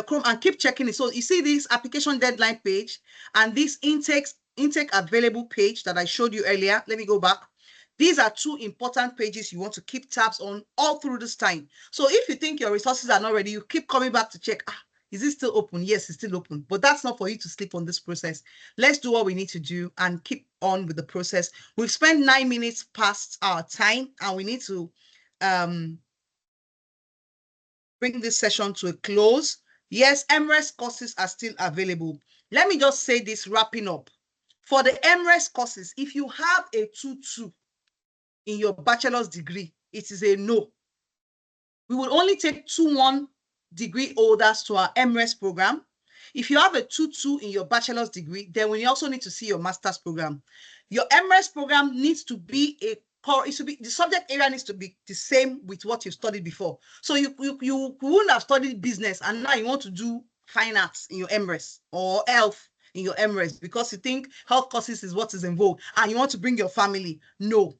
Chrome and keep checking it. So you see this application deadline page and this intake available page that I showed you earlier. Let me go back. These are two important pages you want to keep tabs on all through this time. So if you think your resources are not ready, you keep coming back to check. Is it still open? Yes, it's still open. But that's not for you to sleep on this process. Let's do what we need to do and keep on with the process. We've spent 9 minutes past our time and we need to bring this session to a close. Yes, MRes courses are still available. Let me just say this wrapping up. For the MRes courses, if you have a 2-2 in your bachelor's degree, it is a no. We will only take 2-1 degree holders to our MRes program. If you have a 2-2 in your bachelor's degree, then we also need to see your master's program. Your MRes program needs to be the subject area needs to be the same with what you studied before. So you wouldn't have studied business and now you want to do fine arts in your MRes or health in your MRes because you think health courses is what is in vogue and you want to bring your family. No.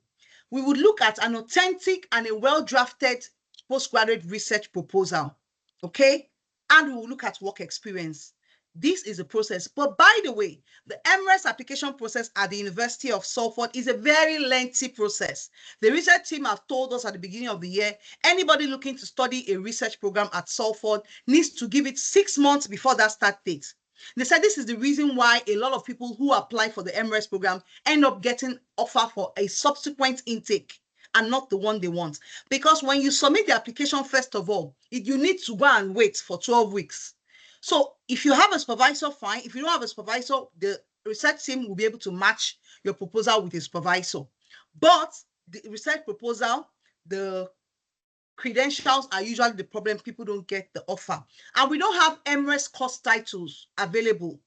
We would look at an authentic and a well-drafted postgraduate research proposal, okay? And we will look at work experience. This is the process. But by the way, the MRes application process at the University of Salford is a very lengthy process. The research team have told us at the beginning of the year, anybody looking to study a research program at Salford needs to give it 6 months before that start date. They said this is the reason why a lot of people who apply for the MRes program end up getting offer for a subsequent intake and not the one they want. Because when you submit the application, first of all, you need to go and wait for 12 weeks. So if you have a supervisor, fine. If you don't have a supervisor, the research team will be able to match your proposal with a supervisor. But the research proposal, the credentials are usually the problem. People don't get the offer. And we don't have MRes course titles available.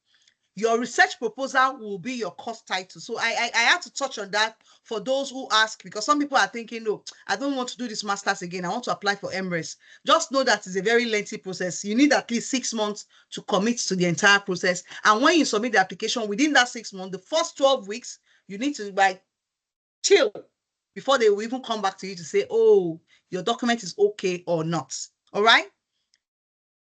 Your research proposal will be your course title. So I have to touch on that for those who ask, because some people are thinking, no, I don't want to do this master's again. I want to apply for MRes. Just know that it's a very lengthy process. You need at least 6 months to commit to the entire process. And when you submit the application within that 6 months, the first 12 weeks, you need to chill before they will even come back to you to say, oh, your document is okay or not. All right.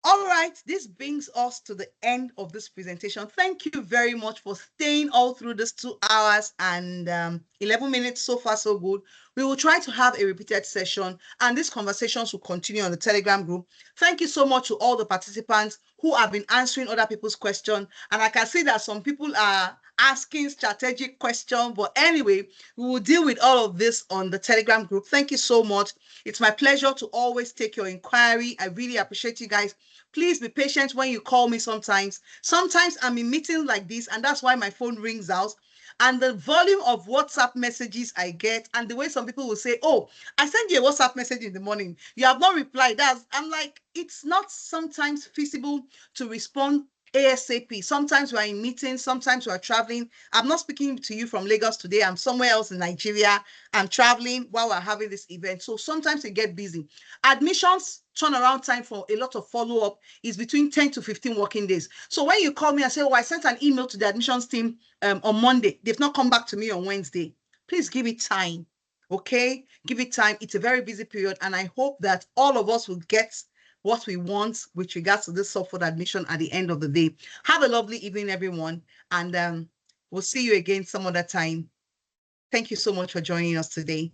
All right, this brings us to the end of this presentation. Thank you very much for staying all through this 2 hours and 11 minutes. So far, so good. We will try to have a repeated session and these conversations will continue on the Telegram group. Thank you so much to all the participants who have been answering other people's questions. And I can see that some people are asking strategic questions, but anyway, we will deal with all of this on the Telegram group. Thank you so much. It's my pleasure to always take your inquiry. I really appreciate you guys. Please be patient when you call me sometimes. Sometimes I'm in meetings like this, and that's why my phone rings out. And the volume of WhatsApp messages I get, and the way some people will say, oh, I sent you a WhatsApp message in the morning. You have not replied. I'm like, it's not sometimes feasible to respond ASAP. Sometimes we're in meetings, sometimes we're traveling. I'm not speaking to you from Lagos today. I'm somewhere else in Nigeria. I'm traveling while we're having this event. So sometimes we get busy. Admissions turnaround time for a lot of follow-up is between 10 to 15 working days. So when you call me and say, oh, I sent an email to the admissions team on Monday, they've not come back to me on Wednesday, please give it time. Okay, give it time. It's a very busy period, and I hope that all of us will get what we want with regards to this Salford admission at the end of the day. Have a lovely evening, everyone, and we'll see you again some other time. Thank you so much for joining us today.